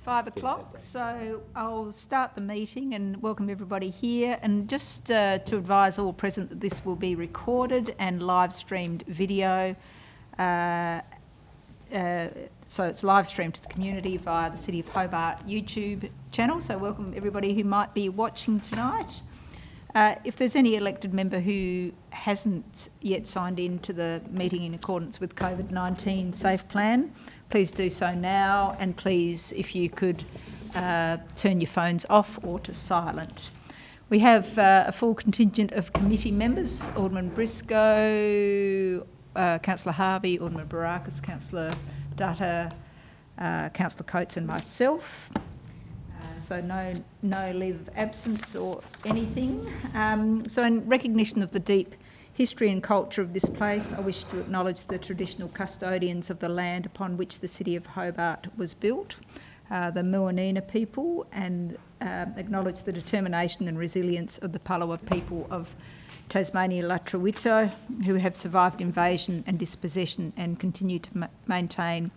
5 o'clock, so I'll start the meeting and welcome everybody here. And just to advise all present that this will be recorded and live streamed video. So it's live streamed to the community via the City of Hobart YouTube channel. So welcome everybody who might be watching tonight. If there's any elected member who hasn't yet signed in to the meeting in accordance with COVID-19 Safe Plan, please do so now, and please, if you could, turn your phones off or to silent. We have a full contingent of committee members: Alderman Briscoe, Councillor Harvey, Alderman Barakis, Councillor Dutta, Councillor Coates and myself. So no leave of absence or anything. So in recognition of the deep history and culture of this place, I wish to acknowledge the traditional custodians of the land upon which the City of Hobart was built, the Muanina people, and acknowledge the determination and resilience of the Palawa people of Tasmania Latruwita, who have survived invasion and dispossession and continue to maintain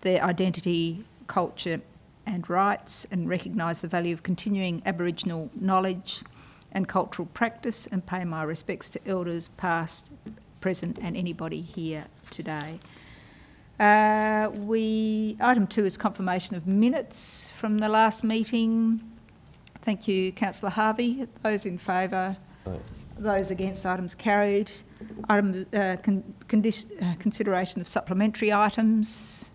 their identity, culture and rights, and recognise the value of continuing Aboriginal knowledge and cultural practice, and pay my respects to elders past, present and anybody here today. Item 2 is confirmation of minutes from the last meeting. Thank you, Councillor Harvey. Those in favour? Aye. Those against? Items carried. Item consideration of supplementary items.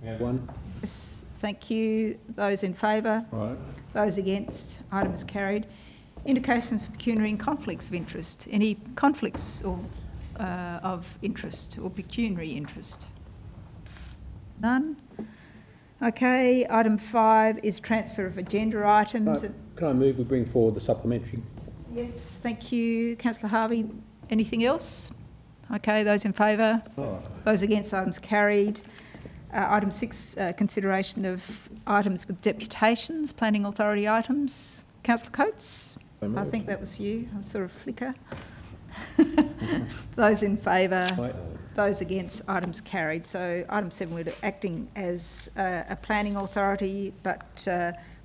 We have one. Yes. Thank you. Those in favour? Right. Those against? Item is carried. Indications of pecuniary and conflicts of interest. Any conflicts or of interest or pecuniary interest? None? Okay. Item 5 is transfer of agenda items. Can I move we bring forward the supplementary? Yes. Thank you, Councillor Harvey. Anything else? Okay. Those in favour? Oh. Those against? Items carried. Item 6, consideration of items with deputations, planning authority items. Councillor Coates? I think that was you. I sort of flicker. Those in favour? Those against? Items carried. So item 7, we're acting as a planning authority, but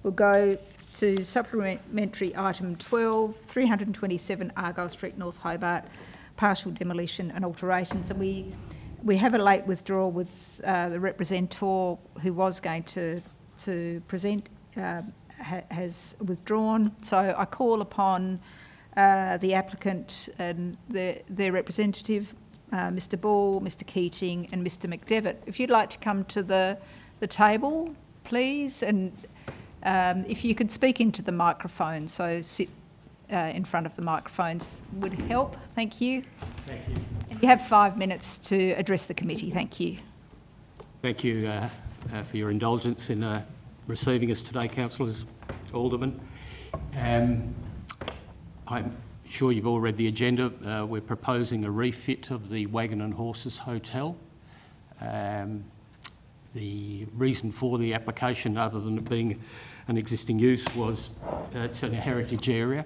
we'll go to supplementary item 12, 327 Argyle Street, North Hobart, partial demolition and alterations. And we have a late withdrawal with the representative who was going to present, has withdrawn. So I call upon the applicant and their representative, Mr Ball, Mr Keating and Mr McDevitt. If you'd like to come to the table, please, and if you could speak into the microphone, so sit in front of the microphones would help. Thank you. Thank you. You have 5 minutes to address the committee. Thank you. Thank you for your indulgence in receiving us today, councillors, aldermen. I'm sure you've all read the agenda. We're proposing a refit of the Wagon and Horses Hotel. The reason for the application, other than it being an existing use, was it's in a heritage area.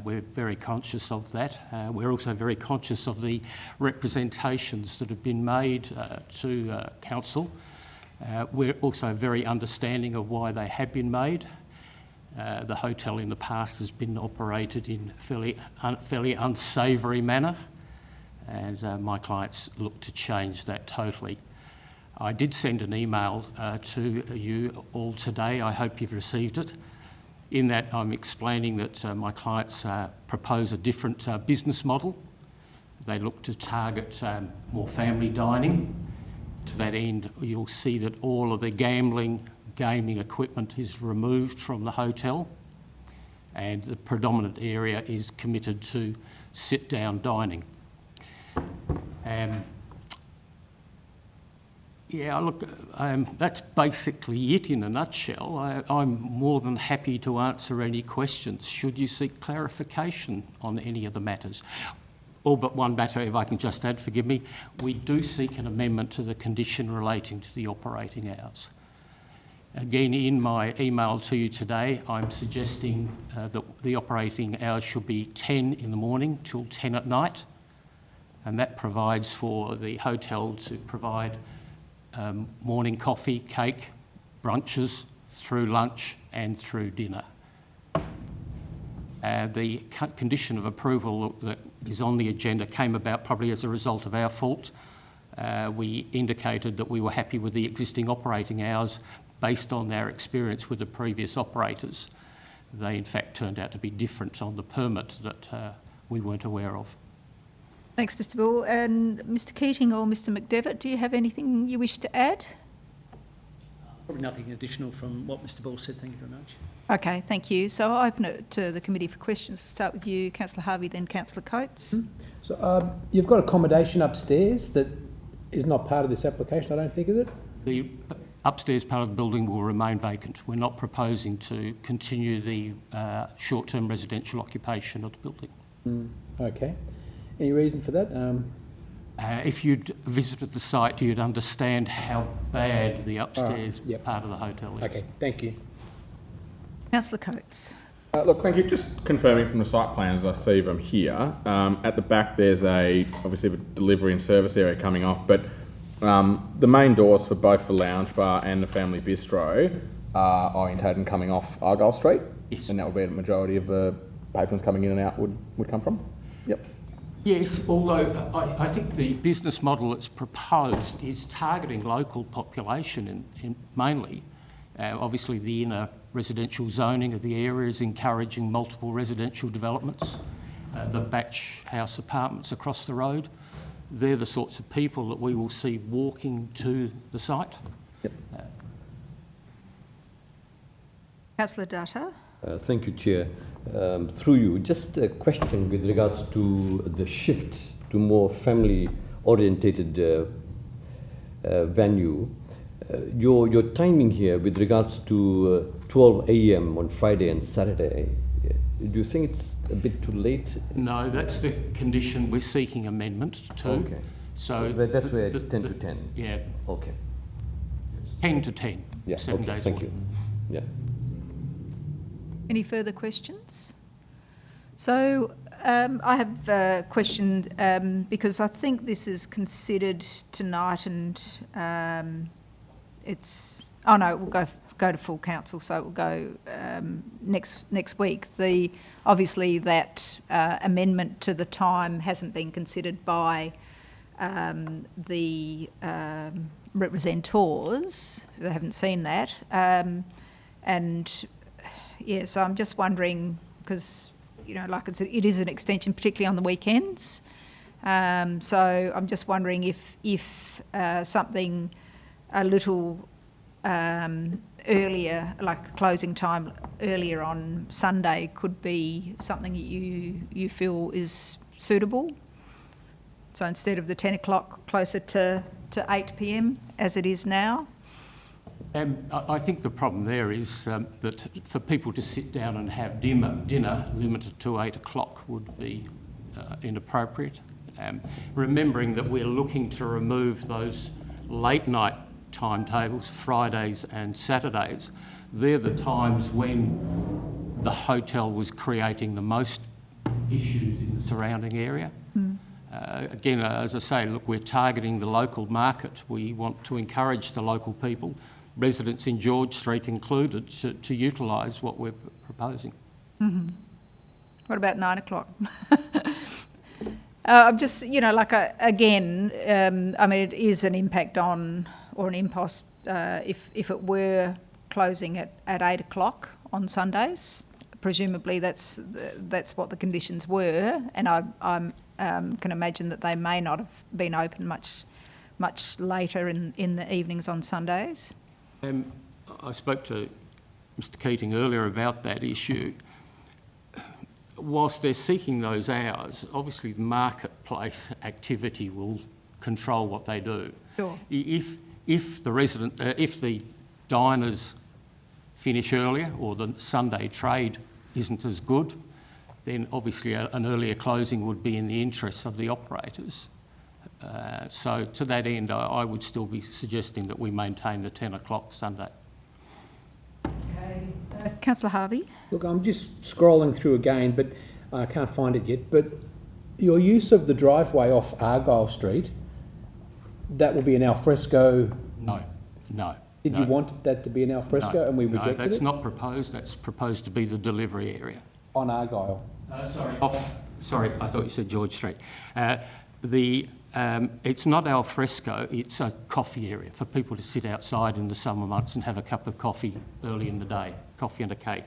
We're very conscious of that. We're also very conscious of the representations that have been made to Council. We're also very understanding of why they have been made. The hotel in the past has been operated in a fairly unsavoury manner, and my clients look to change that totally. I did send an email to you all today. I hope you've received it. In that, I'm explaining that my clients propose a different business model. They look to target more family dining. To that end, you'll see that all of the gaming equipment is removed from the hotel, and the predominant area is committed to sit-down dining. Yeah, look, that's basically it in a nutshell. I'm more than happy to answer any questions should you seek clarification on any of the matters. All but one matter, if I can just add, forgive me, we do seek an amendment to the condition relating to the operating hours. Again, in my email to you today, I'm suggesting that the operating hours should be 10 in the morning till 10 at night, and that provides for the hotel to provide morning coffee, cake, brunches, through lunch and through dinner. The condition of approval that is on the agenda came about probably as a result of our fault. We indicated that we were happy with the existing operating hours based on our experience with the previous operators. They in fact turned out to be different on the permit that we weren't aware of. Thanks, Mr. Bull. And Mr. Keating or Mr. McDevitt, do you have anything you wish to add? Probably nothing additional from what Mr. Bull said. Thank you very much. Okay, thank you. So I'll open it to the committee for questions. We'll start with you, Councillor Harvey, then Councillor Coates. So you've got accommodation upstairs that is not part of this application, I don't think, is it? The upstairs part of the building will remain vacant. We're not proposing to continue the short-term residential occupation of the building. Okay. Any reason for that? If you'd visited the site, you'd understand how bad the upstairs yep. part of the hotel is. Okay, thank you. Councillor Coates. Look, thank you. Just confirming from the site plans, I see them here. At the back, there's obviously a delivery and service area coming off, but the main doors for both the lounge bar and the family bistro are orientated and coming off Argyle Street. Yes. And that would be the majority of the patrons coming in and out would come from. Yep. Yes, although I think the business model that's proposed is targeting local population in mainly. Obviously, the inner residential zoning of the area is encouraging multiple residential developments. The batch house apartments across the road, they're the sorts of people that we will see walking to the site. Yep. Councillor Dutta. Thank you, Chair. Through you, just a question with regards to the shift to more family-orientated venue. Your timing here with regards to 12 a.m. on Friday and Saturday, do you think it's a bit too late? No, that's the condition we're seeking amendment to. Okay. So that's where it's 10 to 10? Yeah. Okay. 10 to 10, Yeah, 7 okay, days thank a week. you. Yeah. Any further questions? So I have questioned because I think this is considered tonight, and it's we'll go to full council, so it will go next week. Obviously that amendment to the time hasn't been considered by the representors. They haven't seen that, and yeah, so I'm just wondering, because, you know, like I said, it is an extension, particularly on the weekends. So I'm just wondering if something a little earlier, like closing time earlier on Sunday, could be something that you feel is suitable. So instead of the 10 o'clock, closer to 8 p.m. as it is now. I think the problem there is that for people to sit down and have dinner limited to 8 o'clock would be inappropriate. Remembering that we're looking to remove those late night timetables, Fridays and Saturdays, they're the times when the hotel was creating the most issues in the surrounding area. Again, as I say, look, we're targeting the local market. We want to encourage the local people, residents in George Street included, to utilise what we're proposing. What about 9 o'clock? I'm just, you know, like again, I mean, it is an impact on, or an impost if it were closing at 8 o'clock on Sundays. Presumably that's what the conditions were, and I can imagine that they may not have been open much later in the evenings on Sundays. I spoke to Mr Keating earlier about that issue. Whilst they're seeking those hours, obviously the marketplace activity will control what they do. Sure. If the diners finish earlier, or the Sunday trade isn't as good, then obviously an earlier closing would be in the interests of the operators. So to that end, I would still be suggesting that we maintain the 10 o'clock Sunday. Okay. Councillor Harvey? Look, I'm just scrolling through again, but I can't find it yet. But your use of the driveway off Argyle Street, that will be an alfresco. No. Did you want that to be an alfresco and we rejected No, that's it? not proposed. That's proposed to be the delivery area. On Argyle? Sorry, I thought you said George Street. It's not al fresco, it's a coffee area for people to sit outside in the summer months and have a cup of coffee early in the day, coffee and a cake.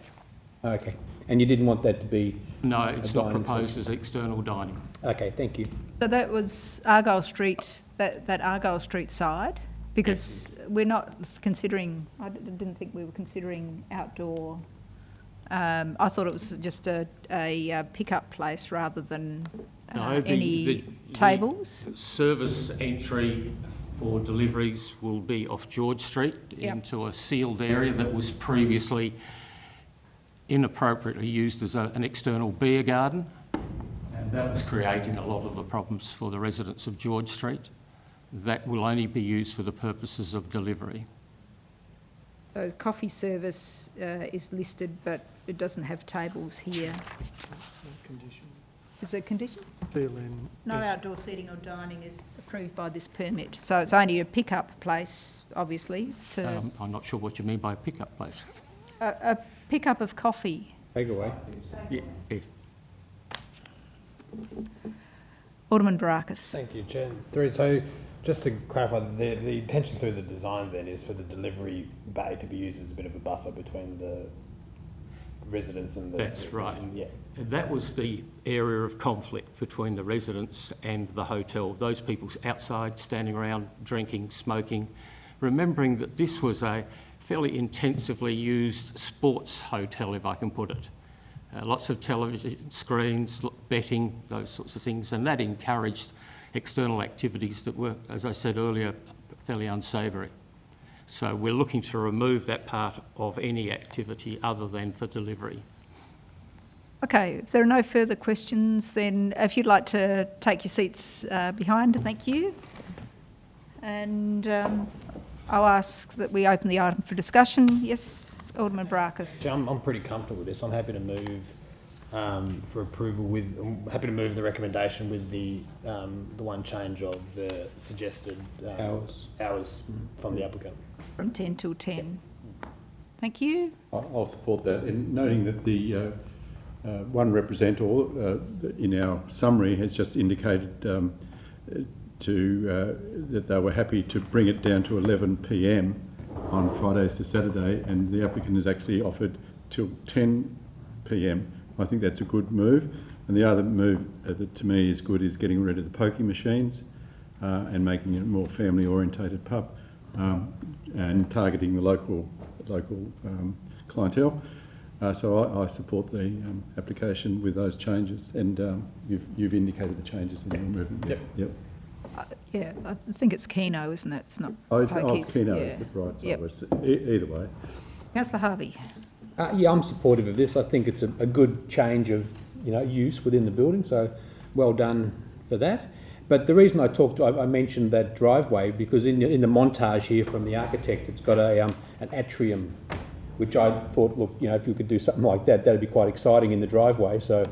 Okay. And you didn't want that to be... No, it's not dining proposed as external dining. Okay, thank you. So that was Argyle Street, that Argyle Street side, because we're not considering, I didn't think we were considering outdoor. I thought it was just a pick-up place rather than any tables. The service entry for deliveries will be off George Street into a sealed area that was previously inappropriately used as an external beer garden. And that was creating a lot of the problems for the residents of George Street. That will only be used for the purposes of delivery. So coffee service is listed, but it doesn't have tables here. Condition. Is it a condition? No Yes. outdoor seating or dining is approved by this permit. So it's only a pick-up place, obviously, to I'm not sure what you mean by a pickup place. a pick-up of coffee. Take away. Yes. Alderman Barakis. Thank you, Chair. So just to clarify, the intention through the design then is for the delivery bay to be used as a bit of a buffer between the residents and the... That's right. Yeah. That was the area of conflict between the residents and the hotel. Those people outside standing around drinking, smoking, remembering that this was a fairly intensively used sports hotel, if I can put it. Lots of television screens, betting, those sorts of things, and that encouraged external activities that were, as I said earlier, fairly unsavoury. So we're looking to remove that part of any activity other than for delivery. Okay, if there are no further questions, then if you'd like to take your seats behind, thank you. And I'll ask that we open the item for discussion. Yes, Alderman Barakis. So I'm pretty comfortable with this. I'm happy to move for approval with... I'm happy to move the recommendation with the one change of the suggested hours from the applicant. From 10 till 10. Thank you. I'll support that, and noting that the one representative in our summary has just indicated that they were happy to bring it down to 11 p.m. on Fridays to Saturday, and the applicant has actually offered till 10 p.m. I think that's a good move. And the other move that to me is good is getting rid of the pokie machines and making it a more family-orientated pub and targeting the local clientele. So I support the application with those changes, and you've indicated the changes in your movement. Yep. Yeah, I think it's Keno, isn't it? It's not Oh, pokies. Keno, Yeah. is it right? So Yep. it's, either way. Councillor Harvey. Yeah, I'm supportive of this. I think it's a good change of use within the building, so well done for that. But the reason I mentioned that driveway, because in the montage here from the architect, it's got an atrium, which I thought, look, if you could do something like that, that'd be quite exciting in the driveway. So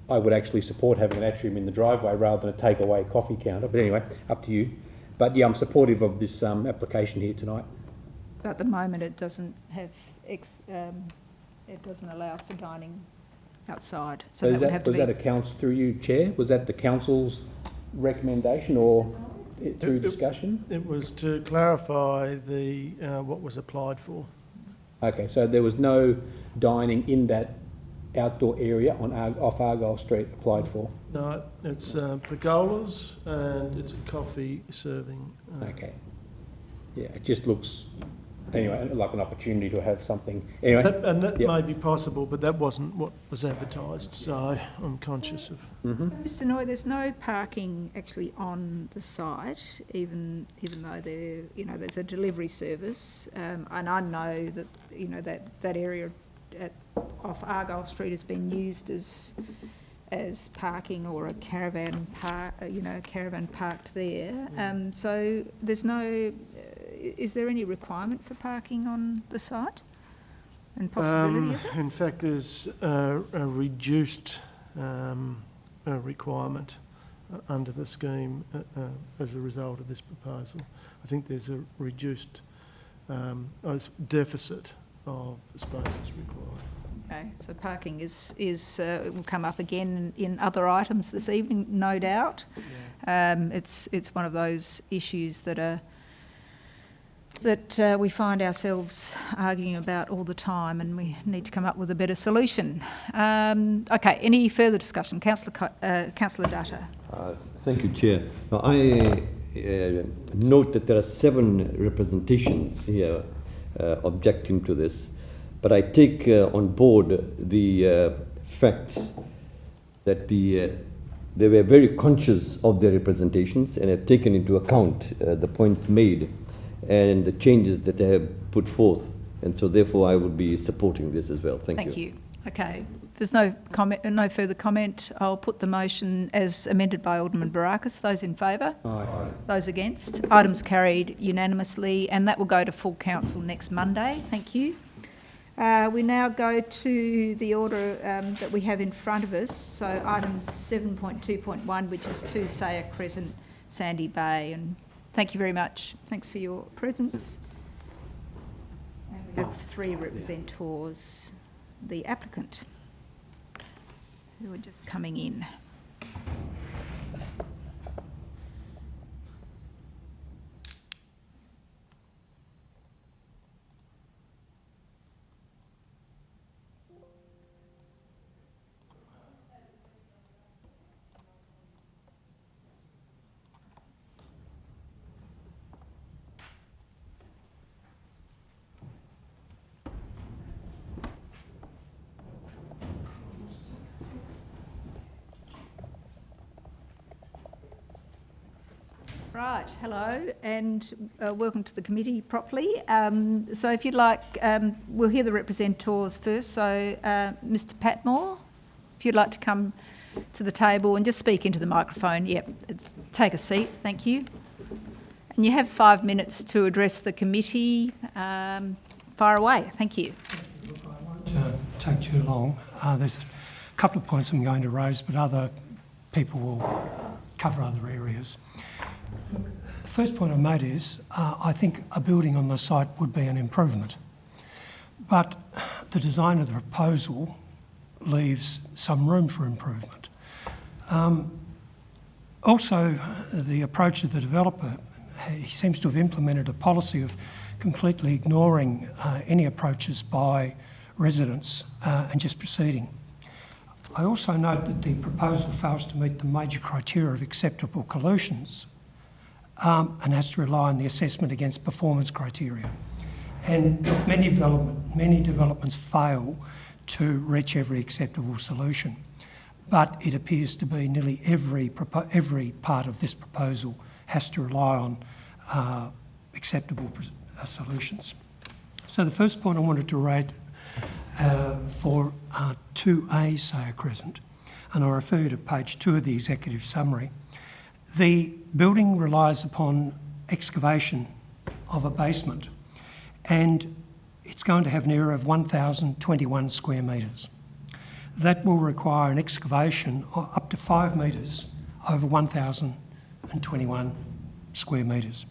I would actually support having an atrium in the driveway rather than a takeaway coffee counter. But anyway, up to you. But yeah, I'm supportive of this application here tonight. At the moment, it doesn't have it doesn't allow for dining outside. So that would have to was be. that a council through you, Chair? Was that the council's recommendation or through discussion? It was to clarify the what was applied for. Okay, so there was no dining in that outdoor area off Argyle Street applied for? No, it's pergolas and it's a coffee serving. Okay. Yeah, it just looks, anyway, like an opportunity to have something. Anyway. That yep. may be possible, but that wasn't what was advertised, so I'm conscious of... Mm-hmm. Mr. Noy, there's no parking actually on the site, even though there's a delivery service, and I know that that area off Argyle Street has been used as parking or a caravan park, caravan parked there. So there's no. Is there any requirement for parking on the site? And possibility of it? In fact, there's a reduced requirement under the scheme as a result of this proposal. I think there's a reduced deficit of the spaces required. Okay, so parking will come up again in other items this evening, no doubt. It's one of those issues that we find ourselves arguing about all the time, and we need to come up with a better solution. Okay, any further discussion? Councillor Dutta. Thank you, Chair. Now, I note that there are 7 representations here objecting to this, but I take on board the fact that they were very conscious of their representations and have taken into account the points made and the changes that they have put forth, and so therefore I would be supporting this as well. Thank you. Okay. If there's no further comment, I'll put the motion as amended by Alderman Barakis. Those in favour? Aye. Those against? Items carried unanimously, and that will go to full council next Monday. Thank you. We now go to the order that we have in front of us. So item 7.2.1, which is 2 Sayer Crescent, Sandy Bay. And thank you very much. Thanks for your presence. And we have 3 representors. The applicant, who are just coming in. Right, hello, and welcome to the committee properly. So if you'd like, we'll hear the representatives first. So Mr. Patmore, if you'd like to come to the table and just speak into the microphone. Yep, take a seat, thank you. And you have 5 minutes to address the committee. Fire away, thank you. Look, I won't take too long. There's a couple of points I'm going to raise, but other people will cover other areas. The first point I made is I think a building on the site would be an improvement, but the design of the proposal leaves some room for improvement. Also, the approach of the developer, he seems to have implemented a policy of completely ignoring any approaches by residents and just proceeding. I also note that the proposal fails to meet the major criteria of acceptable solutions and has to rely on the assessment against performance criteria. And many developments fail to reach every acceptable solution, but it appears to be nearly every part of this proposal has to rely on acceptable solutions. So the first point I wanted to raise for 2A Sayer Crescent, and I refer you to page 2 of the executive summary. The building relies upon excavation of a basement, and it's going to have an area of 1,021 square metres. That will require an excavation of up to 5 metres over 1,021 square metres.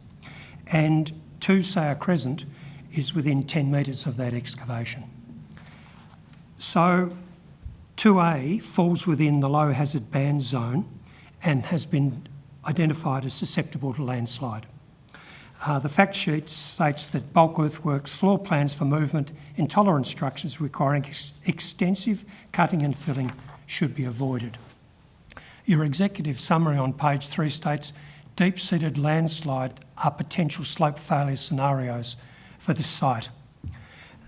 And 2 Sayer Crescent is within 10 metres of that excavation. So 2A falls within the low hazard band zone and has been identified as susceptible to landslide. The fact sheet states that bulk earthworks, floor plans for movement, intolerant structures requiring extensive cutting and filling should be avoided. Your executive summary on page 3 states deep-seated landslide are potential slope failure scenarios for this site.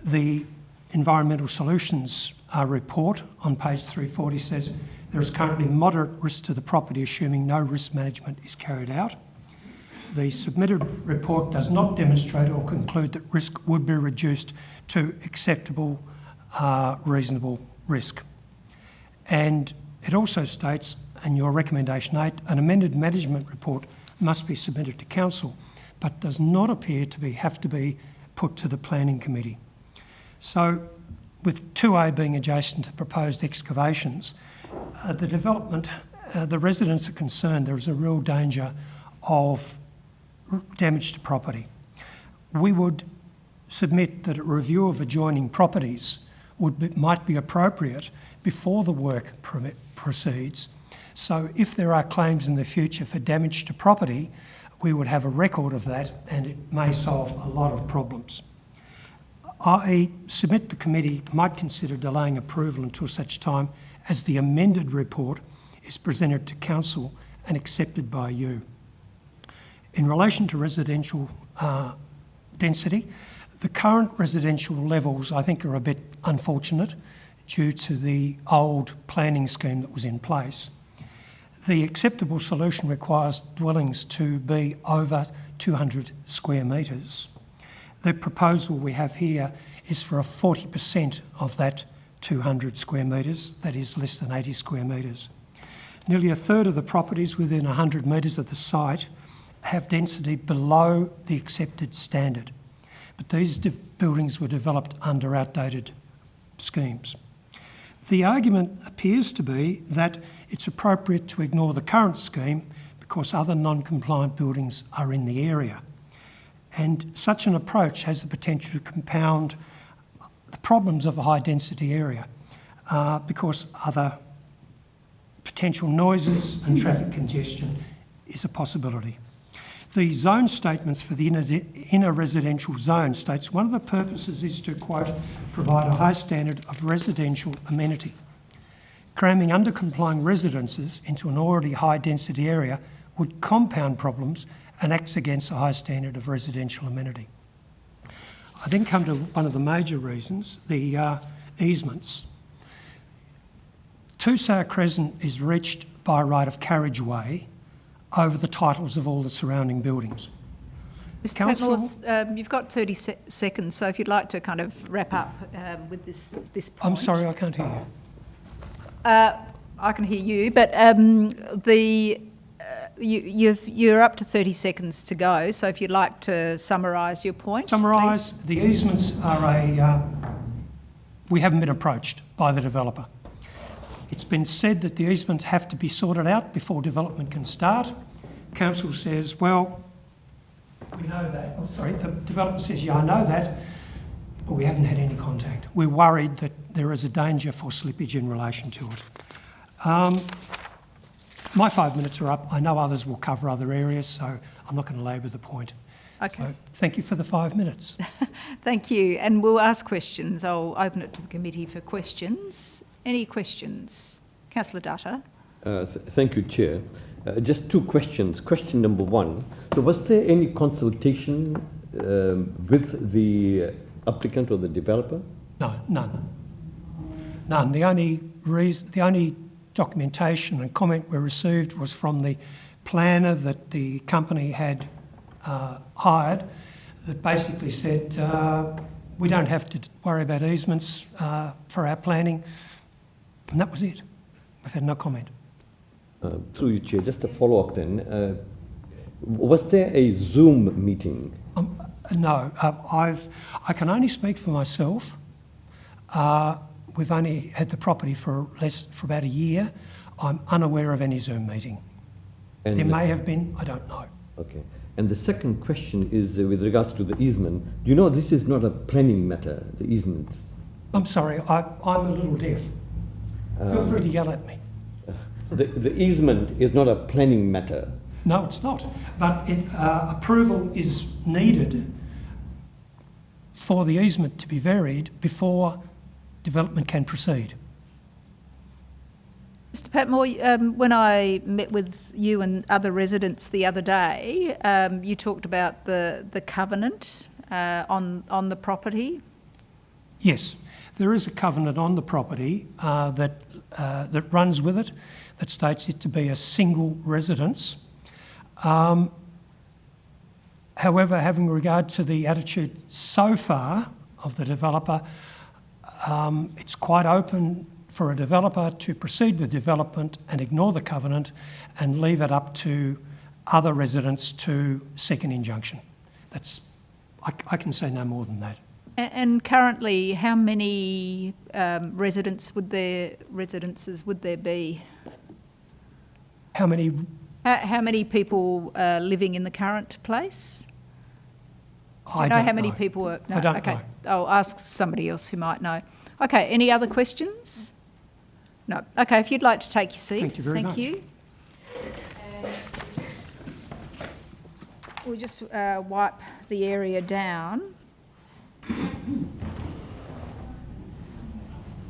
The Environmental Solutions report on page 340 says there is currently moderate risk to the property, assuming no risk management is carried out. The submitted report does not demonstrate or conclude that risk would be reduced to acceptable, reasonable risk. And it also states, in your recommendation 8, an amended management report must be submitted to council, but does not appear to have to be put to the planning committee. So, with 2A being adjacent to proposed excavations, the development, the residents are concerned there is a real danger of damage to property. We would submit that a review of adjoining properties might be appropriate before the work proceeds. So if there are claims in the future for damage to property, we would have a record of that, and it may solve a lot of problems. I submit the committee might consider delaying approval until such time as the amended report is presented to council and accepted by you. In relation to residential density, the current residential levels I think are a bit unfortunate due to the old planning scheme that was in place. The acceptable solution requires dwellings to be over 200 square metres. The proposal we have here is for a 40% of that 200 square metres, that is less than 80 square metres. Nearly a third of the properties within 100 metres of the site have density below the accepted standard, but these buildings were developed under outdated schemes. The argument appears to be that it's appropriate to ignore the current scheme because other non-compliant buildings are in the area. And such an approach has the potential to compound the problems of a high-density area because other potential noises and traffic congestion is a possibility. The zone statements for the inner residential zone states one of the purposes is to, quote, provide a high standard of residential amenity. Cramming under-complying residences into an already high-density area would compound problems and acts against a high standard of residential amenity. I then come to one of the major reasons, the easements. 2 Sour Crescent is reached by right of carriageway over the titles of all the surrounding buildings. Mr. Council- Petmore, you've got 30 seconds, so if you'd like to kind of wrap up with this point. I'm sorry, I can't hear you. I can hear you, but you're up to 30 seconds to go, so if you'd like to summarise your point. Summarise, the easements are we haven't been approached by the developer. It's been said that the easements have to be sorted out before development can start. Council says, well, we know that. Oh, sorry, the developer says, yeah, I know that, but we haven't had any contact. We're worried that there is a danger for slippage in relation to it. My 5 minutes are up. I know others will cover other areas, so I'm not going to labour the point. Okay. So thank you for the 5 minutes. Thank you, and we'll ask questions. I'll open it to the committee for questions. Any questions? Councillor Dutta. Thank you, Chair. Just 2 questions. Question number 1. So was there any consultation with the applicant or the developer? No, none. None. The only documentation and comment we received was from the planner that the company had hired that basically said we don't have to worry about easements for our planning, and that was it. We've had no comment. Through you, Chair, just a follow-up then. Was there a Zoom meeting? No, I can only speak for myself. We've only had the property for about a year. I'm unaware of any Zoom meeting. And there may have been, I don't know. Okay. And the second question is with regards to the easement. You know, this is not a planning matter, the easement. I'm sorry, I'm a little deaf. Feel free to yell at me. The easement is not a planning matter. No, it's not. But approval is needed for the easement to be varied before development can proceed. Mr. Patmore, when I met with you and other residents the other day, you talked about the covenant on the property. Yes, there is a covenant on the property that runs with it that states it to be a single residence. However, having regard to the attitude so far of the developer, it's quite open for a developer to proceed with development and ignore the covenant and leave it up to other residents to seek an injunction. I can say no more than that. And currently, how many residences would there be? How many? How many people living in the current place? Do you know how many people were? No, I don't okay. know. I'll ask somebody else who might know. Okay, any other questions? No. Okay, if you'd like to take your seat. Thank you very much. Thank you. We'll just wipe the area down.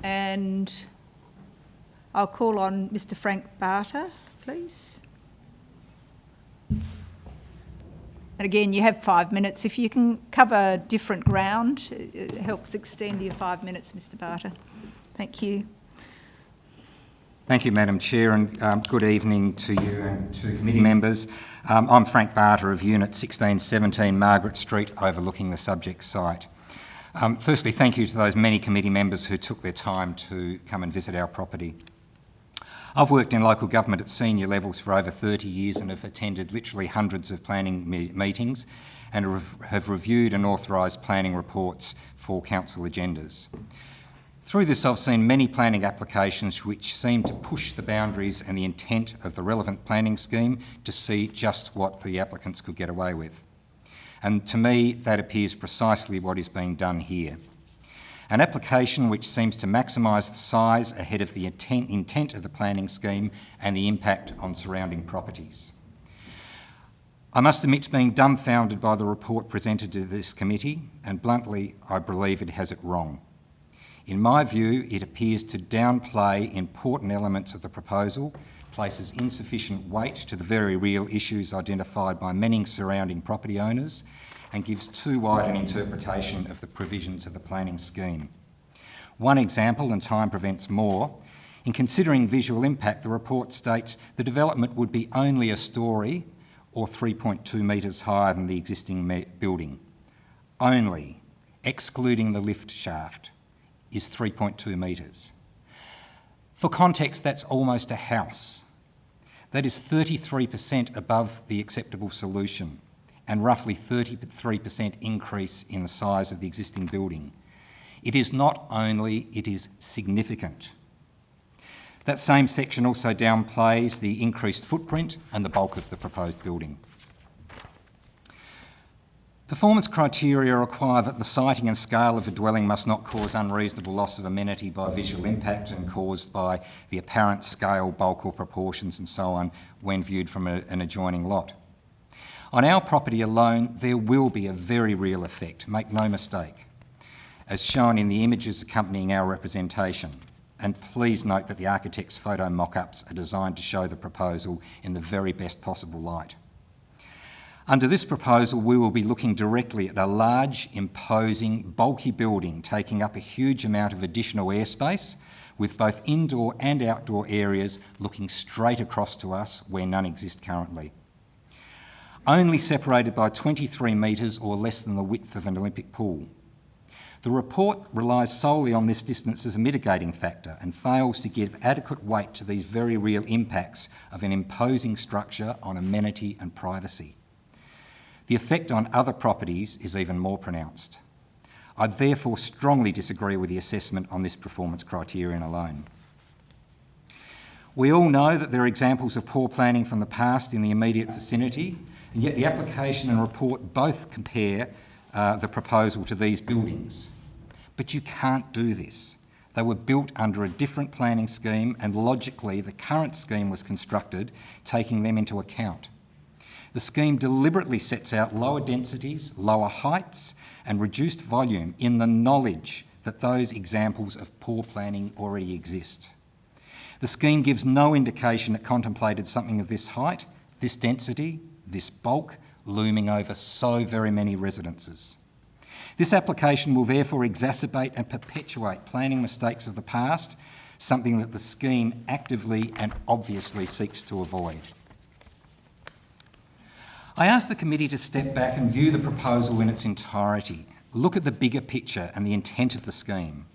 And I'll call on Mr. Frank Barter, please. And again, you have 5 minutes. If you can cover different ground, it helps extend your 5 minutes, Mr. Barter. Thank you. Thank you, Madam Chair, and good evening to you and to committee members. I'm Frank Barter of Unit 1617 Margaret Street, overlooking the subject site. Firstly, thank you to those many committee members who took their time to come and visit our property. I've worked in local government at senior levels for over 30 years and have attended literally hundreds of planning meetings and have reviewed and authorised planning reports for council agendas. Through this, I've seen many planning applications which seem to push the boundaries and the intent of the relevant planning scheme to see just what the applicants could get away with. And to me, that appears precisely what is being done here. An application which seems to maximise the size ahead of the intent of the planning scheme and the impact on surrounding properties. I must admit to being dumbfounded by the report presented to this committee, and bluntly, I believe it has it wrong. In my view, it appears to downplay important elements of the proposal, places insufficient weight to the very real issues identified by many surrounding property owners, and gives too wide an interpretation of the provisions of the planning scheme. One example, and time prevents more, in considering visual impact, the report states the development would be only a storey or 3.2 metres higher than the existing building. Only, excluding the lift shaft, is 3.2 metres. For context, that's almost a house. That is 33% above the acceptable solution, and roughly 33% increase in the size of the existing building. It is not only, it is significant. That same section also downplays the increased footprint and the bulk of the proposed building. Performance criteria require that the siting and scale of a dwelling must not cause unreasonable loss of amenity by visual impact and caused by the apparent scale, bulk or proportions and so on when viewed from an adjoining lot. On our property alone, there will be a very real effect, make no mistake, as shown in the images accompanying our representation. And please note that the architect's photo mock-ups are designed to show the proposal in the very best possible light. Under this proposal, we will be looking directly at a large, imposing, bulky building taking up a huge amount of additional airspace, with both indoor and outdoor areas looking straight across to us where none exist currently. Only separated by 23 metres or less than the width of an Olympic pool. The report relies solely on this distance as a mitigating factor and fails to give adequate weight to these very real impacts of an imposing structure on amenity and privacy. The effect on other properties is even more pronounced. I therefore strongly disagree with the assessment on this performance criterion alone. We all know that there are examples of poor planning from the past in the immediate vicinity, and yet the application and report both compare the proposal to these buildings. But you can't do this. They were built under a different planning scheme, and logically the current scheme was constructed taking them into account. The scheme deliberately sets out lower densities, lower heights and reduced volume in the knowledge that those examples of poor planning already exist. The scheme gives no indication it contemplated something of this height, this density, this bulk, looming over so very many residences. This application will therefore exacerbate and perpetuate planning mistakes of the past, something that the scheme actively and obviously seeks to avoid. I ask the committee to step back and view the proposal in its entirety. Look at the bigger picture and the intent of the scheme.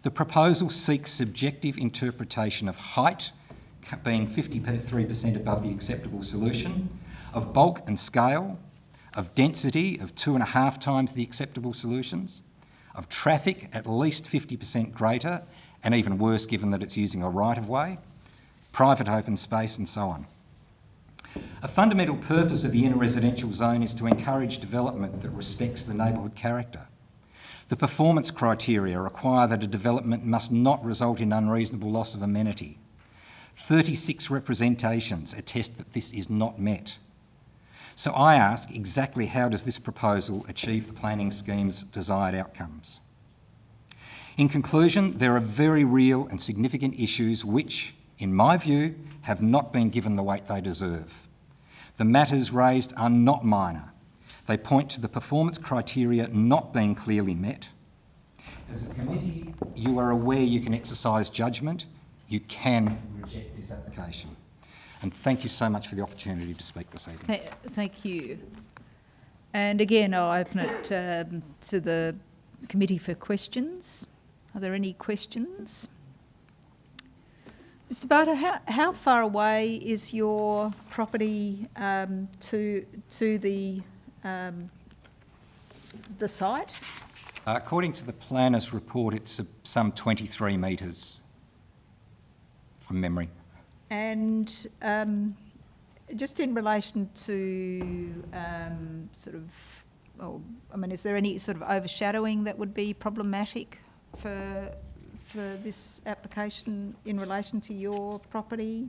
The proposal seeks subjective interpretation of height, being 53% above the acceptable solution, of bulk and scale, of density of 2.5 times the acceptable solutions, of traffic at least 50% greater, and even worse given that it's using a right-of-way, private open space and so on. A fundamental purpose of the inner residential zone is to encourage development that respects the neighbourhood character. The performance criteria require that a development must not result in unreasonable loss of amenity. 36 representations attest that this is not met. So I ask, exactly how does this proposal achieve the planning scheme's desired outcomes? In conclusion, there are very real and significant issues which, in my view, have not been given the weight they deserve. The matters raised are not minor. They point to the performance criteria not being clearly met. As a committee, you are aware you can exercise judgment. You can reject this application. And thank you so much for the opportunity to speak this evening. Thank you. And again, I'll open it to the committee for questions. Are there any questions? Mr. Barter, how far away is your property to the site? According to the planner's report, it's some 23 metres from memory. And just in relation to is there any sort of overshadowing that would be problematic for this application in relation to your property?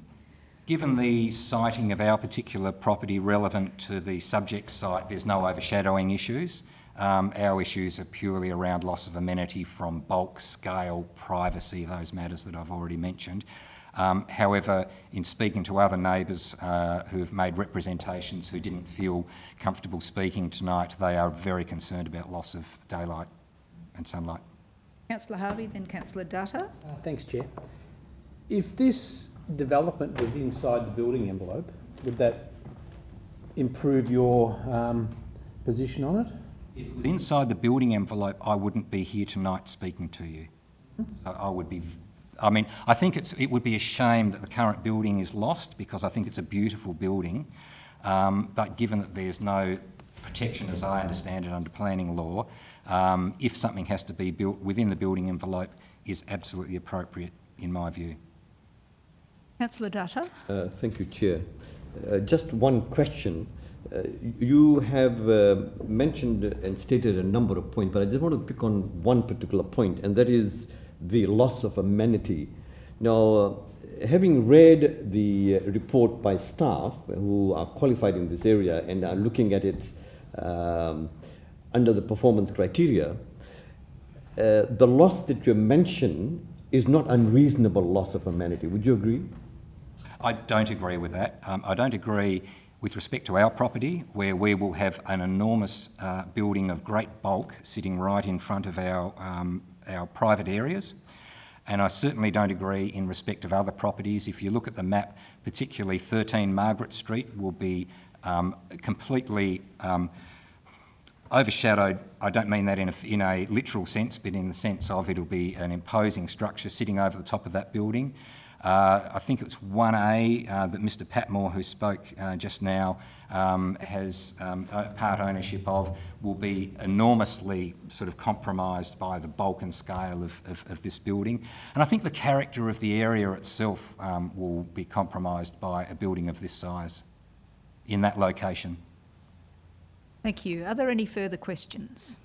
Given the siting of our particular property relevant to the subject site, there's no overshadowing issues. Our issues are purely around loss of amenity from bulk, scale, privacy, those matters that I've already mentioned. However, in speaking to other neighbours who have made representations who didn't feel comfortable speaking tonight, they are very concerned about loss of daylight and sunlight. Councillor Harvey, then Councillor Dutta. Thanks, Chair. If this development was inside the building envelope, would that improve your position on it? If it was inside the building envelope, I wouldn't be here tonight speaking to you. So I think it would be a shame that the current building is lost, because I think it's a beautiful building. But given that there's no protection, as I understand it, under planning law, if something has to be built within the building envelope, is absolutely appropriate in my view. Councillor Dutta. Thank you, Chair. Just one question. You have mentioned and stated a number of points, but I just want to pick on one particular point, and that is the loss of amenity. Now, having read the report by staff who are qualified in this area and are looking at it under the performance criteria, the loss that you mentioned is not unreasonable loss of amenity. Would you agree? I don't agree with that. I don't agree with respect to our property, where we will have an enormous building of great bulk sitting right in front of our private areas. And I certainly don't agree in respect of other properties. If you look at the map, particularly 13 Margaret Street will be completely overshadowed. I don't mean that in a literal sense, but in the sense of it'll be an imposing structure sitting over the top of that building. I think it's 1A that Mr Patmore, who spoke just now, has part ownership of, will be enormously sort of compromised by the bulk and scale of this building. And I think the character of the area itself will be compromised by a building of this size in that location. Thank you. Are there any further questions?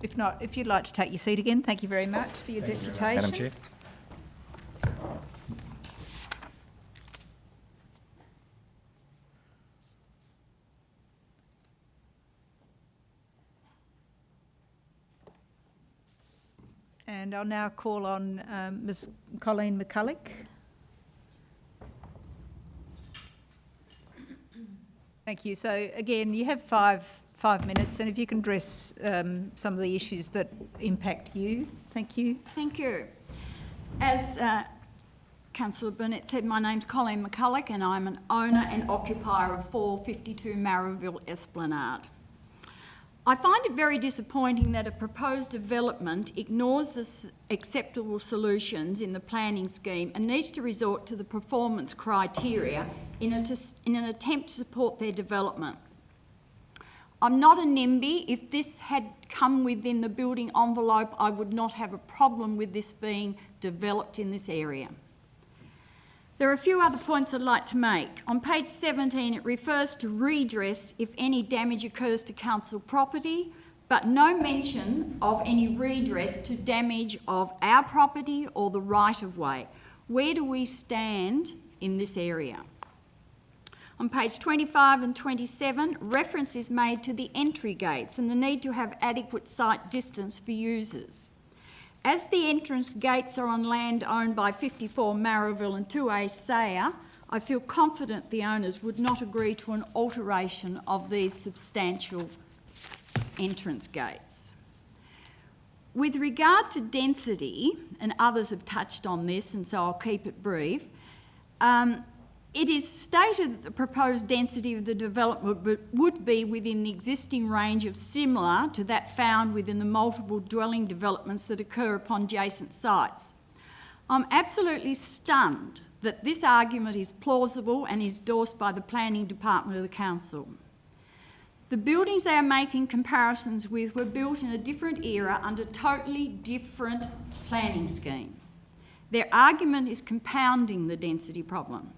If not, if you'd like to take your seat again, thank you very much for your deputation. Madam Chair. And I'll now call on Ms Colleen McCulloch. Thank you. So again, you have five minutes, and if you can address some of the issues that impact you. Thank you. Thank you. As Councillor Burnett said, my name's Colleen McCulloch and I'm an owner and occupier of 452 Marraville Esplanade. I find it very disappointing that a proposed development ignores the acceptable solutions in the planning scheme and needs to resort to the performance criteria in an attempt to support their development. I'm not a NIMBY. If this had come within the building envelope, I would not have a problem with this being developed in this area. There are a few other points I'd like to make. On page 17, it refers to redress if any damage occurs to council property, but no mention of any redress to damage of our property or the right-of-way. Where do we stand in this area? On page 25 and 27, reference is made to the entry gates and the need to have adequate sight distance for users. As the entrance gates are on land owned by 54 Marraville and 2A Sayer, I feel confident the owners would not agree to an alteration of these substantial entrance gates. With regard to density, and others have touched on this and so I'll keep it brief, it is stated that the proposed density of the development would be within the existing range of similar to that found within the multiple dwelling developments that occur upon adjacent sites. I'm absolutely stunned that this argument is plausible and is endorsed by the Planning Department of the Council. The buildings they are making comparisons with were built in a different era under totally different planning scheme. Their argument is compounding the density problem.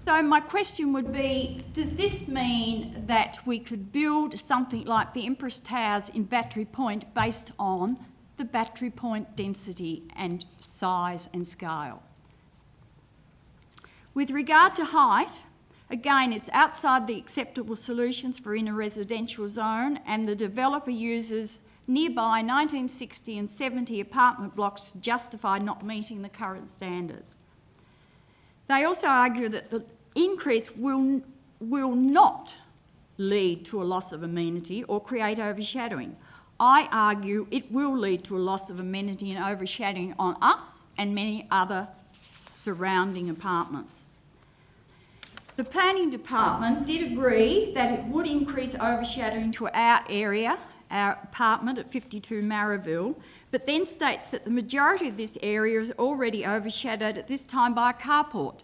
So my question would be, does this mean that we could build something like the Empress Towers in Battery Point based on the Battery Point density and size and scale? With regard to height, again, it's outside the acceptable solutions for in a residential zone, and the developer uses nearby 1960 and 70 apartment blocks to justify not meeting the current standards. They also argue that the increase will not lead to a loss of amenity or create overshadowing. I argue it will lead to a loss of amenity and overshadowing on us and many other surrounding apartments. The Planning Department did agree that it would increase overshadowing to our area, our apartment at 52 Marraville, but then states that the majority of this area is already overshadowed at this time by a carport.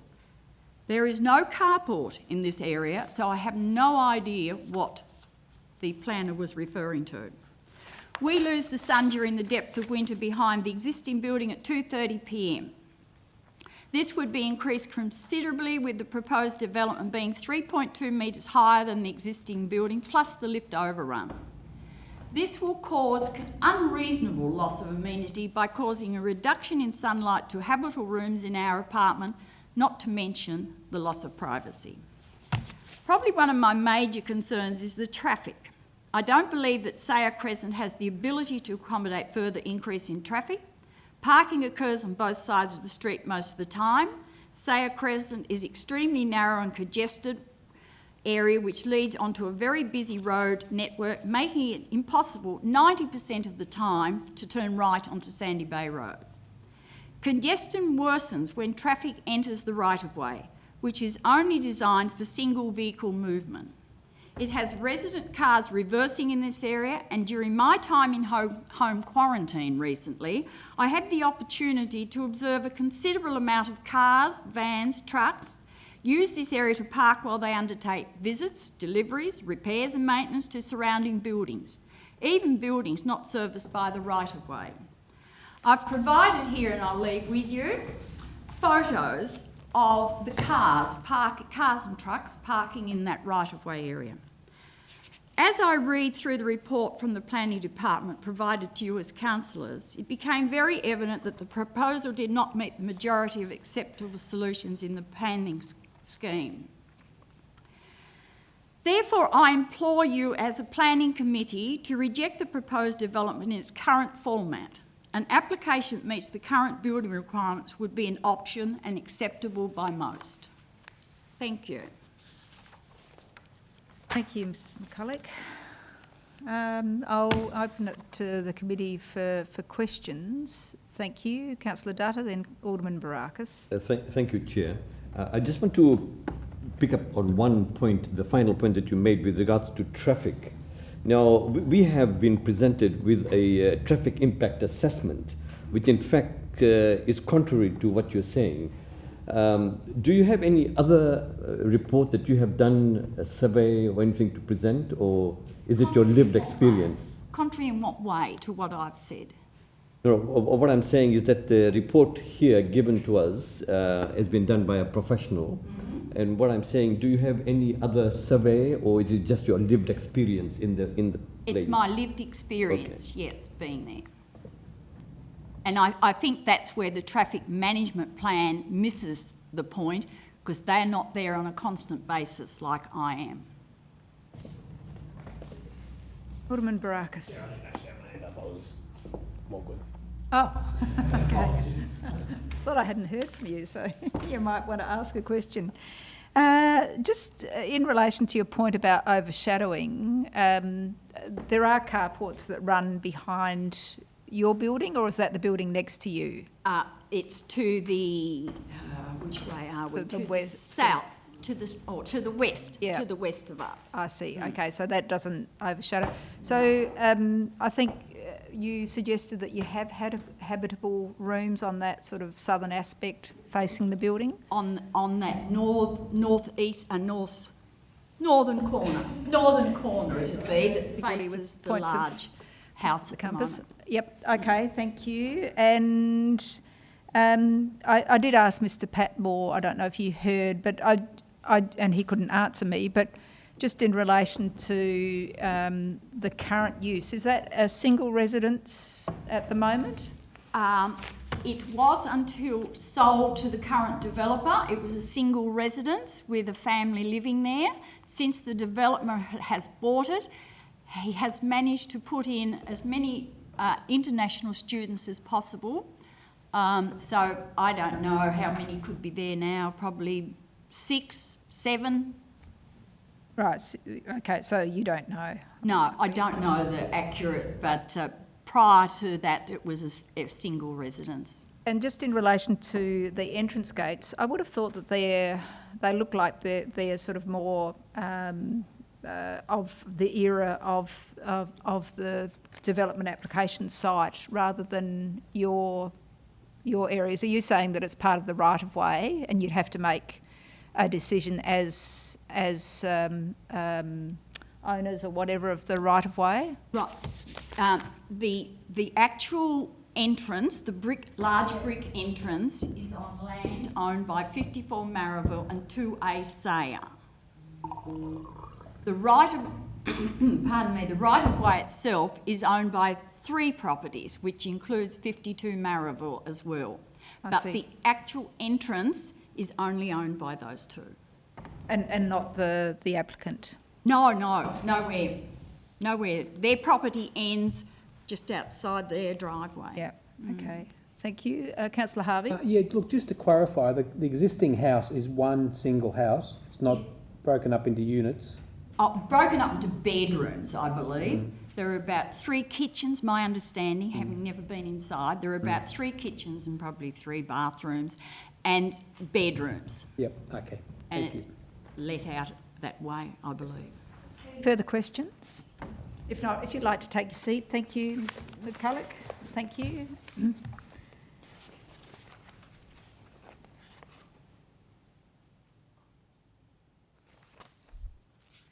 There is no carport in this area, so I have no idea what the planner was referring to. We lose the sun during the depth of winter behind the existing building at 2:30 p.m. This would be increased considerably with the proposed development being 3.2 metres higher than the existing building, plus the lift overrun. This will cause unreasonable loss of amenity by causing a reduction in sunlight to habitable rooms in our apartment, not to mention the loss of privacy. Probably one of my major concerns is the traffic. I don't believe that Sayer Crescent has the ability to accommodate further increase in traffic. Parking occurs on both sides of the street most of the time. Sayer Crescent is extremely narrow and congested area which leads onto a very busy road network, making it impossible 90% of the time to turn right onto Sandy Bay Road. Congestion worsens when traffic enters the right-of-way, which is only designed for single vehicle movement. It has resident cars reversing in this area, and during my time in home quarantine recently, I had the opportunity to observe a considerable amount of cars, vans, trucks use this area to park while they undertake visits, deliveries, repairs and maintenance to surrounding buildings, even buildings not serviced by the right-of-way. I've provided here, and I'll leave with you, photos of the cars and trucks parking in that right-of-way area. As I read through the report from the Planning Department provided to you as councillors, it became very evident that the proposal did not meet the majority of acceptable solutions in the planning scheme. Therefore, I implore you as a planning committee to reject the proposed development in its current format. An application that meets the current building requirements would be an option and acceptable by most. Thank you. Thank you, Ms McCulloch. I'll open it to the committee for questions. Thank you. Councillor Dutta, then Alderman Barakis. Thank you, Chair. I just want to pick up on one point, the final point that you made with regards to traffic. Now, we have been presented with a traffic impact assessment, which in fact is contrary to what you're saying. Do you have any other report that you have done, a survey or anything to present, or is it your lived experience? Contrary in what way to what I've said? No, what I'm saying is that the report here given to us has been done by a professional. And what I'm saying, do you have any other survey, or is it just your lived experience in the place? It's my lived experience, yes, being there. And I think that's where the traffic management plan misses the point, because they're not there on a constant basis like I am. Alderman Barakis. Yeah, I didn't actually have my hand up. I was more good. Oh, okay. Thought I hadn't heard from you, so you might want to ask a question. Just in relation to your point about overshadowing, there are carports that run behind your building, or is that the building next to you? It's to the, which way are we? The to west, the south, to the west, Yeah. to the west of us. I see. Okay, so that doesn't overshadow. So I think you suggested that you have had habitable rooms on that sort of southern aspect facing the building? On that northern corner it'd be, that faces the large house The at the compass. moment. Yep. Okay. Thank you. And I did ask Mr. Patmore. I don't know if you heard, but and he couldn't answer me. But just in relation to the current use, is that a single residence at the moment? It was until sold to the current developer. It was a single residence with a family living there. Since the developer has bought it, he has managed to put in as many international students as possible. So I don't know how many could be there now, probably 6, 7. Right. Okay. So you don't know. No, I don't know the accurate, but prior to that it was a single residence. And just in relation to the entrance gates, I would have thought that they look like they're sort of more of the era of the development application site rather than your areas. Are you saying that it's part of the right of way and you'd have to make a decision as owners or whatever of the right of way? Right. The actual entrance, the large brick entrance, is on land owned by 54 Marraville and 2A Sayer. The right of the right of way itself is owned by 3 properties, which includes 52 Marraville as well. But the actual entrance is only owned by those 2. And not the applicant? No, nowhere. Their property ends just outside their driveway. Yeah, okay. Thank you. Councillor Harvey? Yeah, look, just to clarify, the existing house is one single house. It's not broken up into units. Broken up into bedrooms, I believe. There are about 3 kitchens, my understanding, having never been inside. There are about 3 kitchens and probably 3 bathrooms and bedrooms. Yep, okay. And it's let out that way, I believe. Further questions? If not, if you'd like to take your seat. Thank you, Ms McCulloch. Thank you.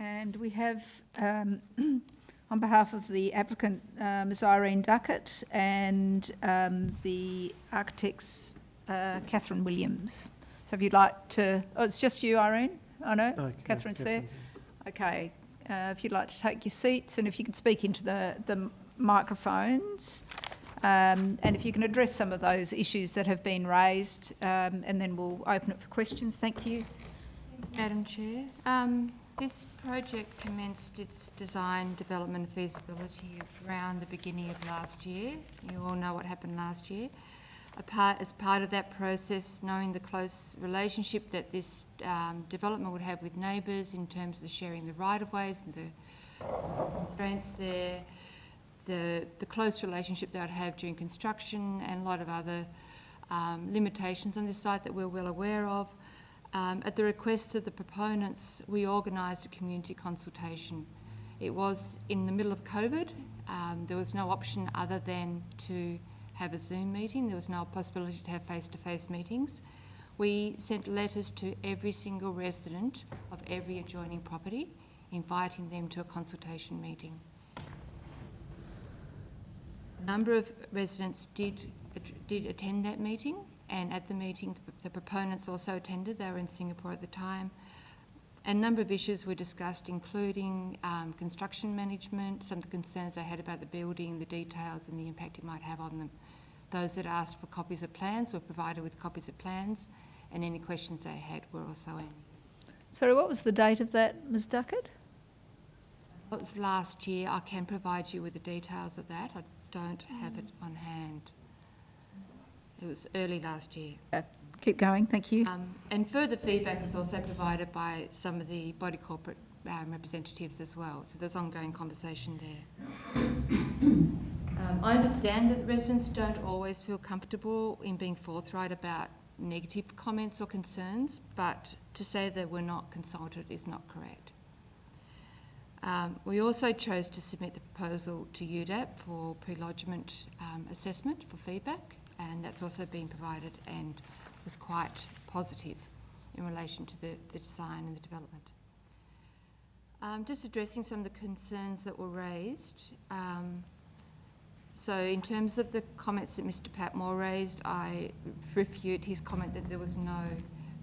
And we have, on behalf of the applicant, Ms Irene Duckett, and the architects, Catherine Williams. So if you'd like to... Oh, it's just you, Irene? Oh, no? No, Catherine's there? Catherine's Okay. If you'd like to take your seats, and if you could speak into the microphones, and if you can address some of those issues that have been raised, and then we'll open it for questions. Thank you. Madam Chair, this project commenced its design, development and feasibility around the beginning of last year. You all know what happened last year. As part of that process, knowing the close relationship that this development would have with neighbours in terms of the sharing the right-of-ways and the constraints there, the close relationship they would have during construction and a lot of other limitations on this site that we're well aware of. At the request of the proponents, we organised a community consultation. It was in the middle of COVID. There was no option other than to have a Zoom meeting. There was no possibility to have face-to-face meetings. We sent letters to every single resident of every adjoining property, inviting them to a consultation meeting. A number of residents did attend that meeting, and at the meeting the proponents also attended. They were in Singapore at the time. A number of issues were discussed, including construction management, some of the concerns they had about the building, the details and the impact it might have on them. Those that asked for copies of plans were provided with copies of plans, and any questions they had were also answered. Sorry, what was the date of that, Ms Duckett? It was last year. I can provide you with the details of that. I don't have it on hand. It was early last year. Keep going, thank you. And further feedback was also provided by some of the body corporate representatives as well. So there's ongoing conversation there. I understand that residents don't always feel comfortable in being forthright about negative comments or concerns, but to say they were not consulted is not correct. We also chose to submit the proposal to UDAP for pre-lodgement assessment for feedback, and that's also been provided and was quite positive in relation to the design and the development. Just addressing some of the concerns that were raised. So in terms of the comments that Mr Patmore raised, I refute his comment that there was no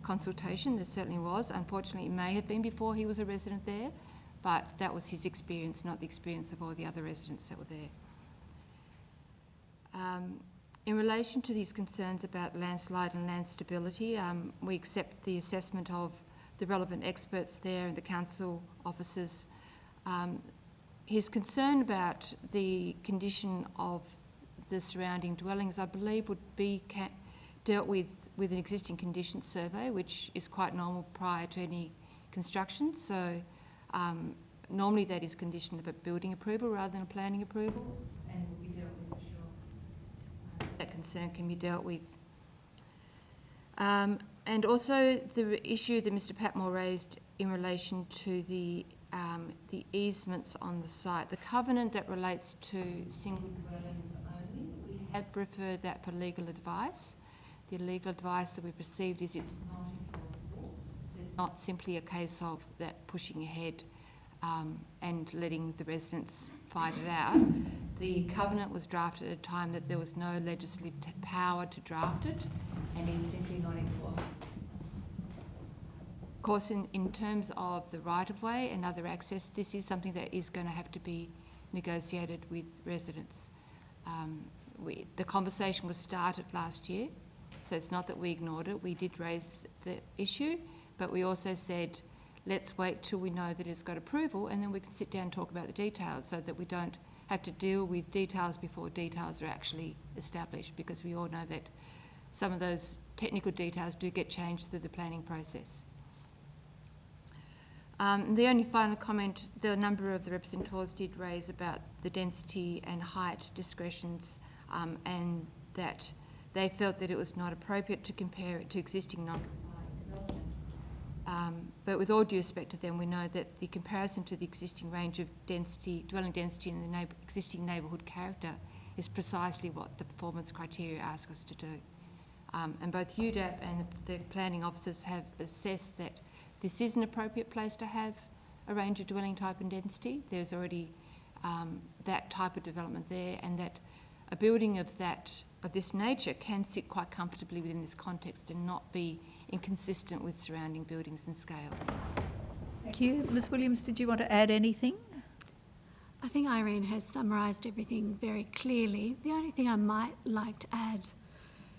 consultation. There certainly was. Unfortunately, it may have been before he was a resident there, but that was his experience, not the experience of all the other residents that were there. In relation to these concerns about landslide and land stability, we accept the assessment of the relevant experts there and the council officers. His concern about the condition of the surrounding dwellings, I believe, would be dealt with an existing conditions survey, which is quite normal prior to any construction. So normally that is conditioned of a building approval rather than a planning approval, and will be dealt with for sure. That concern can be dealt with. And also the issue that Mr Patmore raised in relation to the easements on the site. The covenant that relates to single dwellings only, we have referred that for legal advice. The legal advice that we've received is it's not enforceable. It's not simply a case of that pushing ahead and letting the residents fight it out. The covenant was drafted at a time that there was no legislative power to draft it, and it's simply not enforceable. Of course, in terms of the right-of-way and other access, this is something that is going to have to be negotiated with residents. The conversation was started last year, so it's not that we ignored it. We did raise the issue, but we also said, let's wait till we know that it's got approval, and then we can sit down and talk about the details so that we don't have to deal with details before details are actually established, because we all know that some of those technical details do get changed through the planning process. The only final comment, the number of the representatives did raise about the density and height discretions, and that they felt that it was not appropriate to compare it to existing non-compliant development. But with all due respect to them, we know that the comparison to the existing range of density, dwelling density and the existing neighbourhood character is precisely what the performance criteria ask us to do. And both UDAP and the planning officers have assessed that this is an appropriate place to have a range of dwelling type and density. There's already that type of development there, and that a building of this nature can sit quite comfortably within this context and not be inconsistent with surrounding buildings and scale. Thank you. Ms Williams, did you want to add anything? I think Irene has summarised everything very clearly. The only thing I might like to add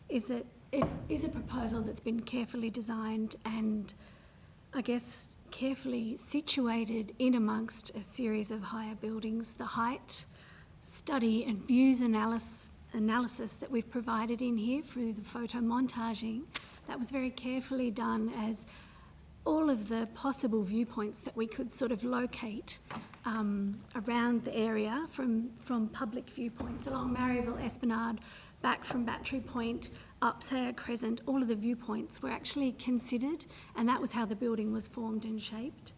is that it is a proposal that's been carefully designed and, I guess, carefully situated in amongst a series of higher buildings. The height study and views analysis that we've provided in here through the photo montaging, that was very carefully done, as all of the possible viewpoints that we could sort of locate around the area from public viewpoints along Maryville Esplanade, back from Battery Point, up Sayer Crescent, all of the viewpoints were actually considered, and that was how the building was formed and shaped.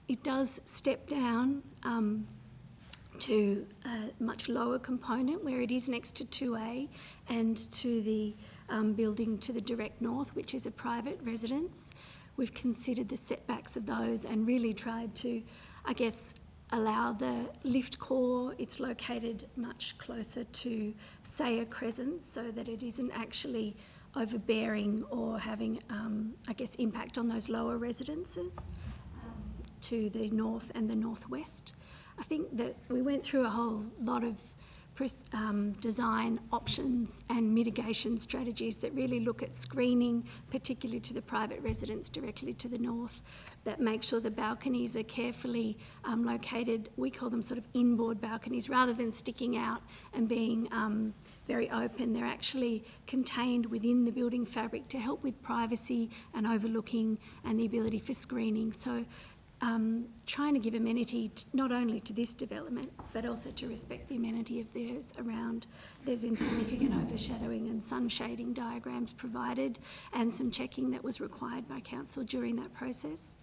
It does step down to a much lower component where it is next to 2A and to the building to the direct north, which is a private residence. We've considered the setbacks of those and really tried to, I guess, allow the lift core. It's located much closer to Sayer Crescent so that it isn't actually overbearing or having, I guess, impact on those lower residences to the north and the northwest. I think that we went through a whole lot of design options and mitigation strategies that really look at screening, particularly to the private residents directly to the north, that make sure the balconies are carefully located. We call them sort of inboard balconies rather than sticking out and being very open. They're actually contained within the building fabric to help with privacy and overlooking and the ability for screening. So trying to give amenity not only to this development but also to respect the amenity of theirs around. There's been significant overshadowing and sun shading diagrams provided and some checking that was required by council during that process.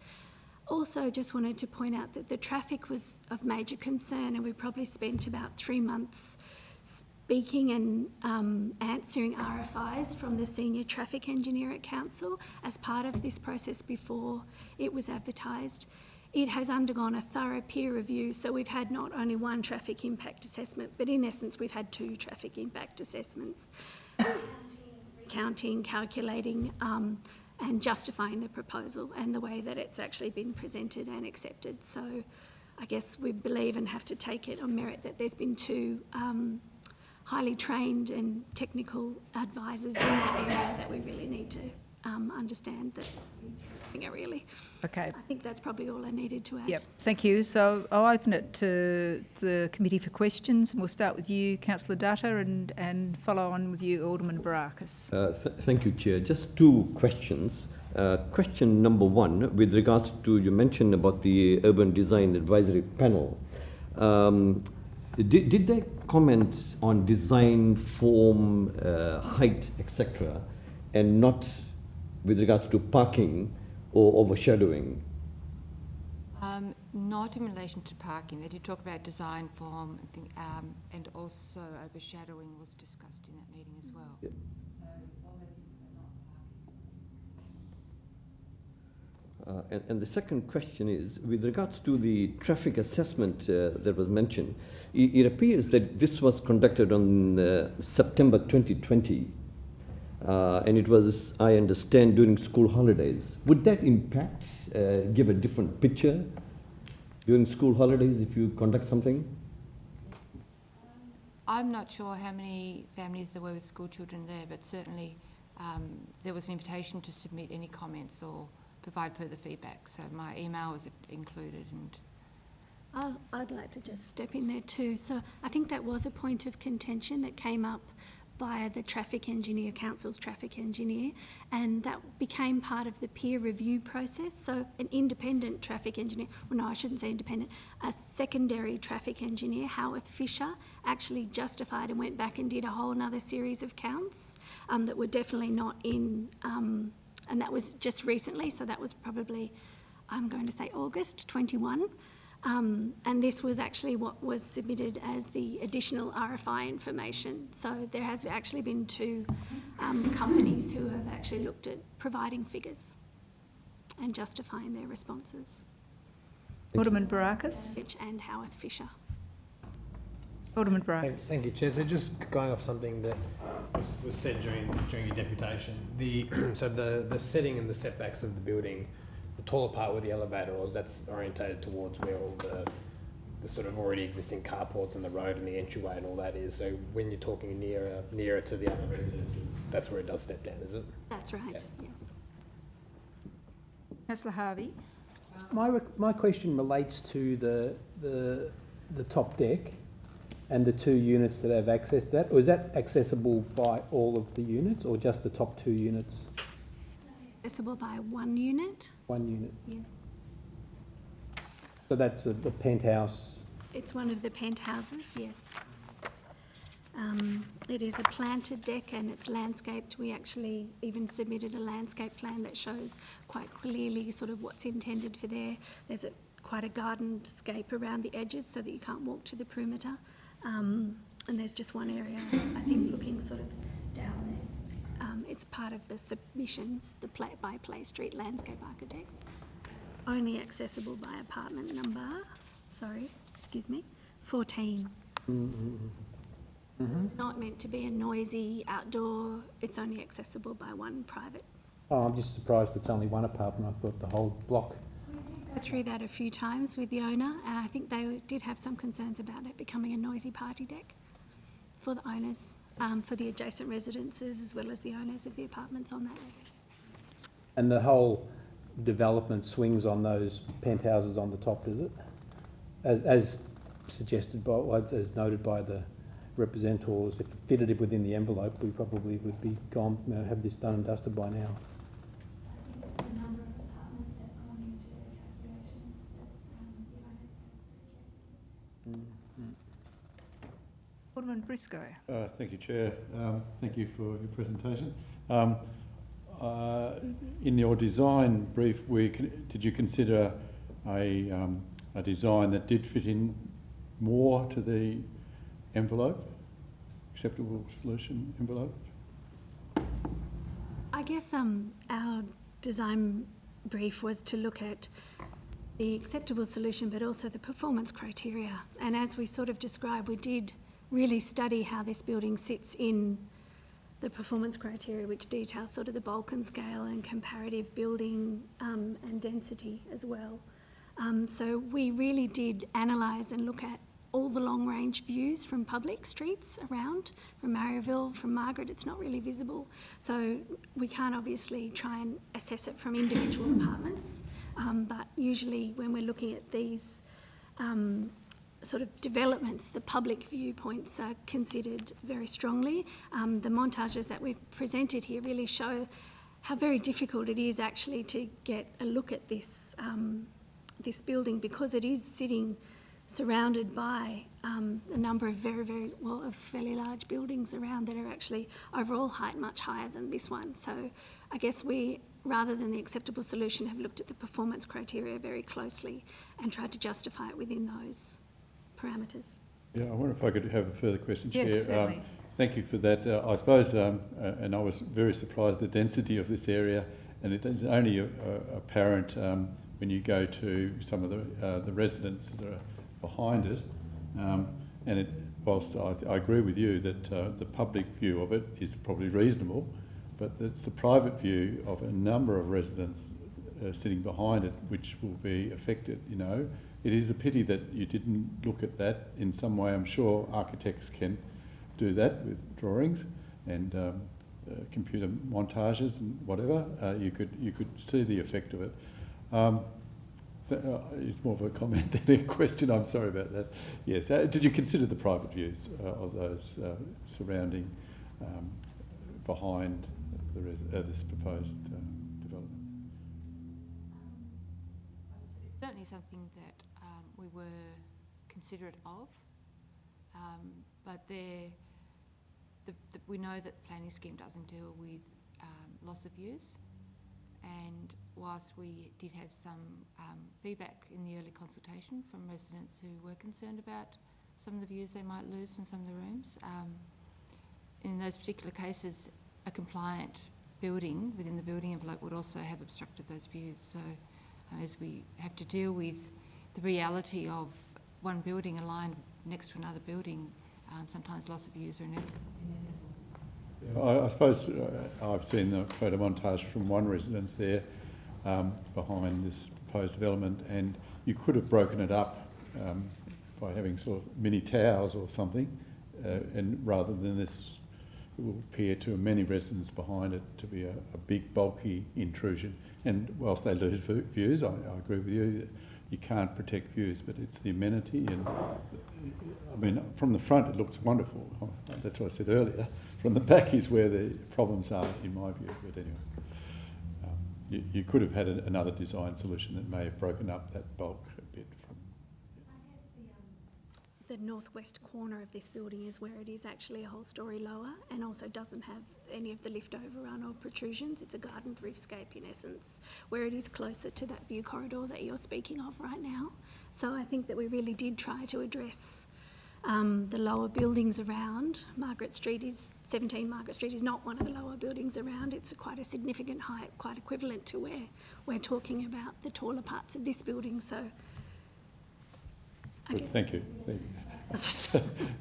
Also just wanted to point out that the traffic was of major concern, and we probably spent about 3 months speaking and answering RFIs from the senior traffic engineer at council as part of this process before it was advertised. It has undergone a thorough peer review, so we've had not only one traffic impact assessment, but in essence we've had 2 traffic impact assessments. Counting, calculating and justifying the proposal and the way that it's actually been presented and accepted. So I guess we believe and have to take it on merit that there's been 2 highly trained and technical advisors in that area that we really need to understand that really. Okay. I think that's probably all I needed to add. Yep, thank you. So I'll open it to the committee for questions, and we'll start with you, Councillor Dutta, and follow on with you, Alderman Barakis. Thank you, Chair. Just 2 questions. Question number 1, with regards to, you mentioned about the Urban Design Advisory Panel. Did they comment on design, form, height, etc., and not with regards to parking or overshadowing? Not in relation to parking. They did talk about design, form, and also overshadowing was discussed in that meeting as well. Yep. And the second question is, with regards to the traffic assessment that was mentioned, it appears that this was conducted on September 2020, and it was, I understand, during school holidays. Would that impact, give a different picture during school holidays if you conduct something? I'm not sure how many families there were with school children there, but certainly there was an invitation to submit any comments or provide further feedback. So my email was included. And I'd like to just step in there too. So I think that was a point of contention that came up via the traffic engineer, council's traffic engineer, and that became part of the peer review process. So an independent traffic engineer, well no, I shouldn't say independent, a secondary traffic engineer, Howarth Fisher, actually justified and went back and did a whole other series of counts that were definitely not in, and that was just recently, so that was probably, I'm going to say August 21. And this was actually what was submitted as the additional RFI information. So there has actually been 2 companies who have actually looked at providing figures and justifying their responses. Alderman Barakis. And Howarth Fisher. Alderman Barakis. Thank you, Chair. So just going off something that was said during your deputation, so the setting and the setbacks of the building, the taller part where the elevator was, that's orientated towards where all the sort of already existing carports and the road and the entryway and all that is. So when you're talking nearer to the other residences, that's where it does step down, is it? That's right, yes. Councillor Harvey. My question relates to the top deck and the 2 units that have access to that. Or is that accessible by all of the units or just the top 2 units? Accessible by 1 unit. 1 unit. Yeah. So that's the penthouse. It's one of the penthouses, yes. It is a planted deck and it's landscaped. We actually even submitted a landscape plan that shows quite clearly sort of what's intended for there. There's quite a garden scape around the edges so that you can't walk to the perimeter. And there's just one area, I think, looking sort of down there. It's part of the submission, by Play Street Landscape Architects. Only accessible by apartment number excuse me, 14. It's not meant to be a noisy outdoor, it's only accessible by one private. Oh, I'm just surprised it's only one apartment. I thought the whole block. We go through that a few times with the owner, and I think they did have some concerns about it becoming a noisy party deck for the owners, for the adjacent residences as well as the owners of the apartments on that area. And the whole development swings on those penthouses on the top, does it? As suggested by, as noted by the representatives, if it fitted it within the envelope, we probably would be gone, have this done and dusted by now. The number of apartments have gone into calculations that the owners have rejected. Alderman Briscoe. Thank you, Chair. Thank you for your presentation. In your design brief, did you consider a design that did fit in more to the envelope, acceptable solution envelope? I guess our design brief was to look at the acceptable solution but also the performance criteria, and as we sort of described, we did really study how this building sits in the performance criteria, which details sort of the Balkan scale and comparative building and density as well. So we really did analyse and look at all the long-range views from public streets around, from Mariaville, from Margaret. It's not really visible. So we can't obviously try and assess it from individual apartments, but usually when we're looking at these sort of developments, the public viewpoints are considered very strongly. The montages that we've presented here really show how very difficult it is actually to get a look at this, this building, because it is sitting surrounded by a number of fairly large buildings around that are actually overall height much higher than this one. So I guess we, rather than the acceptable solution, have looked at the performance criteria very closely and tried to justify it within those parameters. Yeah, I wonder if I could have a further question, Chair. Yes, certainly. Thank you for that. I suppose, and I was very surprised the density of this area, and it is only apparent when you go to some of the residents that are behind it. And it, whilst I agree with you that the public view of it is probably reasonable, but it's the private view of a number of residents sitting behind it which will be affected, you know. It is a pity that you didn't look at that in some way. I'm sure architects can do that with drawings and computer montages and whatever. You could see the effect of it. It's more of a comment than a question. I'm sorry about that. Yes. Did you consider the private views of those surrounding behind this proposed development? It's certainly something that we were considerate of, but we know that the planning scheme doesn't deal with loss of use, and whilst we did have some feedback in the early consultation from residents who were concerned about some of the views they might lose from some of the rooms, in those particular cases a compliant building within the building envelope would also have obstructed those views. So as we have to deal with the reality of one building aligned next to another building, sometimes loss of views are inevitable. I suppose I've seen the photo montage from one residence there behind this proposed development, and you could have broken it up by having sort of mini towers or something, and rather than this, it will appear to many residents behind it to be a big bulky intrusion. And whilst they lose views, I agree with you, you can't protect views, but it's the amenity. And I mean, from the front it looks wonderful. That's what I said earlier. From the back is where the problems are, in my view. But anyway, you could have had another design solution that may have broken up that bulk a bit. The northwest corner of this building is where it is actually a whole story lower and also doesn't have any of the lift overrun or protrusions. It's a garden roofscape in essence, where it is closer to that view corridor that you're speaking of right now. So I think that we really did try to address the lower buildings around. 17 Margaret Street is not one of the lower buildings around. It's quite a significant height, quite equivalent to where we're talking about the taller parts of this building. So Good, thank you. Thank you.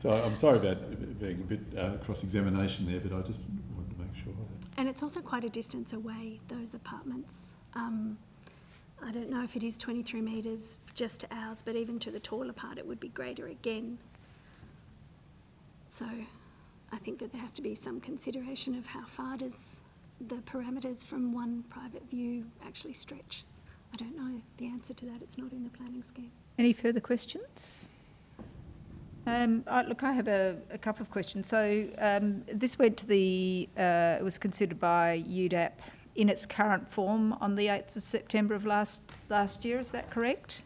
So I'm sorry about being a bit cross-examination there, but I just wanted to make sure that... And it's also quite a distance away, those apartments. I don't know if it is 23 metres just to ours, but even to the taller part it would be greater again. So I think that there has to be some consideration of how far does the parameters from one private view actually stretch. I don't know the answer to that, it's not in the planning scheme. Any further questions? Look, I have a couple of questions. So this went to it was considered by UDAP in its current form on the 8th of September of last year, is that correct?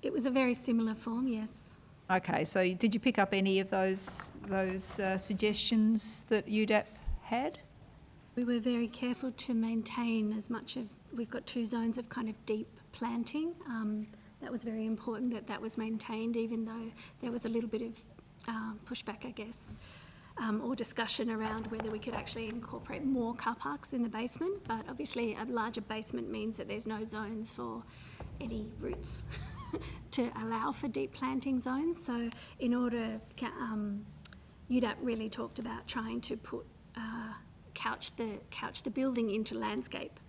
It was a very similar form, yes. Okay, so did you pick up any of those suggestions that UDAP had? We were very careful to maintain as much of, we've got 2 zones of kind of deep planting. That was very important that was maintained, even though there was a little bit of pushback, I guess, or discussion around whether we could actually incorporate more car parks in the basement. But obviously a larger basement means that there's no zones for any routes to allow for deep planting zones. So in order, UDAP really talked about trying to put couch the building into landscape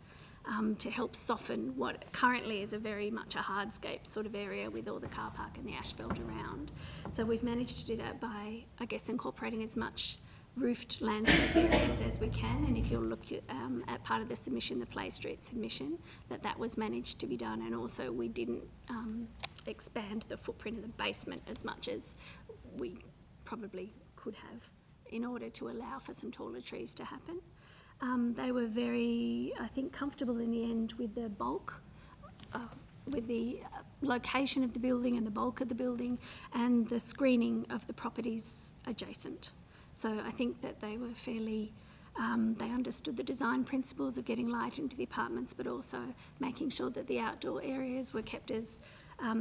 to help soften what currently is a very much a hardscape sort of area with all the car park and the asphalt around. So we've managed to do that by, I guess, incorporating as much roofed landscape areas as we can. And if you'll look at part of the submission, the Play Street submission, that was managed to be done. And also we didn't expand the footprint of the basement as much as we probably could have in order to allow for some taller trees to happen. They were very, I think, comfortable in the end with the bulk, with the location of the building and the bulk of the building and the screening of the properties adjacent. So I think that they were fairly, they understood the design principles of getting light into the apartments, but also making sure that the outdoor areas were kept as,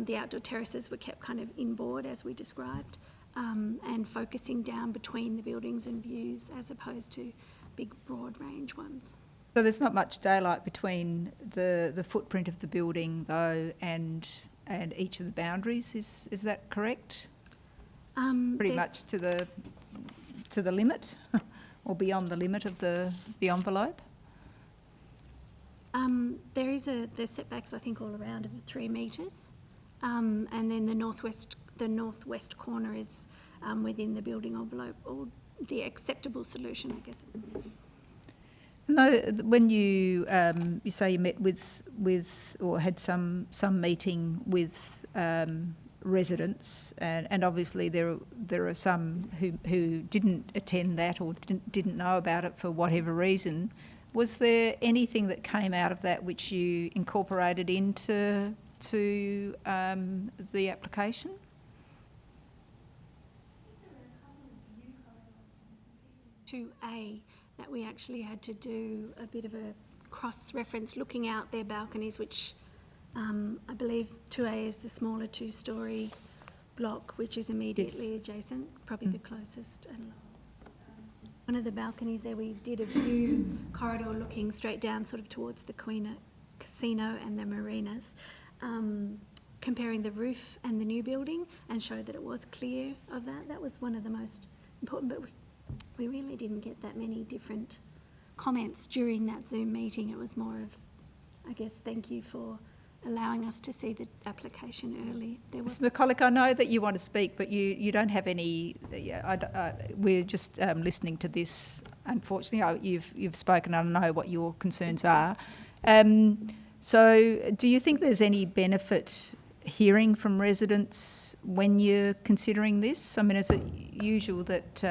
the outdoor terraces were kept kind of inboard as we described, and focusing down between the buildings and views as opposed to big broad range ones. So there's not much daylight between the footprint of the building though and each of the boundaries, is that correct? Pretty much to the limit or beyond the limit of the envelope? There's setbacks I think all around of 3 metres, and then the northwest corner is within the building envelope, or the acceptable solution, I guess. No, when you say you met with or had some meeting with residents, and obviously there are some who didn't attend that or didn't know about it for whatever reason. Was there anything that came out of that which you incorporated into the application? To A, that we actually had to do a bit of a cross-reference looking out their balconies, which I believe 2A is the smaller 2-storey block, which is immediately adjacent, probably the closest. And one of the balconies there, we did a view corridor looking straight down sort of towards the casino and the marinas, comparing the roof and the new building, and showed that it was clear of that. That was one of the most important, but we really didn't get that many different comments during that Zoom meeting. It was more of, I guess, thank you for allowing us to see the application early. Ms McCulloch, I know that you want to speak, but you don't have any, we're just listening to this. Unfortunately, you've spoken, I don't know what your concerns are. So do you think there's any benefit hearing from residents when you're considering this? I mean, is it usual that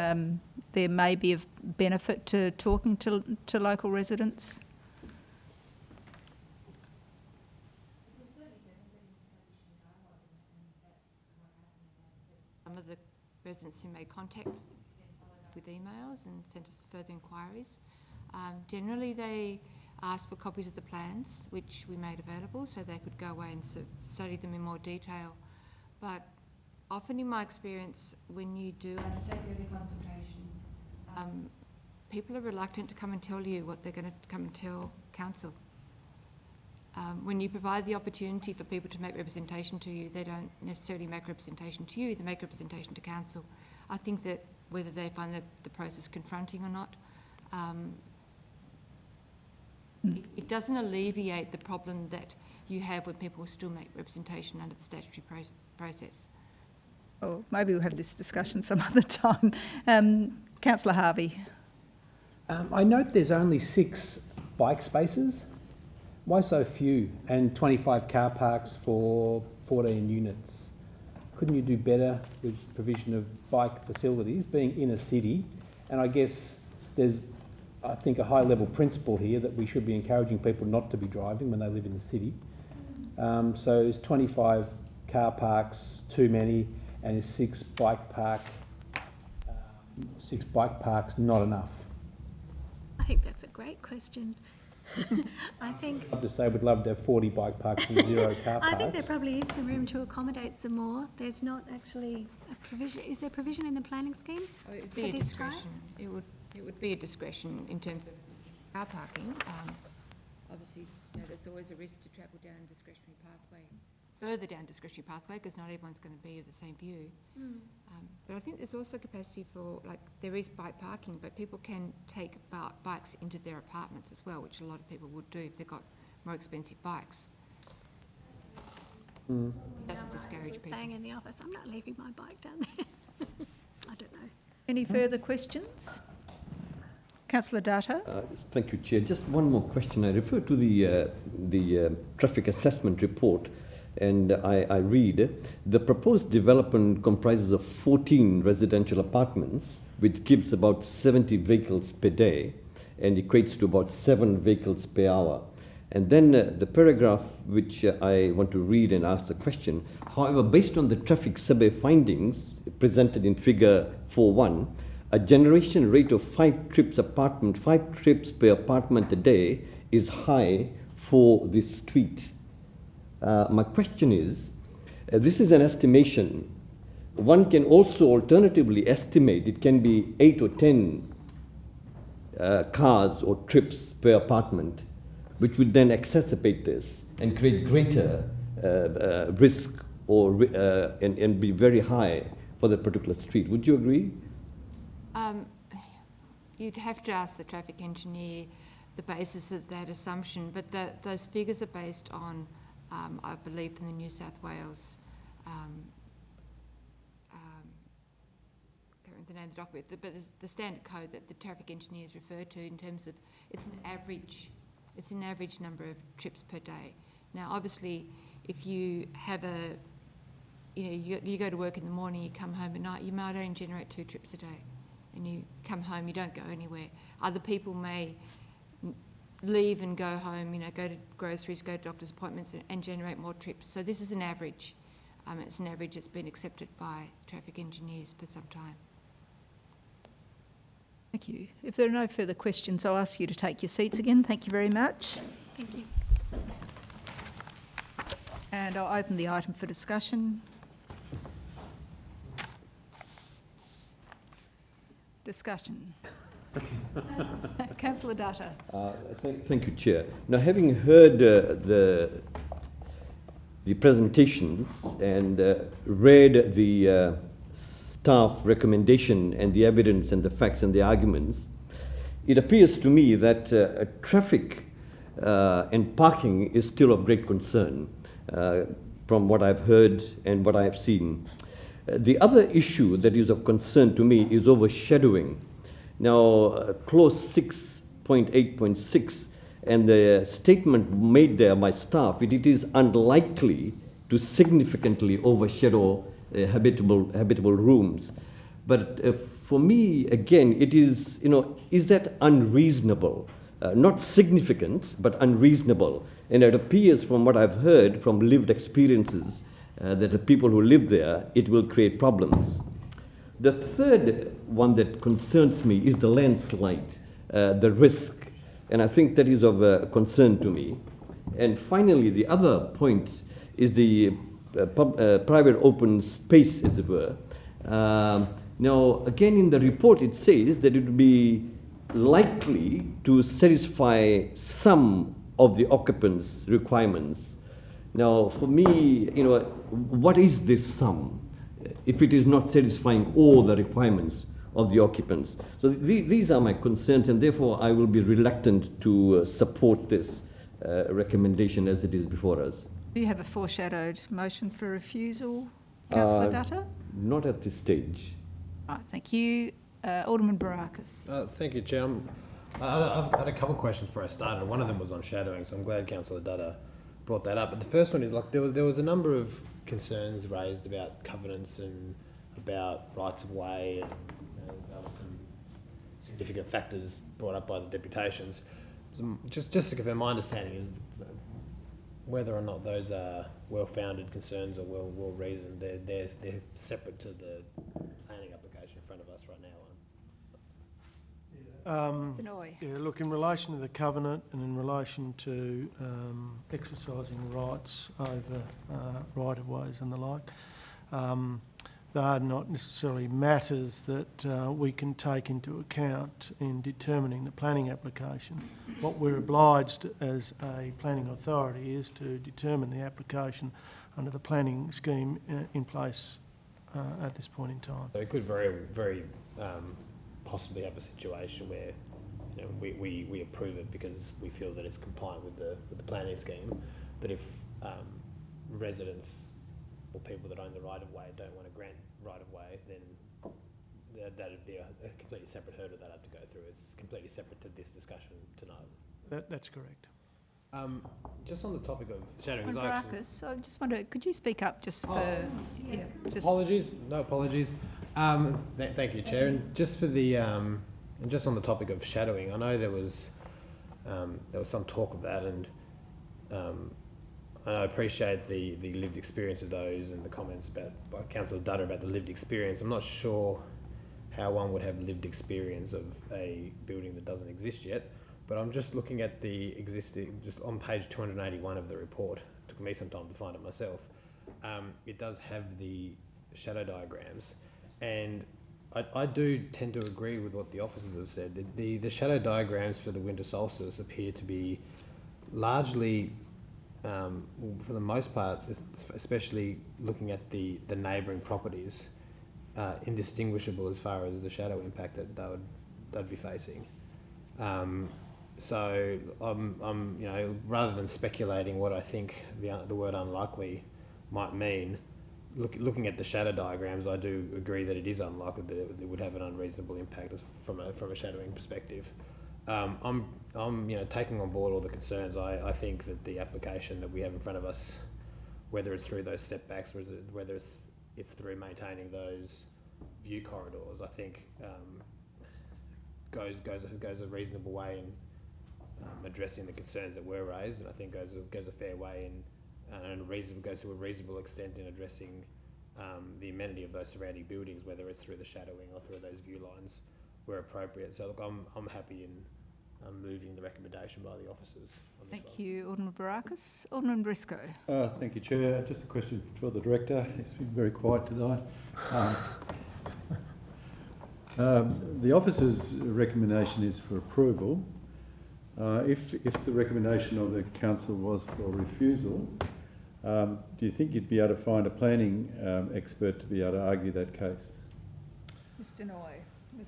there may be of benefit to talking to local residents? Some of the residents who made contact with emails and sent us further inquiries. Generally they asked for copies of the plans, which we made available so they could go away and study them in more detail. But often in my experience, when you do undertake early consultation, people are reluctant to come and tell you what they're going to come and tell council. When you provide the opportunity for people to make representation to you, they don't necessarily make representation to you, they make representation to council. I think that whether they find the process confronting or not, it doesn't alleviate the problem that you have when people still make representation under the statutory process. Or maybe we'll have this discussion some other time. Councillor Harvey. I note there's only 6 bike spaces. Why so few? And 25 car parks for 14 units. Couldn't you do better with provision of bike facilities, being in a city? And I guess there's, I think, a high level principle here that we should be encouraging people not to be driving when they live in the city. So is 25 car parks too many, and is 6 bike parks not enough? I think that's a great question. I think... I'd to say we'd love to have 40 bike parks and 0 car parks. I think there probably is some room to accommodate some more. There's not actually a provision. Is there provision in the planning scheme? Oh, it would be a discretion. It would be a discretion in terms of car parking. Obviously, you know, there's always a risk to travel down a discretionary pathway, further down discretionary pathway, because not everyone's going to be of the same view. But I think there's also capacity for, like, there is bike parking, but people can take bikes into their apartments as well, which a lot of people would do if they've got more expensive bikes. Doesn't discourage people. Staying in the office, I'm not leaving my bike down there. I don't know. Any further questions? Councillor Data. Thank you, Chair. Just one more question. I refer to the traffic assessment report, and I read, the proposed development comprises of 14 residential apartments, which gives about 70 vehicles per day and equates to about 7 vehicles per hour. And then the paragraph which I want to read and ask the question, however, based on the traffic survey findings presented in figure 4.1, a generation rate of 5 trips per apartment a day is high for this street. My question is, this is an estimation. One can also alternatively estimate it can be 8 or 10 cars or trips per apartment, which would then exacerbate this and create greater risk and be very high for that particular street. Would you agree? You'd have to ask the traffic engineer the basis of that assumption, but those figures are based on, I believe, from the New South Wales, I can't remember the name of the document, but the standard code that the traffic engineers refer to in terms of it's an average number of trips per day. Now, obviously, if you have you go to work in the morning, you come home at night, you might only generate 2 trips a day. And you come home, you don't go anywhere. Other people may leave and go home, go to groceries, go to doctor's appointments and generate more trips. So this is an average. It's an average that's been accepted by traffic engineers for some time. Thank you. If there are no further questions, I'll ask you to take your seats again. Thank you very much. Thank you. And I'll open the item for discussion. Discussion. Councillor Dutta. Thank you, Chair. Now, having heard the presentations and read the staff recommendation and the evidence and the facts and the arguments, it appears to me that traffic and parking is still of great concern from what I've heard and what I have seen. The other issue that is of concern to me is overshadowing. Now, clause 6.8.6 and the statement made there by staff, it is unlikely to significantly overshadow habitable rooms. But for me, again, it is, is that unreasonable? Not significant, but unreasonable. And it appears from what I've heard from lived experiences that the people who live there, it will create problems. The third one that concerns me is the landslide, the risk, and I think that is of concern to me. And finally, the other point is the private open space, as it were. Now, again, in the report, it says that it would be likely to satisfy some of the occupants' requirements. Now, for me, you know, what is this sum if it is not satisfying all the requirements of the occupants? So these are my concerns, and therefore I will be reluctant to support this recommendation as it is before us. Do you have a foreshadowed motion for refusal, Councillor Dutta? Not at this stage. Right, thank you. Alderman Barakis. Thank you, Chair. I've had a couple of questions before I started. One of them was on shadowing, so I'm glad Councillor Dutta brought that up. But the first one is, like, there was a number of concerns raised about covenants and about rights of way, and there were some significant factors brought up by the deputations. Just to confirm, my understanding is whether or not those are well-founded concerns or well-reasoned, they're separate to the planning application in front of us right now. Yeah, look, in relation to the covenant and in relation to exercising rights over right-of-ways and the like, they are not necessarily matters that we can take into account in determining the planning application. What we're obliged as a planning authority is to determine the application under the planning scheme in place at this point in time. So it could very possibly have a situation where, you know, we approve it because we feel that it's compliant with the planning scheme, but if residents or people that own the right of way don't want to grant right of way, then that'd be a completely separate hurdle that I have to go through. It's completely separate to this discussion tonight. That's correct. Just on the topic of shadowing, Barakis, I just wonder, could you speak up just for... yeah, just apologies, no apologies. Thank you, Chair. And just for the and just on the topic of shadowing, I know there was some talk of that, and I appreciate the lived experience of those and the comments by Councillor Dutta about the lived experience. I'm not sure how one would have lived experience of a building that doesn't exist yet, but I'm just looking at the existing, just on page 281 of the report. It took me some time to find it myself. It does have the shadow diagrams, and I do tend to agree with what the officers have said. The shadow diagrams for the winter solstice appear to be largely, for the most part, especially looking at the neighbouring properties, indistinguishable as far as the shadow impact that they'd be facing. So I'm, you know, rather than speculating what I think the word unlikely might mean, looking at the shadow diagrams, I do agree that it is unlikely that it would have an unreasonable impact from a shadowing perspective. I'm you know, taking on board all the concerns. I think that the application that we have in front of us, whether it's through those setbacks or whether it's through maintaining those view corridors, I think goes a reasonable way in addressing the concerns that were raised, and I think goes a fair way goes to a reasonable extent in addressing the amenity of those surrounding buildings, whether it's through the shadowing or through those view lines where appropriate. So look, I'm happy in moving the recommendation by the officers. Thank you, Alderman Barakis. Alderman Briscoe. Thank you, Chair. Just a question for the Director. He's been very quiet tonight. The officer's recommendation is for approval. If the recommendation of the council was for refusal, do you think you'd be able to find a planning expert to be able to argue that case? Mr. Noy,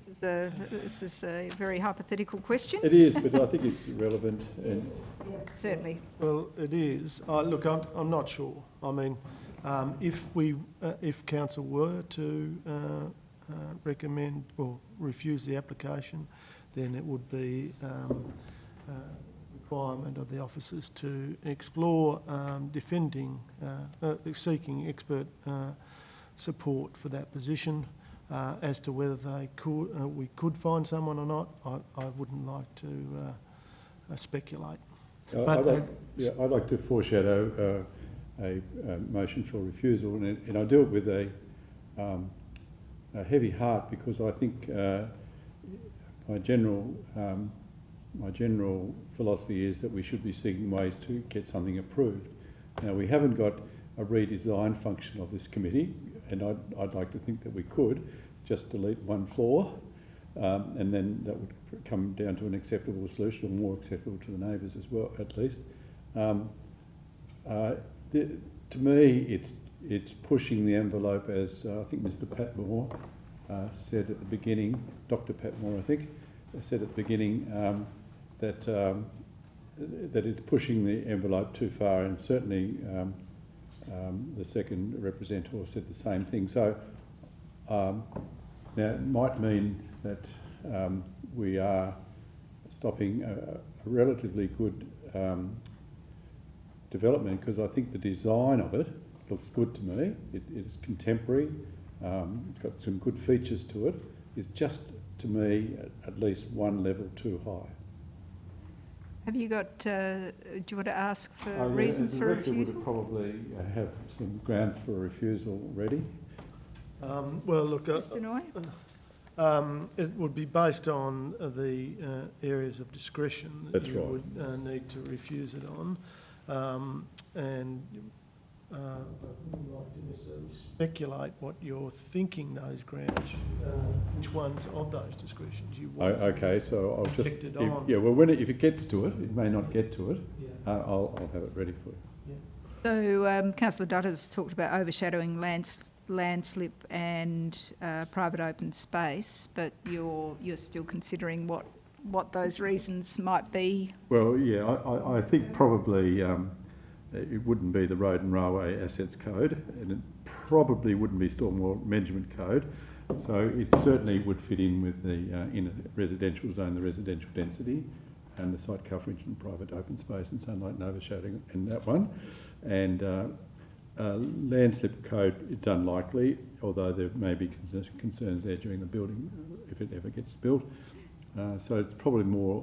this is a very hypothetical question. It is, but I think it's relevant. And yeah, certainly. Well, it is. Look, I'm not sure. I mean, if council were to recommend or refuse the application, then it would be requirement of the officers to explore seeking expert support for that position. As to whether we could find someone or not, I wouldn't like to speculate. I'd like to foreshadow a motion for refusal, and I do it with a heavy heart, because I think my general philosophy is that we should be seeking ways to get something approved. Now, we haven't got a redesign function of this committee, and I'd like to think that we could just delete one floor and then that would come down to an acceptable solution, or more acceptable to the neighbours as well, at least. To me, it's pushing the envelope, as I think Mr. Patmore said at the beginning, Dr. Patmore, I think, said at the beginning that it's pushing the envelope too far, and certainly the second representative said the same thing. So now it might mean that we are stopping a relatively good development, because I think the design of it looks good to me. It is contemporary. It's got some good features to it. It's just, to me, at least one level too high. Have you got, do you want to ask for reasons for refusal? Would probably have some grounds for refusal ready. Well, look, Mr. Noy? It would be based on the areas of discretion that you would need to refuse it on. And I wouldn't like to necessarily speculate what you're thinking those grounds, which ones of those discretions you want. Okay, so I'll just, if it gets to it, it may not get to it. Yeah. I'll have it ready for you. Yeah. So Councillor Dutter's talked about overshadowing landslip and private open space, but you're still considering what those reasons might be. Well, yeah, I think probably it wouldn't be the Road and Railway Assets Code, and it probably wouldn't be Stormwater Management Code. So it certainly would fit in with the in a residential zone, the residential density, and the site coverage and private open space and sunlight and overshadowing in that one. And landslip code, it's unlikely, although there may be concerns there during the building if it ever gets built. So it's probably more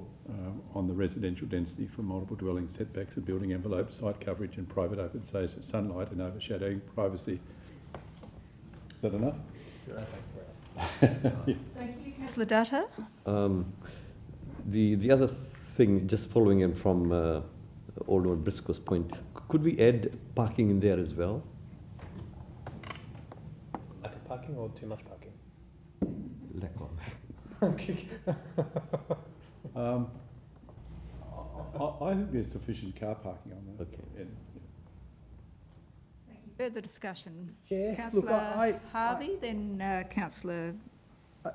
on the residential density for multiple dwelling setbacks, the building envelope, site coverage and private open space, sunlight and overshadowing, privacy. Is that enough? Thank you, Councillor Dutter. The other thing, just following in from Alderman Briscoe's point, could we add parking in there as well? Lack of parking or too much parking? Lack of. I think there's sufficient car parking on that. Okay. And, Further discussion. Chair, Councillor Harvey, then Councillor.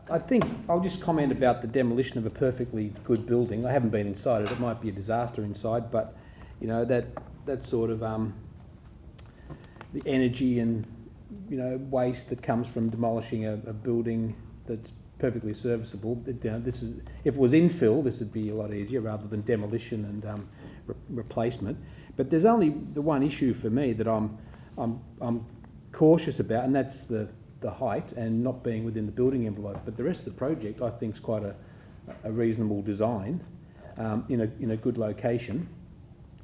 I think I'll just comment about the demolition of a perfectly good building. I haven't been inside it. It might be a disaster inside, but you know that sort of the energy and waste that comes from demolishing a building that's perfectly serviceable. This is, if it was infill, this would be a lot easier rather than demolition and replacement. But there's only the one issue for me that I'm cautious about, and that's the height and not being within the building envelope. But the rest of the project, I think, is quite a reasonable design in a good location.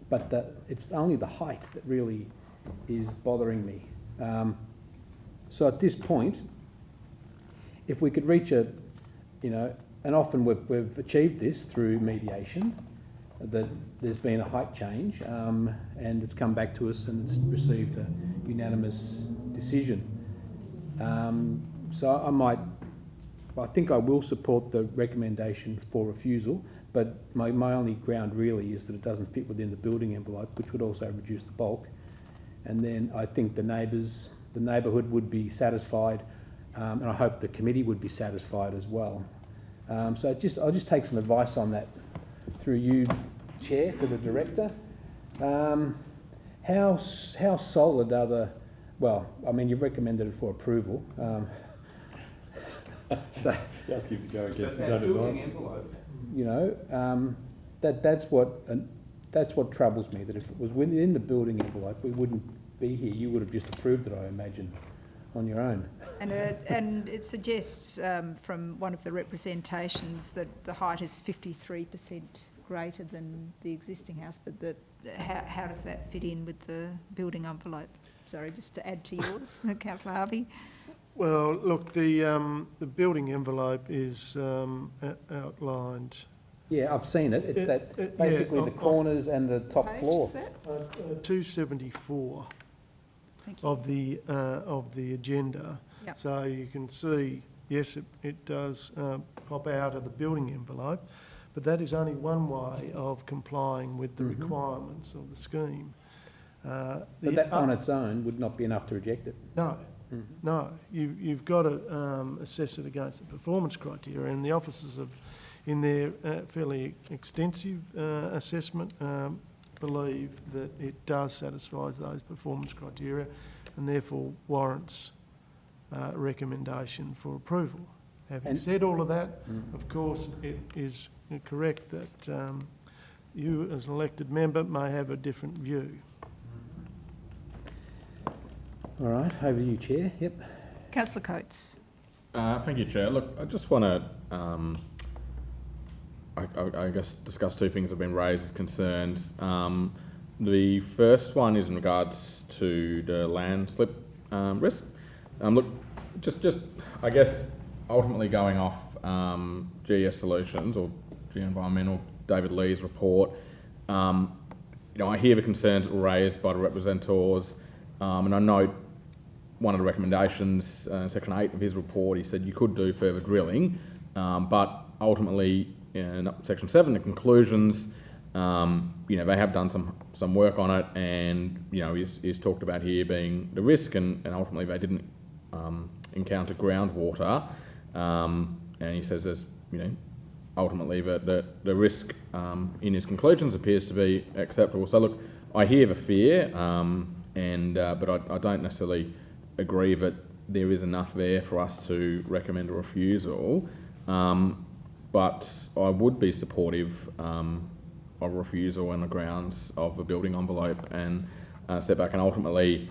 But it's only the height that really is bothering me. So at this point, if we could reach and often we've achieved this through mediation, that there's been a height change and it's come back to us and it's received a unanimous decision. So I think I will support the recommendation for refusal, but my only ground really is that it doesn't fit within the building envelope, which would also reduce the bulk. And then I think the neighbourhood would be satisfied, and I hope the committee would be satisfied as well. So I'll just take some advice on that through you, Chair, to the Director. How solid are the, well, I mean, you've recommended it for approval. So, just give to go against that building envelope, that's what troubles me, that if it was within the building envelope, we wouldn't be here. You would have just approved it, I imagine, on your own. And it suggests from one of the representations that the height is 53% greater than the existing house, but how does that fit in with the building envelope? Sorry, just to add to yours, Councillor Harvey. Well, look, the building envelope is outlined. Yeah, I've seen it. It's basically the corners and the top floor. Is that? 274 of the agenda. Yep. So you can see, yes, it does pop out of the building envelope, but that is only one way of complying with the requirements of the scheme. But that on its own would not be enough to reject it. No, no. You've got to assess it against the performance criteria, and the officers have, in their fairly extensive assessment, believe that it does satisfy those performance criteria and therefore warrants recommendation for approval. Having said all of that, of course, it is correct that you as an elected member may have a different view. All right, over to you, Chair. Yep. Councillor Coates. Thank you, Chair. Look, I just want to, I guess, discuss two things that have been raised as concerns. The first one is in regards to the landslip risk. Look, just I guess, ultimately going off GS Solutions or Geoenvironmental David Lee's report, you know, I hear the concerns that were raised by the representatives, and I know one of the recommendations, section 8 of his report, he said you could do further drilling, but ultimately in section 7, the conclusions, you know, they have done some work on it, and you know, is talked about here being the risk, and ultimately they didn't encounter groundwater, and he says there's, you know, ultimately the risk in his conclusions appears to be acceptable. So look, I hear the fear, but I don't necessarily agree that there is enough there for us to recommend a refusal, but I would be supportive of refusal on the grounds of the building envelope and setback, and ultimately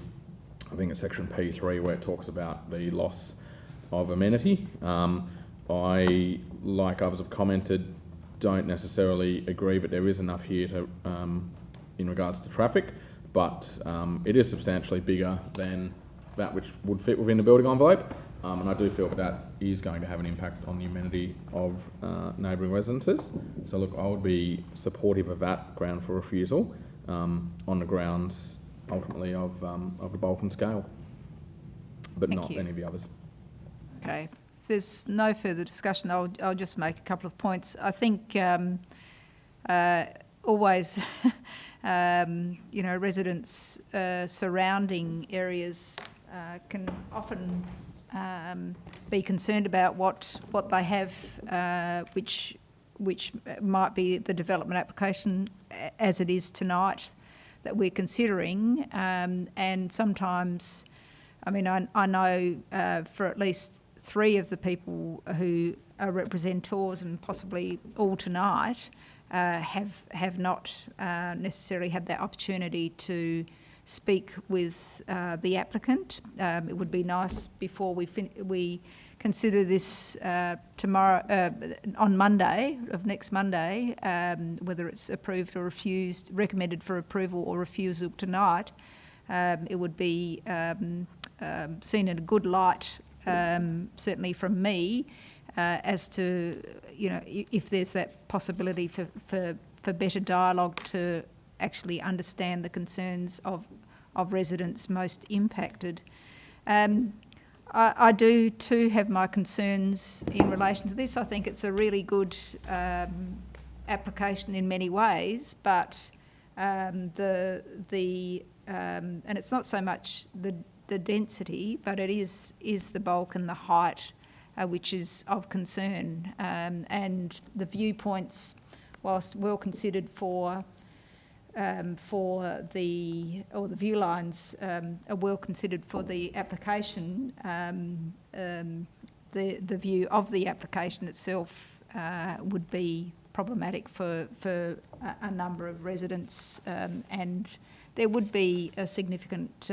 I think it's section P3 where it talks about the loss of amenity. I, like others have commented, don't necessarily agree that there is enough here to, in regards to traffic, but it is substantially bigger than that which would fit within the building envelope, and I do feel that is going to have an impact on the amenity of neighbouring residences. So look, I would be supportive of that ground for refusal on the grounds ultimately of the bulk and scale, but not any of the others. Okay. If there's no further discussion, I'll just make a couple of points. I think always, you know, residents surrounding areas can often be concerned about what they have, which might be the development application as it is tonight that we're considering, and sometimes, I mean, I know for at least 3 of the people who are representors, and possibly all tonight, have not necessarily had that opportunity to speak with the applicant. It would be nice before we consider this tomorrow, on Monday, of next Monday, whether it's approved or refused, recommended for approval or refusal tonight, it would be seen in a good light, certainly from me, as to, you know, if there's that possibility for better dialogue to actually understand the concerns of residents most impacted. I do too have my concerns in relation to this. I think it's a really good application in many ways, but and it's not so much the density, but it is the bulk and the height which is of concern, and the viewpoints, whilst well considered for the view lines are well considered for the application, the view of the application itself would be problematic for a number of residents, and there would be a significant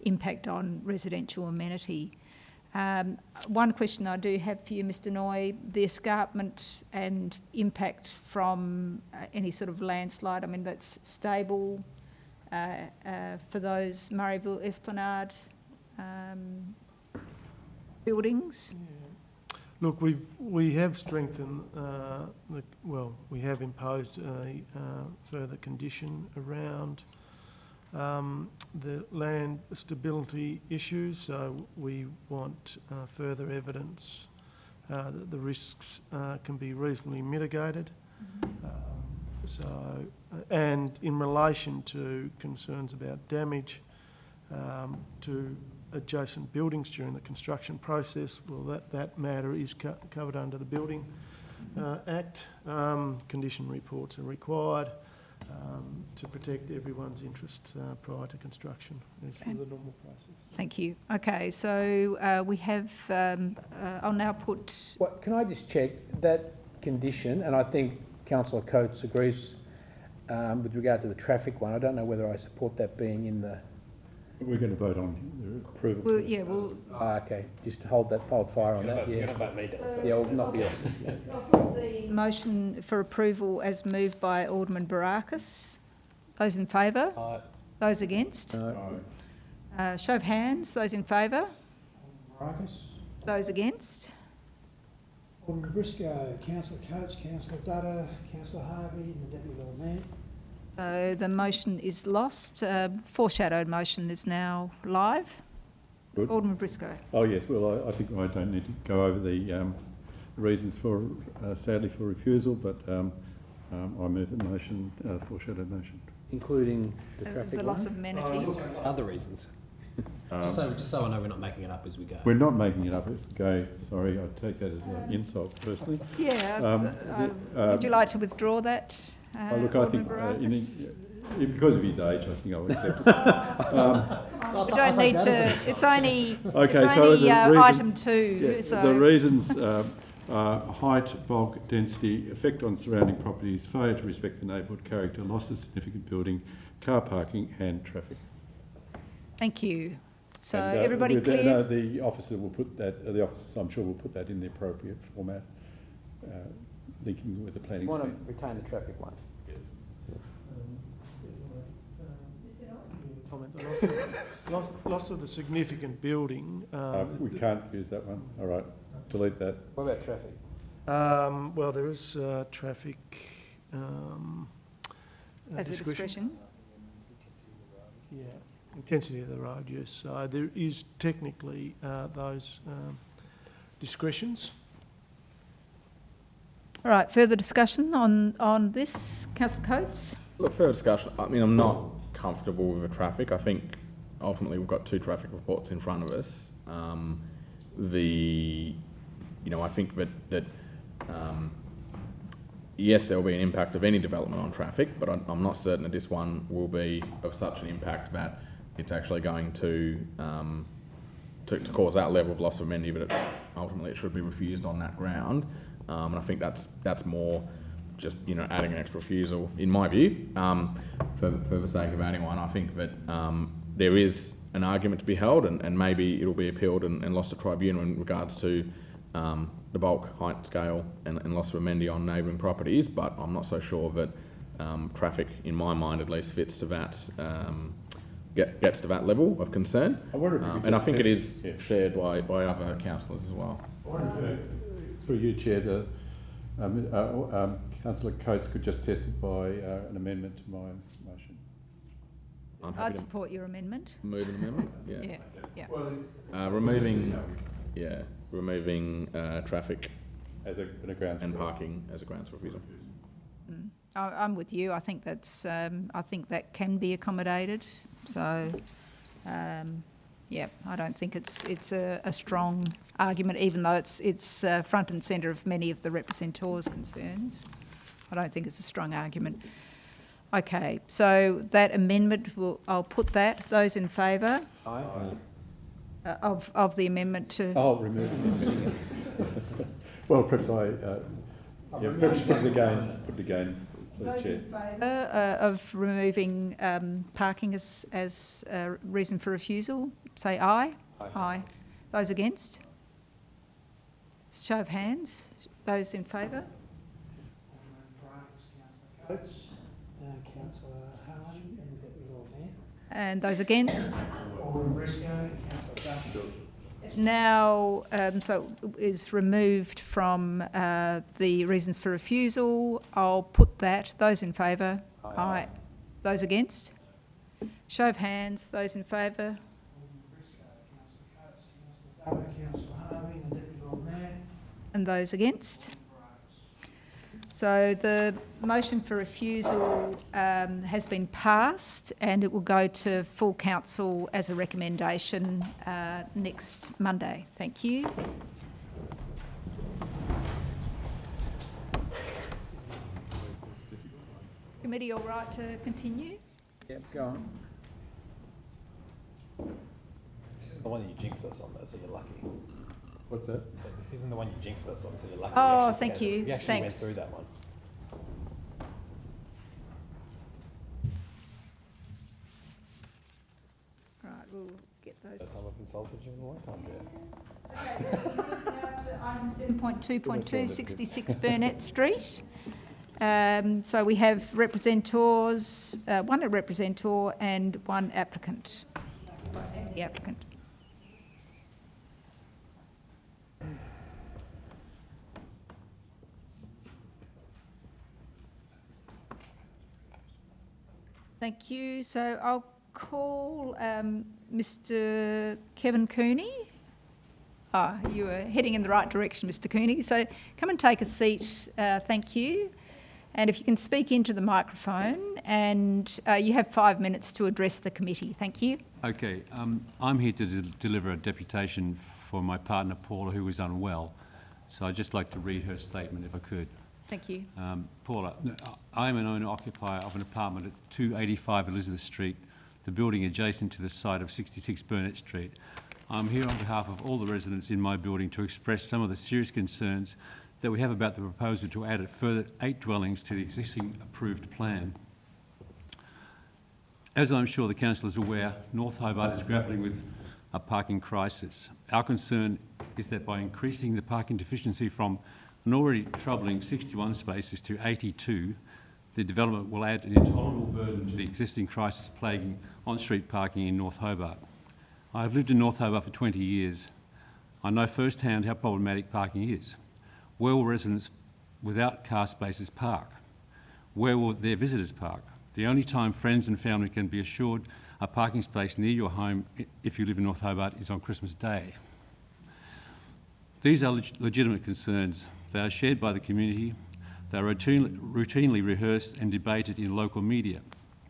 impact on residential amenity. One question I do have for you, Mr. Noy, the escarpment and impact from any sort of landslide, I mean, that's stable for those Murrayville Esplanade buildings? Yeah. Look, we have strengthened, we have imposed a further condition around the land stability issues, so we want further evidence that the risks can be reasonably mitigated. And in relation to concerns about damage to adjacent buildings during the construction process, well, that matter is covered under the Building Act. Condition reports are required to protect everyone's interests prior to construction. It's the normal process. Thank you. Okay, so we have, I'll now put... What, can I just check that condition, and I think Councillor Coates agrees with regard to the traffic one. I don't know whether I support that being in the... We're going to vote on the approval. Well, yeah, well... okay, just hold fire on that, yeah. You're going to vote me down. Yeah, well, not the... The motion for approval as moved by Alderman Barakis. Those in favour? Aye. Those against? No. Show of hands. Those in favour? Barakis. Those against? Alderman Briscoe, Councillor Coates, Councillor Dutta, Councillor Harvey and the Deputy Lord Mayor. So the motion is lost. Foreshadowed motion is now live. Good. Alderman Briscoe. Oh yes, well I think I don't need to go over the reasons for, sadly, for refusal, but I move the motion, foreshadowed motion. Including the traffic The loss of amenities. Other reasons. Just so I know we're not making it up as we go. We're not making it up as we go. Sorry, I take that as an insult personally. Yeah. Would you like to withdraw that? Look, I think because of his age, I think I'll accept it. We don't need to. It's only. Okay, it's so only the item 2. Yeah, so the reasons are height, bulk, density, effect on surrounding properties, failure to respect the neighbourhood character, loss of significant building, car parking, and traffic. Thank you. So And, everybody clear? No, the officer will put that. The officers, I'm sure, will put that in the appropriate format, linking with the planning. You want to retain the traffic one? Yes. Comment. Loss of the significant building. We can't use that one. All right, delete that. What about traffic? Well, there is traffic as a discretion. Yeah, intensity of the road, yes. So there is technically those discretions. All right, further discussion on this? Councillor Coates? Look, further discussion. I mean, I'm not comfortable with the traffic. I think ultimately we've got 2 traffic reports in front of us. I think that yes, there will be an impact of any development on traffic, but I'm not certain that this one will be of such an impact that it's actually going to cause that level of loss of amenity, but ultimately it should be refused on that ground. And I think that's more just adding an extra refusal, in my view, for the sake of adding one. I think that there is an argument to be held, and maybe it'll be appealed and lost to tribunal in regards to the bulk, height, scale, and loss of amenity on neighbouring properties. But I'm not so sure that traffic, in my mind at least, fits to that. Gets to that level of concern, and I think it is shared by other councillors as well. Through you, Chair, Councillor Coates could just testify an amendment to my motion. I'd support your amendment. Move an amendment? Yeah. Removing traffic as a grounds and parking as a grounds for refusal. I'm with you. I think that's. I think that can be accommodated. So, I don't think it's a strong argument, even though it's front and centre of many of the representors' concerns. I don't think it's a strong argument. Okay, so that amendment, I'll put that. Those in favour? Aye. Of the amendment to... Oh, remove the amendment. Well, perhaps perhaps put it again, please, Chair. In favour of removing parking as a reason for refusal, say aye. Aye. Those against? Show of hands. Those in favour? Coates, Councillor Harvey and the Deputy Lord Mayor. And those against? Alderman Briscoe, Councillor Dutta. Now, so is removed from the reasons for refusal. I'll put that. Those in favour? Aye. Those against? Show of hands. Those in favour? Councillor Harvey and the Deputy Lord Mayor. And those against? So the motion for refusal has been passed, and it will go to full council as a recommendation next Monday. Thank you. Committee all right to continue? Yep, go on. This isn't the one that you jinxed us on, though, so you're lucky. What's that? This isn't the one you jinxed us on, so you're lucky. Oh, We actually thank scanned it. you. We actually Thanks. went through that one. Right, we'll get those. That's how I've consulted you in a long time, Jeff. Okay, so we're moving now to item 7.2.2, 66 Burnett Street. So we have representors, one representor and one applicant. The applicant. Thank you. So I'll call Mr. Kevin Cooney. Ah, you are heading in the right direction, Mr. Cooney. So come and take a seat. Thank you. And if you can speak into the microphone, and you have 5 minutes to address the committee. Thank you. Okay, I'm here to deliver a deputation for my partner Paula, who is unwell. So I'd just like to read her statement if I could. Thank you. Paula, I am an owner-occupier of an apartment at 285 Elizabeth Street, the building adjacent to the site of 66 Burnett Street. I'm here on behalf of all the residents in my building to express some of the serious concerns that we have about the proposal to add a further 8 dwellings to the existing approved plan. As I'm sure the council is aware, North Hobart is grappling with a parking crisis. Our concern is that by increasing the parking deficiency from an already troubling 61 spaces to 82, the development will add an intolerable burden to the existing crisis plaguing on-street parking in North Hobart. I have lived in North Hobart for 20 years. I know firsthand how problematic parking is. Where will residents without car spaces park? Where will their visitors park? The only time friends and family can be assured a parking space near your home if you live in North Hobart is on Christmas Day. These are legitimate concerns. They are shared by the community. They are routinely rehearsed and debated in local media.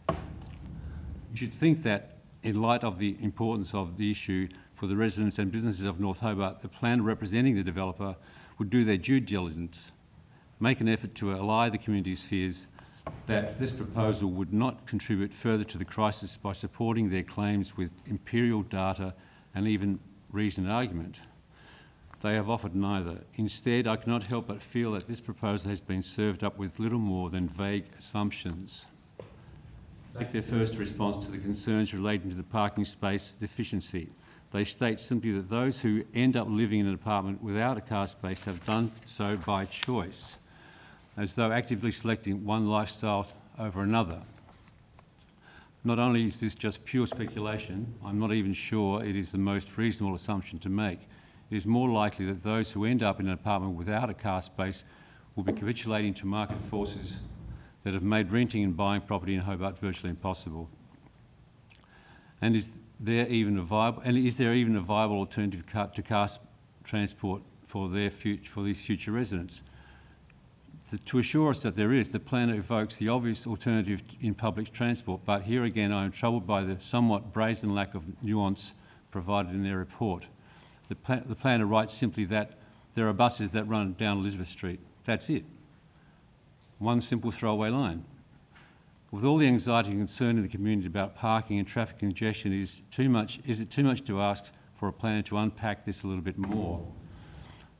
You should think that, in light of the importance of the issue for the residents and businesses of North Hobart, the plan representing the developer would do their due diligence, make an effort to allay the community's fears that this proposal would not contribute further to the crisis by supporting their claims with empirical data and even reasoned argument. They have offered neither. Instead, I cannot help but feel that this proposal has been served up with little more than vague assumptions. Take their first response to the concerns relating to the parking space deficiency. They state simply that those who end up living in an apartment without a car space have done so by choice, as though actively selecting one lifestyle over another. Not only is this just pure speculation, I'm not even sure it is the most reasonable assumption to make. It is more likely that those who end up in an apartment without a car space will be capitulating to market forces that have made renting and buying property in Hobart virtually impossible. And is there even a viable alternative to car transport for these future residents? To assure us that there is, the plan evokes the obvious alternative in public transport, but here again I am troubled by the somewhat brazen lack of nuance provided in their report. The planner writes simply that there are buses that run down Elizabeth Street. That's it. One simple throwaway line. With all the anxiety and concern in the community about parking and traffic congestion, is it too much to ask for a planner to unpack this a little bit more?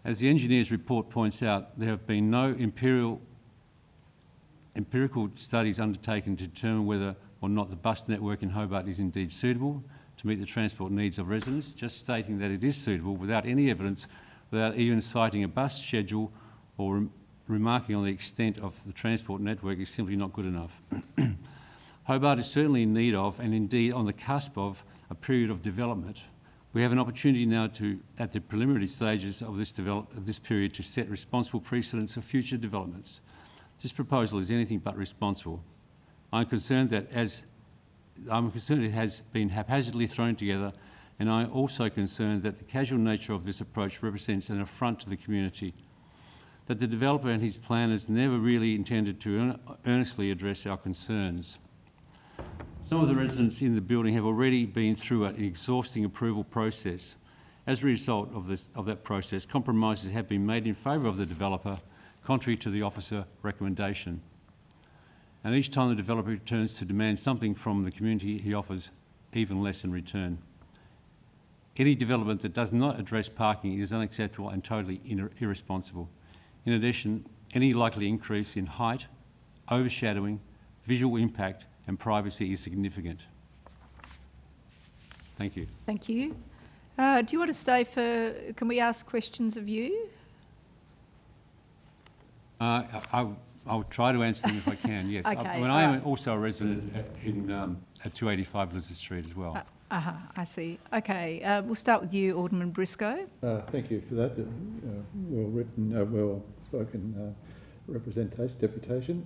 As the engineer's report points out, there have been no empirical studies undertaken to determine whether or not the bus network in Hobart is indeed suitable to meet the transport needs of residents. Just stating that it is suitable without any evidence, without even citing a bus schedule or remarking on the extent of the transport network is simply not good enough. Hobart is certainly in need of, and indeed on the cusp of, a period of development. We have an opportunity now to, at the preliminary stages of this period, to set responsible precedents for future developments. This proposal is anything but responsible. I'm concerned it has been haphazardly thrown together, and I'm also concerned that the casual nature of this approach represents an affront to the community that the developer and his planners never really intended to earnestly address our concerns. Some of the residents in the building have already been through an exhausting approval process. As a result of that process, compromises have been made in favour of the developer, contrary to the officer recommendation. And each time the developer returns to demand something from the community, he offers even less in return. Any development that does not address parking is unacceptable and totally irresponsible. In addition, any likely increase in height, overshadowing, visual impact and privacy is significant. Thank you. Thank you. Do you want to stay for, can we ask questions of you? I'll try to answer them if I can, yes. Okay, I am also a resident at 285 Elizabeth Street as well. I see. Okay, we'll start with you, Alderman Briscoe. Thank you for that. Well written, well spoken deputation.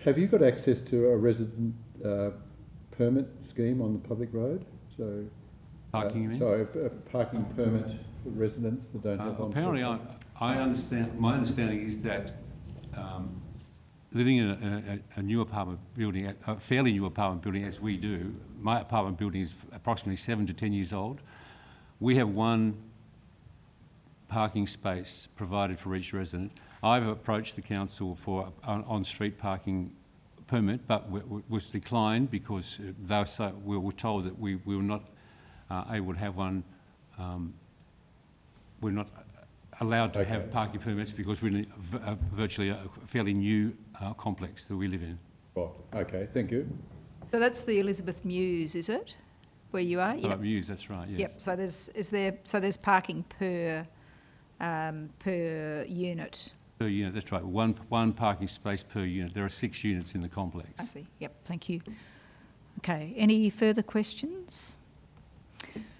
Have you got access to a resident permit scheme on the public road? So parking, you mean? Sorry, a parking permit for residents that don't have. Apparently, I understand. My understanding is that living in a new apartment building, a fairly new apartment building, as we do, my apartment building is approximately 7 to 10 years old. We have one parking space provided for each resident. I've approached the council for an on-street parking permit, but was declined because we were told that we were not able to have one. We're not allowed to have parking permits because we're in virtually a fairly new complex that we live in. Right. Okay. Thank you. So that's the Elizabeth Mews, is it? Where you are? Yep. Mews, that's right. Yes. Yep. So there's parking per unit. Per unit, that's right. One parking space per unit. There are 6 units in the complex. I see. Yep. Thank you. Okay. Any further questions?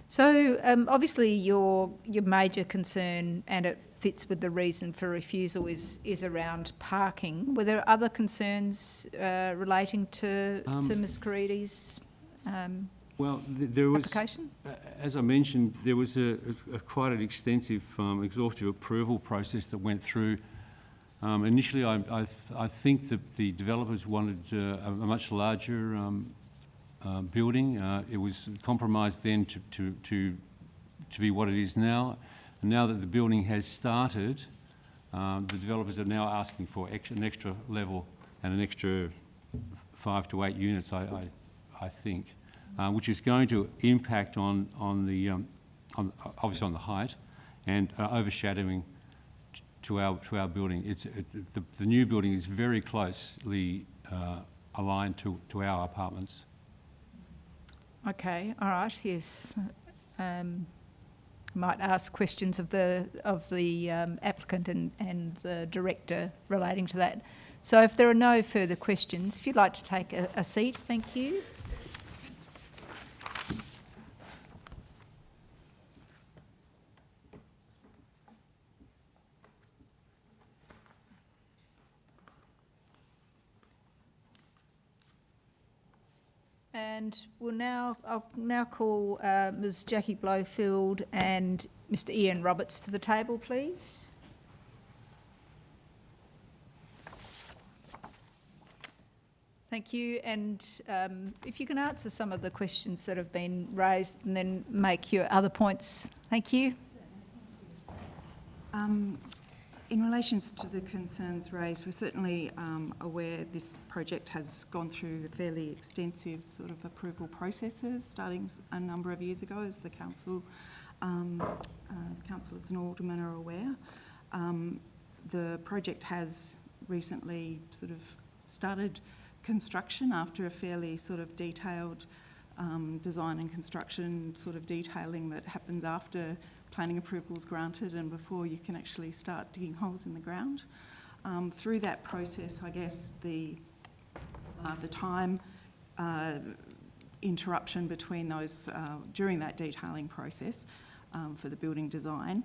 So obviously your major concern, and it fits with the reason for refusal, is around parking. Were there other concerns relating to Ms. Caridi's well, there was, application? As I mentioned, there was a quite an extensive, exhaustive approval process that went through. Initially, I think that the developers wanted a much larger building. It was compromised then to be what it is now. And now that the building has started, the developers are now asking for an extra level and an extra 5 to 8 units, I think, which is going to impact on obviously on the height and overshadowing to our building. The new building is very closely aligned to our apartments. Okay, all right, yes. Might ask questions of the applicant and the director relating to that. So if there are no further questions, if you'd like to take a seat, thank you. And I'll now call Ms. Jackie Blowfield and Mr. Ian Roberts to the table, please. Thank you. And if you can answer some of the questions that have been raised and then make your other points. Thank you. In relation to the concerns raised, we're certainly aware this project has gone through fairly extensive sort of approval processes, starting a number of years ago, as the councillors and aldermen are aware. The project has recently sort of started construction after a fairly sort of detailed design and construction sort of detailing that happens after planning approval is granted and before you can actually start digging holes in the ground. Through that process, I guess the time interruption between those during that detailing process for the building design.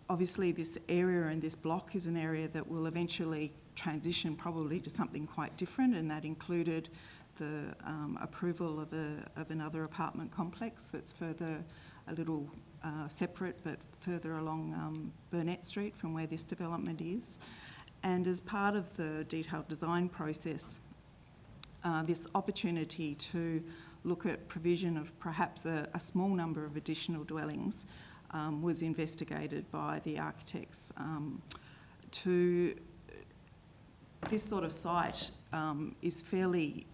Obviously this area and this block is an area that will eventually transition probably to something quite different, and that included the approval of another apartment complex that's further a little separate but further along Burnett Street from where this development is. And as part of the detailed design process, this opportunity to look at provision of perhaps a small number of additional dwellings was investigated by the architects. This sort of site is fairly,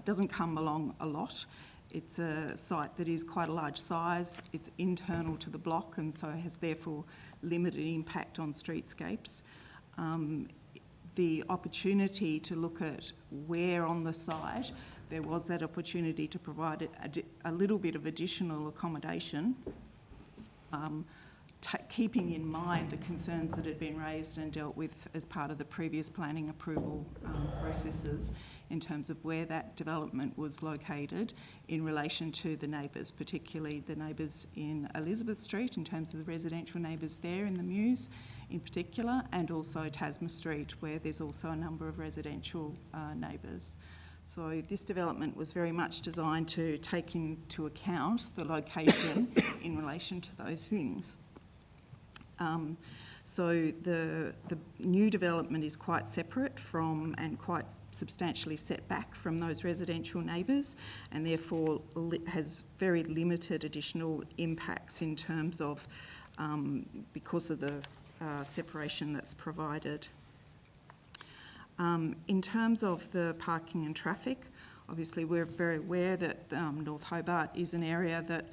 doesn't come along a lot. It's a site that is quite a large size, it's internal to the block and so has therefore limited impact on streetscapes. The opportunity to look at where on the site there was that opportunity to provide a little bit of additional accommodation, keeping in mind the concerns that had been raised and dealt with as part of the previous planning approval processes in terms of where that development was located in relation to the neighbours, particularly the neighbours in Elizabeth Street in terms of the residential neighbours there in the Mews in particular, and also Tasma Street where there's also a number of residential neighbours. So this development was very much designed to take into account the location in relation to those things. So the new development is quite separate from and quite substantially set back from those residential neighbours and therefore has very limited additional impacts in terms of because of the separation that's provided. In terms of the parking and traffic, obviously we're very aware that North Hobart is an area that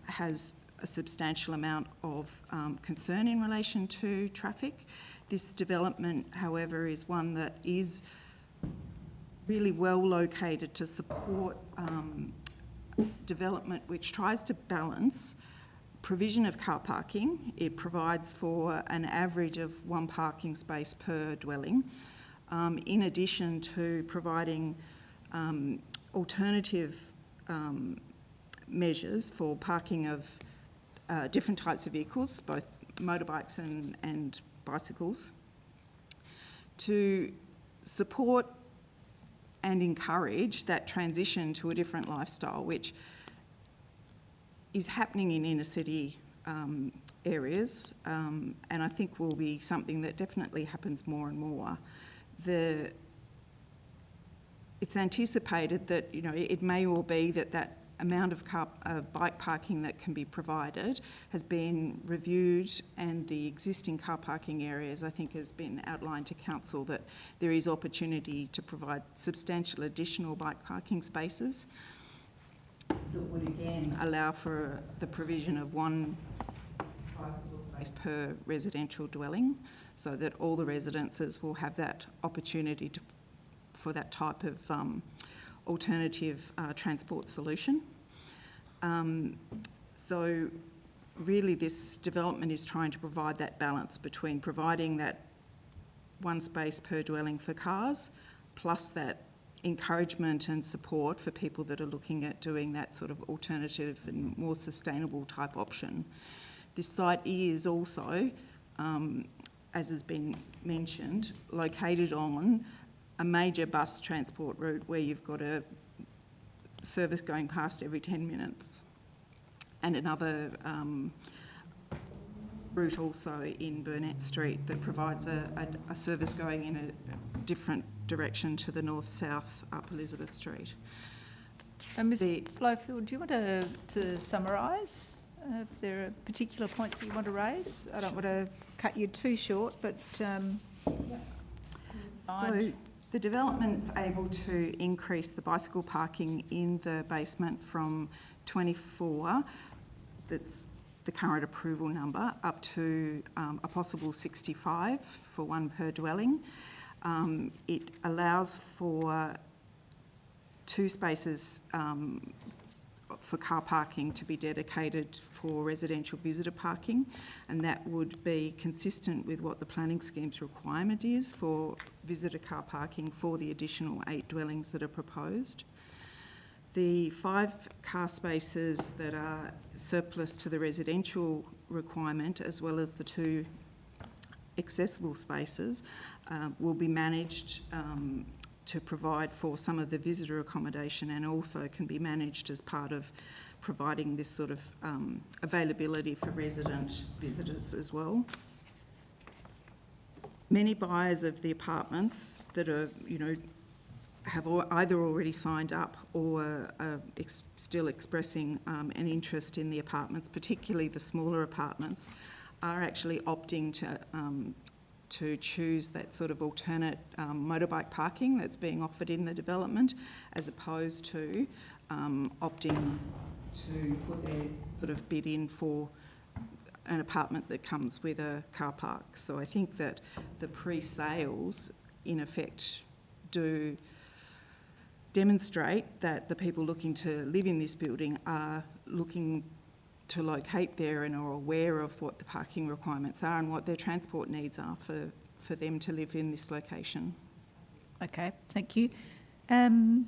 has a substantial amount of concern in relation to traffic. This development, however, is one that is really well located to support development which tries to balance provision of car parking. It provides for an average of 1 parking space per dwelling, in addition to providing alternative measures for parking of different types of vehicles, both motorbikes and bicycles, to support and encourage that transition to a different lifestyle, which is happening in inner city areas, and I think will be something that definitely happens more and more. It's anticipated that, you know, it may well be that amount of bike parking that can be provided has been reviewed, and the existing car parking areas, I think, has been outlined to council that there is opportunity to provide substantial additional bike parking spaces that would again allow for the provision of 1 bicycle space per residential dwelling, so that all the residences will have that opportunity for that type of alternative transport solution. So really this development is trying to provide that balance between providing that 1 space per dwelling for cars, plus that encouragement and support for people that are looking at doing that sort of alternative and more sustainable type option. This site is also, as has been mentioned, located on a major bus transport route where you've got a service going past every 10 minutes, and another route also in Burnett Street that provides a service going in a different direction to the north-south up Elizabeth Street. Ms Blowfield, do you want to summarise if there are particular points that you want to raise? I don't want to cut you too short, but... So the development's able to increase the bicycle parking in the basement from 24, that's the current approval number, up to a possible 65 for 1 per dwelling. It allows for 2 spaces for car parking to be dedicated for residential visitor parking, and that would be consistent with what the planning scheme's requirement is for visitor car parking for the additional 8 dwellings that are proposed. The 5 car spaces that are surplus to the residential requirement, as well as the 2 accessible spaces, will be managed to provide for some of the visitor accommodation, and also can be managed as part of providing this sort of availability for resident visitors as well. Many buyers of the apartments that are, have either already signed up or are still expressing an interest in the apartments, particularly the smaller apartments, are actually opting to choose that sort of alternate motorbike parking that's being offered in the development, as opposed to opting to put their sort of bid in for an apartment that comes with a car park. So I think that the pre-sales, in effect, do demonstrate that the people looking to live in this building are looking to locate there and are aware of what the parking requirements are and what their transport needs are for them to live in this location. Okay, thank you. And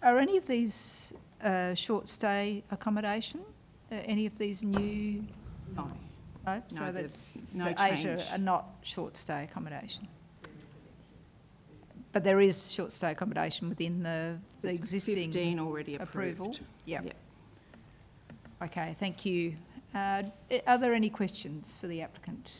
are any of these short stay accommodation? Any of these new? No. No? So No, that's there's no the 8 change. are not short stay accommodation? But there is short stay accommodation within the There's existing 15 already approval? approved. Yep. Yep. Okay, thank you. Are there any questions for the applicant?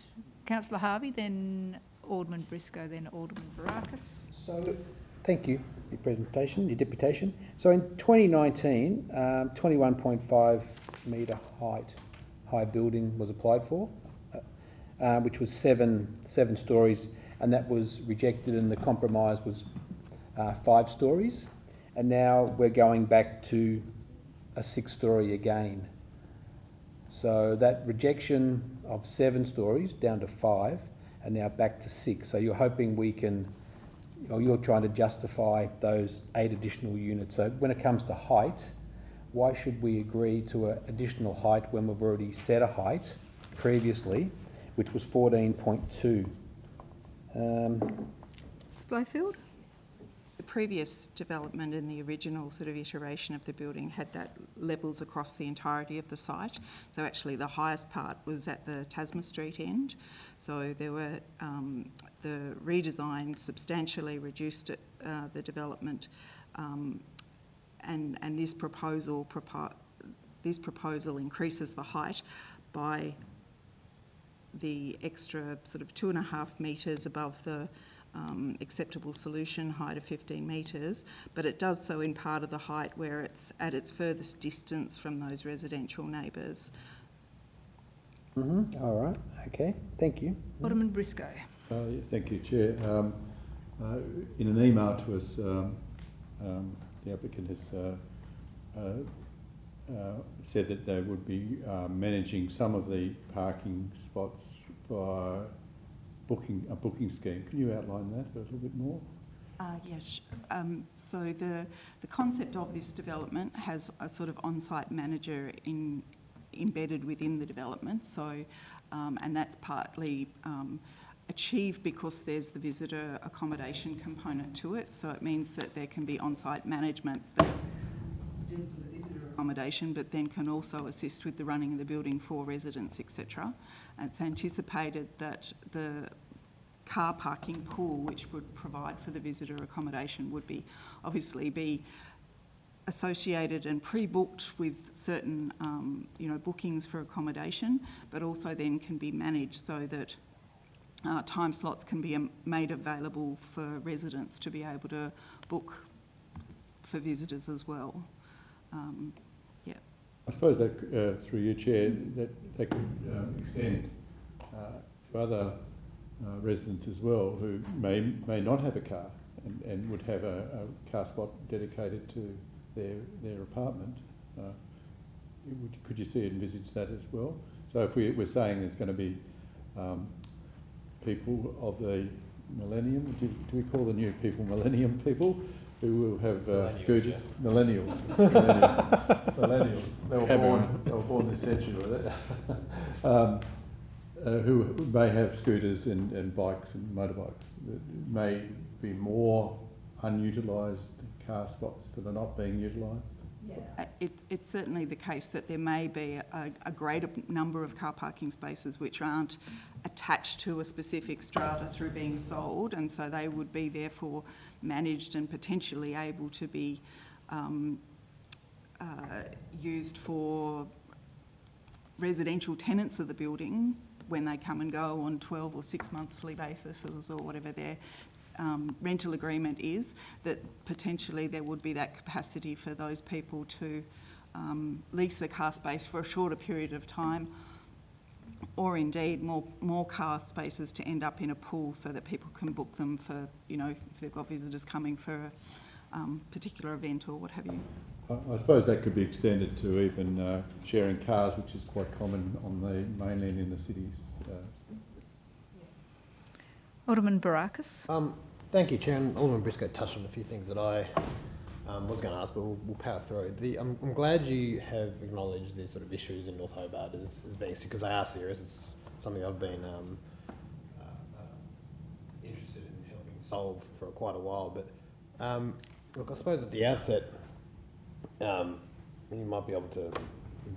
Councillor Harvey, then Alderman Briscoe, then Alderman Varakis. So, thank you for your presentation, your deputation. So in 2019, 21.5 metre high building was applied for, which was seven stories, and that was rejected, and the compromise was 5 stories. And now we're going back to a 6-story again. So that rejection of 7 stories down to 5, and now back to 6. So you're hoping we can, you're trying to justify those 8 additional units. So when it comes to height, why should we agree to an additional height when we've already set a height previously, which was 14.2? Blowfield? The previous development in the original sort of iteration of the building had that levels across the entirety of the site. So actually the highest part was at the Tasman Street end. So there were, the redesign substantially reduced the development, and this proposal increases the height by the extra sort of 2.5 metres above the acceptable solution height of 15 metres, but it does so in part of the height where it's at its furthest distance from those residential neighbours. All right, okay, thank you. Alderman Briscoe. Thank you, Chair. In an email to us, the applicant has said that they would be managing some of the parking spots by a booking scheme. Can you outline that a little bit more? Yes. So the concept of this development has a sort of on-site manager embedded within the development. So, and that's partly achieved because there's the visitor accommodation component to it. So it means that there can be on-site management that deals with the visitor accommodation, but then can also assist with the running of the building for residents, etc. And it's anticipated that the car parking pool, which would provide for the visitor accommodation, would be associated and pre-booked with certain bookings for accommodation, but also then can be managed so that time slots can be made available for residents to be able to book for visitors as well. Yeah. I suppose that through you, Chair, that they could extend to other residents as well who may not have a car and would have a car spot dedicated to their apartment. Could you see envisage that as well? So if we're saying there's going to be people of the millennium, do we call the new people millennium people, who will have scooters? Millennials. Millennials. They were born this century with it. Who may have scooters and bikes and motorbikes. There may be more unutilised car spots that are not being utilised. It's certainly the case that there may be a greater number of car parking spaces which aren't attached to a specific strata through being sold, and so they would be therefore managed and potentially able to be used for residential tenants of the building when they come and go on 12 or 6 monthly basis or whatever their rental agreement is, that potentially there would be that capacity for those people to lease a car space for a shorter period of time, or indeed more car spaces to end up in a pool so that people can book them for, you know, if they've got visitors coming for a particular event or what have you. I suppose that could be extended to even sharing cars, which is quite common on the mainland in the cities. Alderman Barakis. Thank you, Chair. And Alderman Briscoe touched on a few things that I was going to ask, but we'll power through. I'm glad you have acknowledged the sort of issues in North Hobart as being, because they are serious. It's something I've been interested in helping solve for quite a while. But look, I suppose at the outset, you might be able to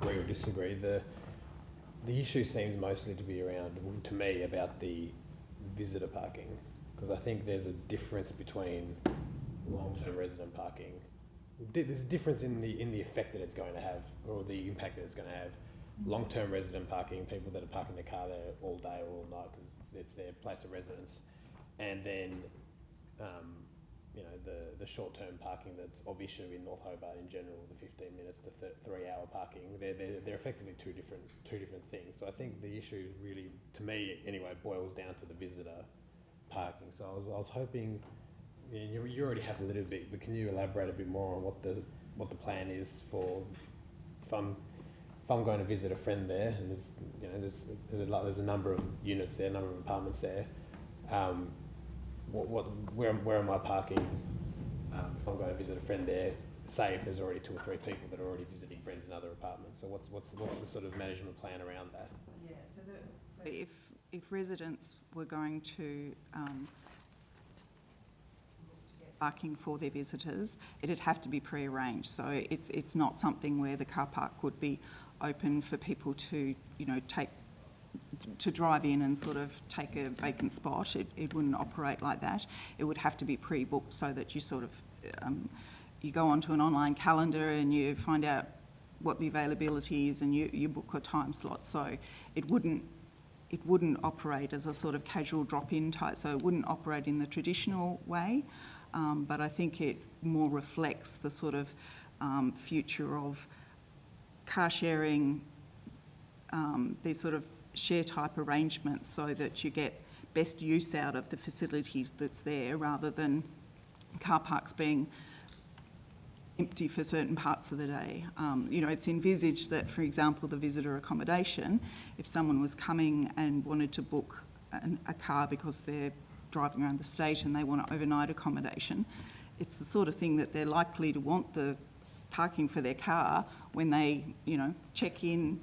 agree or disagree. The issue seems mostly to be around, to me, about the visitor parking, because I think there's a difference between long-term resident parking. There's a difference in the effect that it's going to have, or the impact that it's going to have. Long-term resident parking, people that are parking their car there all day or all night because it's their place of residence, and then you know, the short-term parking that's of issue in North Hobart in general, the 15 minutes to 3-hour parking, they're effectively two different things. So I think the issue really, to me anyway, boils down to the visitor parking. So I was hoping, you already have a little bit, but can you elaborate a bit more on what the plan is for if I'm going to visit a friend there, and there's a number of units there, a number of apartments there. Where am I parking if I'm going to visit a friend there? Say if there's already 2 or 3 people that are already visiting friends in other apartments. So what's the sort of management plan around that? Yeah. So if residents were going to parking for their visitors, it'd have to be pre-arranged. So it's not something where the car park would be open for people to, you know, to drive in and sort of take a vacant spot. It wouldn't operate like that. It would have to be pre-booked so that you sort of, you go onto an online calendar and you find out what the availability is and you book a time slot. So it wouldn't operate as a sort of casual drop-in type, so it wouldn't operate in the traditional way, but I think it more reflects the sort of future of car sharing, these sort of share type arrangements, so that you get best use out of the facilities that's there, rather than car parks being empty for certain parts of the day. You know, it's envisaged that, for example, the visitor accommodation, if someone was coming and wanted to book a car because they're driving around the state and they want an overnight accommodation, it's the sort of thing that they're likely to want the parking for their car when they, you know, check in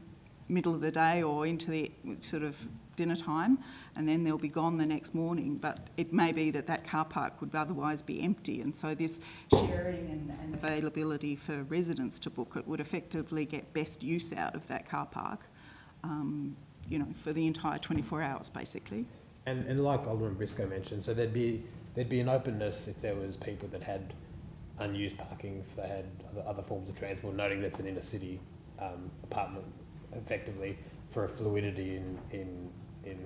middle of the day or into the sort of dinner time, and then they'll be gone the next morning. But it may be that car park would otherwise be empty, and so this sharing and availability for residents to book it would effectively get best use out of that car park, you know, for the entire 24 hours basically. And like Alderman Briscoe mentioned, so there'd be an openness if there was people that had unused parking, if they had other forms of transport, noting that's an inner city apartment, effectively, for a fluidity in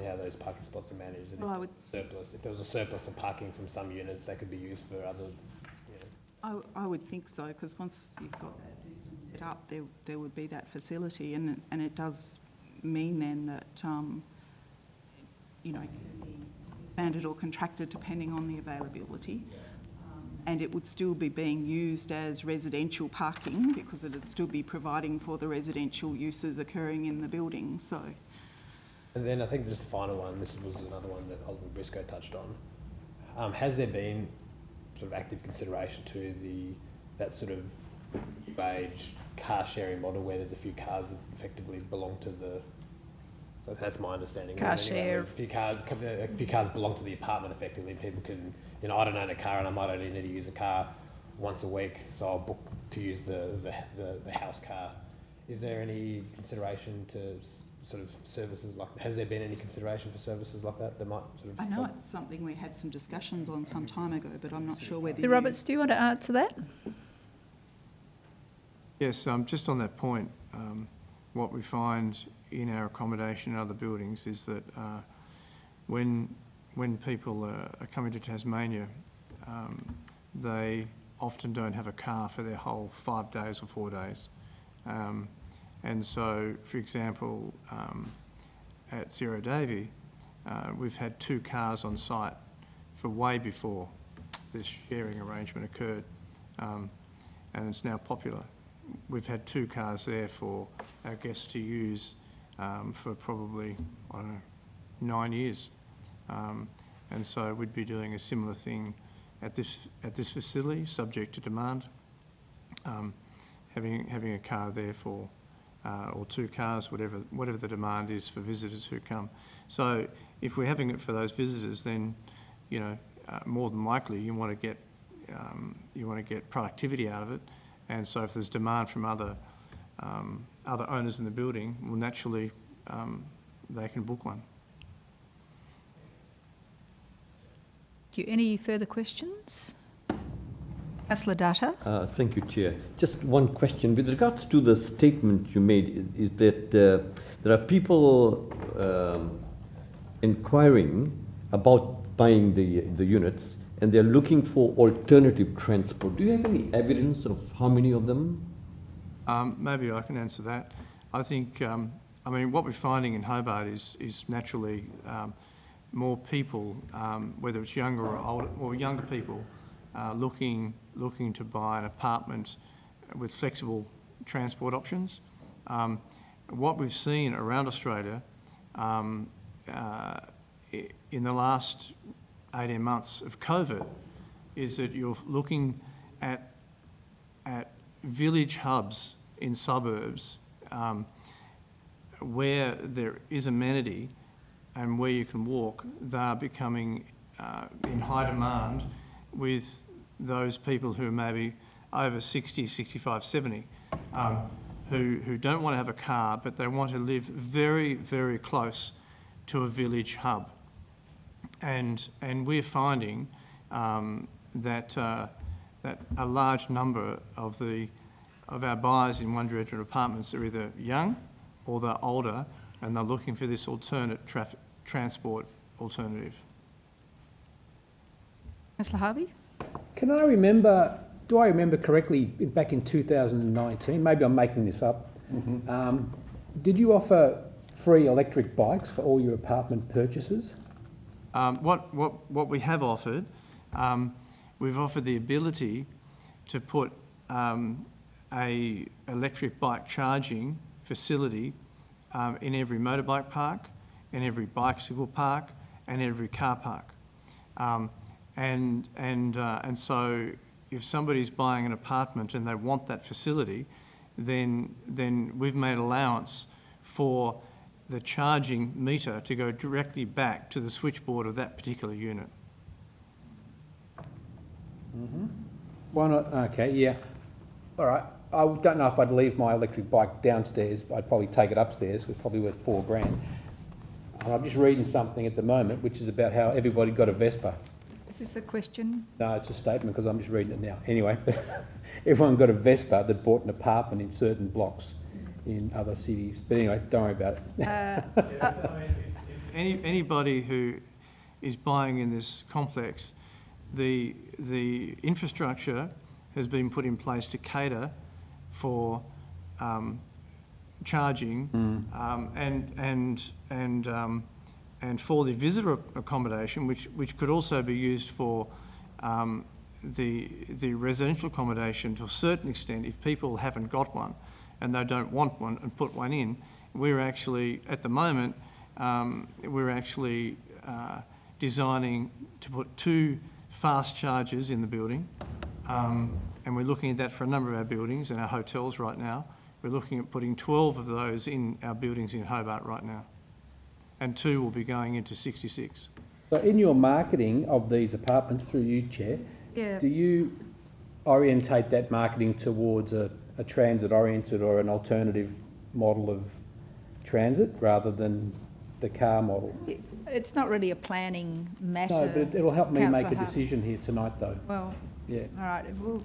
how those parking spots are managed. And well, if there was a surplus of parking from some units, they could be used for other. You know. I would think so, because once you've got that system set up, there would be that facility, and it does mean then that you know, it can be expanded or contracted depending on the availability. And it would still be being used as residential parking, because it would still be providing for the residential uses occurring in the building. So, and then I think just the final one, this was another one that Alderman Briscoe touched on. Has there been sort of active consideration to that sort of new age car sharing model where there's a few cars that effectively belong to the? So that's my understanding. Car share. A few cars belong to the apartment effectively. People can, you know, I don't own a car and I might only need to use a car once a week, so I'll book to use the house car. Is there any consideration to sort of services like, has there been any consideration for services like that might sort of... I know it's something we had some discussions on some time ago, but I'm not sure whether Sir Roberts, do you want to answer that? Yes, just on that point, what we find in our accommodation and other buildings is that when people are coming to Tasmania, they often don't have a car for their whole 5 days or 4 days. And so, for example, at Zero Davy, we've had 2 cars on site for way before this sharing arrangement occurred, and it's now popular. We've had 2 cars there for our guests to use for probably, I don't know, 9 years. And so we'd be doing a similar thing at this facility, subject to demand, having a car there for, or 2 cars, whatever the demand is for visitors who come. So if we're having it for those visitors, then more than likely you want to get productivity out of it. And so if there's demand from other owners in the building, well, naturally they can book one. Thank you. Any further questions? Councillor Dutta. Thank you, Chair. Just one question. With regards to the statement you made, is that there are people inquiring about buying the units and they're looking for alternative transport. Do you have any evidence of how many of them? Maybe I can answer that. I think, I mean, what we're finding in Hobart is naturally more people, whether it's younger or older, or younger people, looking to buy an apartment with flexible transport options. What we've seen around Australia in the last 18 months of COVID is that you're looking at village hubs in suburbs where there is amenity and where you can walk. They're becoming in high demand with those people who are maybe over 60, 65, 70, who don't want to have a car, but they want to live very, very close to a village hub. And we're finding that a large number of our buyers in one-bedroom apartments are either young or they're older, and they're looking for this alternate transport alternative. Councillor Harvey? Do I remember correctly, back in 2019, maybe I'm making this up, did you offer free electric bikes for all your apartment purchases? What we have offered, we've offered the ability to put a electric bike charging facility in every motorbike park, in every bicycle park, and every car park. And so if somebody's buying an apartment and they want that facility, then we've made allowance for the charging meter to go directly back to the switchboard of that particular unit. Why not? Okay, yeah. All right. I don't know if I'd leave my electric bike downstairs. I'd probably take it upstairs. It's probably worth $4,000. And I'm just reading something at the moment, which is about how everybody got a Vespa. Is this a question? No, it's a statement because I'm just reading it now. Anyway, everyone got a Vespa that bought an apartment in certain blocks in other cities. But anyway, don't worry about it. Anybody who is buying in this complex, the infrastructure has been put in place to cater for charging and for the visitor accommodation, which could also be used for the residential accommodation to a certain extent. If people haven't got one and they don't want one and put one in, we're actually at the moment designing to put 2 fast chargers in the building, and we're looking at that for a number of our buildings and our hotels right now. We're looking at putting 12 of those in our buildings in Hobart right now, and 2 will be going into 66. So in your marketing of these apartments through you, Chair, Yeah. do you orientate that marketing towards a transit-oriented or an alternative model of transit rather than the car model. It's not really a planning matter. No, but it'll help me Councillor make a Harvey. decision here tonight, though. Well, yeah. All right. Well,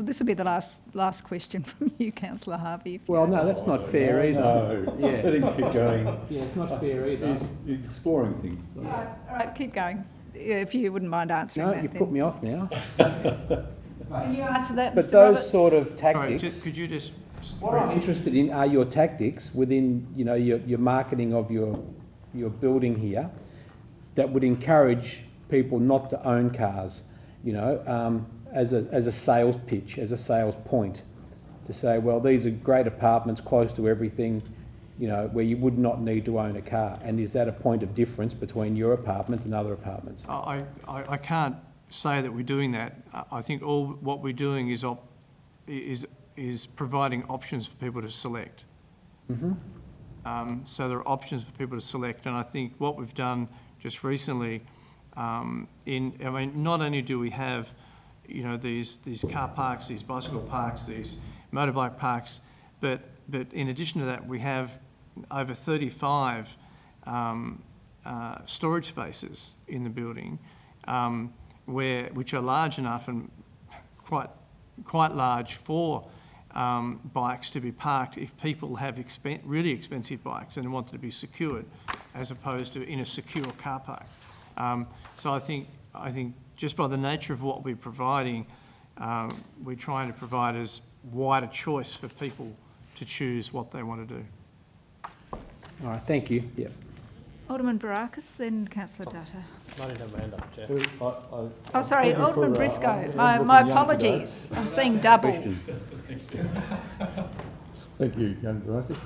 this will be the last question from you, Councillor Harvey. if you Well, don't no, mind. that's not fair either. No, Yeah. let him keep going. Yeah, it's not fair either. He's exploring things. So. All right, keep going. Yeah, if you wouldn't mind answering No, that. you've then. put me off now. Can you answer that, But Mr. those Roberts? sort of Sorry, tactics. could you just... What I'm interested in are your tactics within, you know, your marketing of your building here that would encourage people not to own cars, you know, as a sales pitch, as a sales point, to say, well, these are great apartments close to everything, you know, where you would not need to own a car. And is that a point of difference between your apartment and other apartments? I can't say that we're doing that. I think what we're doing is providing options for people to select. Mm-hmm. So there are options for people to select, and I think what we've done just recently, not only do we have, you know, these car parks, these bicycle parks, these motorbike parks, but in addition to that, we have over 35 storage spaces in the building, which are large enough and quite large for bikes to be parked if people have really expensive bikes and want to be secured, as opposed to in a secure car park. So I think just by the nature of what we're providing, we're trying to provide as wide a choice for people to choose what they want to do. All right, thank you. Yeah. Alderman Barakis, then Councillor Dutta. I didn't have my hand up, Chair. Oh, sorry, thank you Alderman for, Briscoe. I'm My looking young apologies. today. I'm seeing double. Thank you, young Barakis.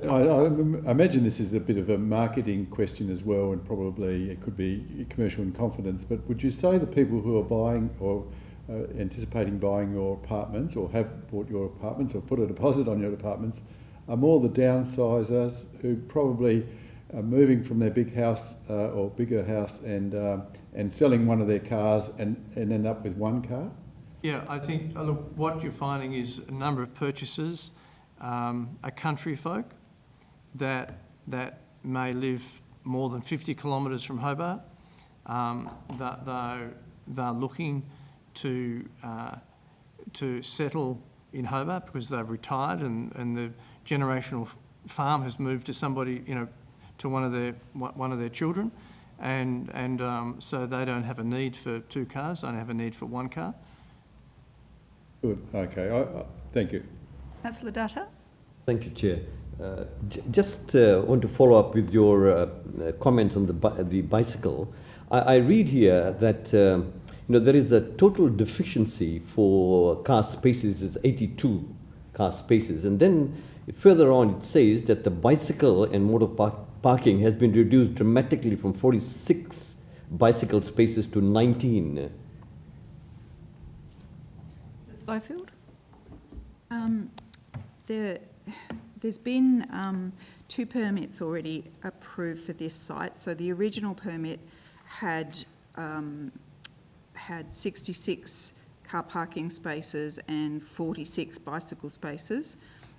I imagine this is a bit of a marketing question as well, and probably it could be commercial in confidence, but would you say the people who are buying or anticipating buying your apartments, or have bought your apartments or put a deposit on your apartments, are more the downsizers who probably are moving from their big house or bigger house and selling one of their cars and end up with one car? Yeah, I think, look, what you're finding is a number of purchasers are country folk that may live more than 50 kilometres from Hobart. They're looking to settle in Hobart because they've retired and the generational farm has moved to somebody, you know, to one of their children, and so they don't have a need for two cars. They don't have a need for one car. Good. Okay. Thank you. Councillor Dutta. Thank you, Chair. Just want to follow up with your comment on the bicycle. I read here that you know, there is a total deficiency for car spaces. It's 82 car spaces, and then further on it says that the bicycle and motor parking has been reduced dramatically from 46 bicycle spaces to 19. Byfield? There's been 2 permits already approved for this site. So the original permit had 66 car parking spaces and 46 bicycle spaces,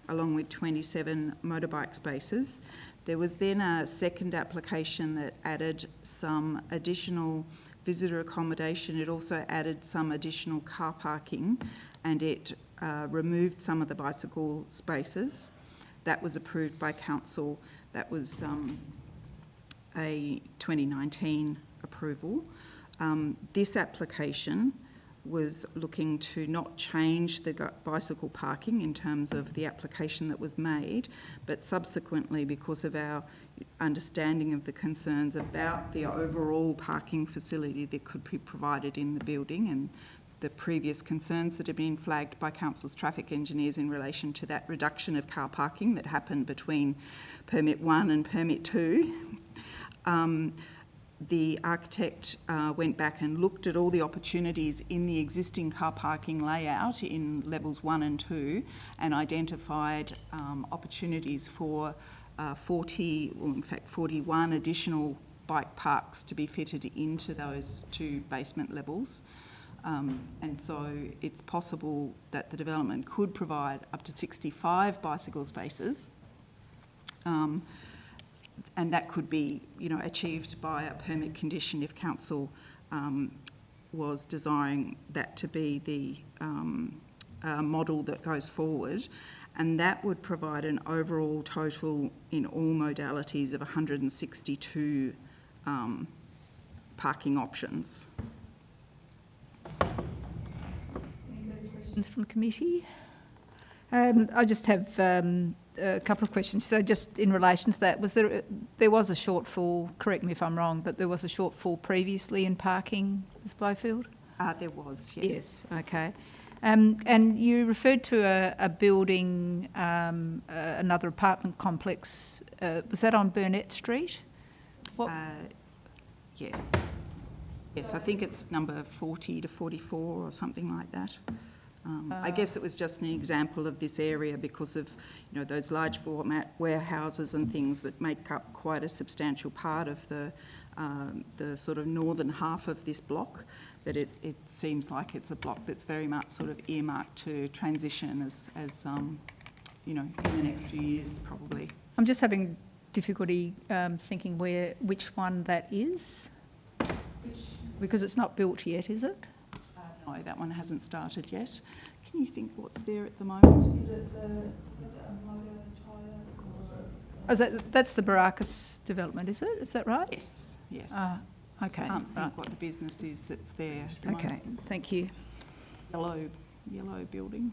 along with 27 motorbike spaces. There was then a second application that added some additional visitor accommodation. It also added some additional car parking, and it removed some of the bicycle spaces. That was approved by council. That was a 2019 approval. This application was looking to not change the bicycle parking in terms of the application that was made, but subsequently, because of our understanding of the concerns about the overall parking facility that could be provided in the building and the previous concerns that have been flagged by council's traffic engineers in relation to that reduction of car parking that happened between permit 1 and permit 2. The architect went back and looked at all the opportunities in the existing car parking layout in levels 1 and 2 and identified opportunities for 41 additional bike parks to be fitted into those 2 basement levels. And so it's possible that the development could provide up to 65 bicycle spaces. And that could be, achieved by a permit condition if council was desiring that to be the model that goes forward. And that would provide an overall total in all modalities of 162 parking options. Questions from committee? I just have a couple of questions. So just in relation to that, there was a shortfall, correct me if I'm wrong, but there was a shortfall previously in parking, Ms. Blowfield? There was, yes. Yes, okay. And you referred to a building, another apartment complex. Was that on Burnett Street? What? Yes. Yes, I think it's number 40 to 44 or something like that. I guess it was just an example of this area because of, those large format warehouses and things that make up quite a substantial part of the sort of northern half of this block, that it seems like it's a block that's very much sort of earmarked to transition as in the next few years probably. I'm just having difficulty thinking which one that is. Because it's not built yet, is it? No, that one hasn't started yet. Can you think what's there at the moment? Is it the motor tyre? That's the Baracus development, is it? Is that right? Yes, yes. Okay. I can't think what the business is that's there. Okay, thank you. Yellow building.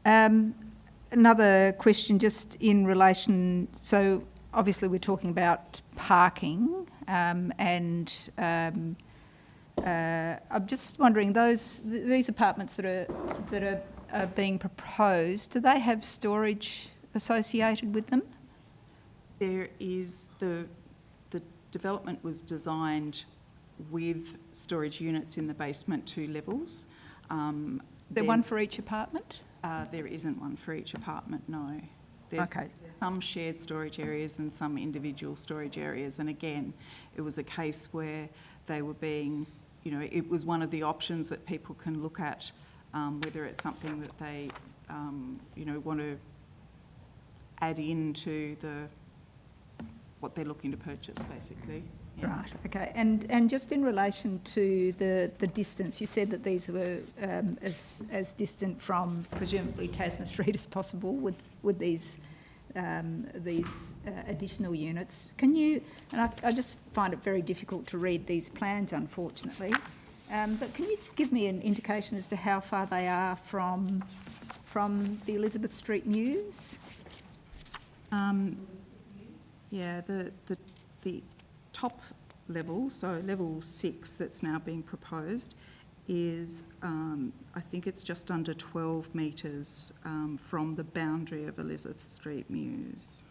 Another question just in relation, so obviously we're talking about parking and I'm just wondering, these apartments that are being proposed, do they have storage associated with them? There is the development was designed with storage units in the basement 2 levels. There one for each apartment? There isn't one for each apartment, no. There's some shared storage areas and some individual storage areas. And again, it was a case where they were being, it was one of the options that people can look at, whether it's something that they, want to add into what they're looking to purchase, basically. Yeah. Right, okay. And just in relation to the distance, you said that these were as distant from presumably Tasman Street as possible with these additional units. Can you, and I just find it very difficult to read these plans, unfortunately, but can you give me an indication as to how far they are from the Elizabeth Street Mews? Yeah, the top level, so level 6 that's now being proposed, is I think it's just under 12 metres from the boundary of Elizabeth Street Mews.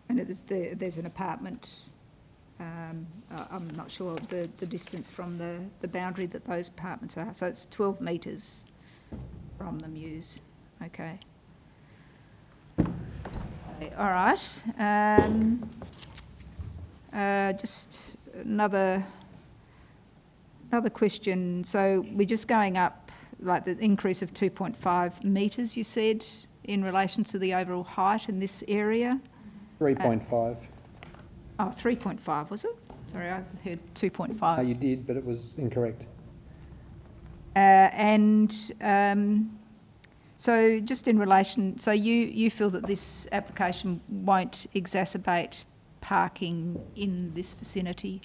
And there's an apartment. I'm not sure the distance from the boundary that those apartments are. So it's 12 metres from the Mews. Okay. All right. Just another question. So we're just going up, like the increase of 2.5 metres, you said, in relation to the overall height in this area? 3.5. 3.5, was it? Sorry, I heard 2.5. No, you did, but it was incorrect. So just in relation, so you feel that this application won't exacerbate parking in this vicinity?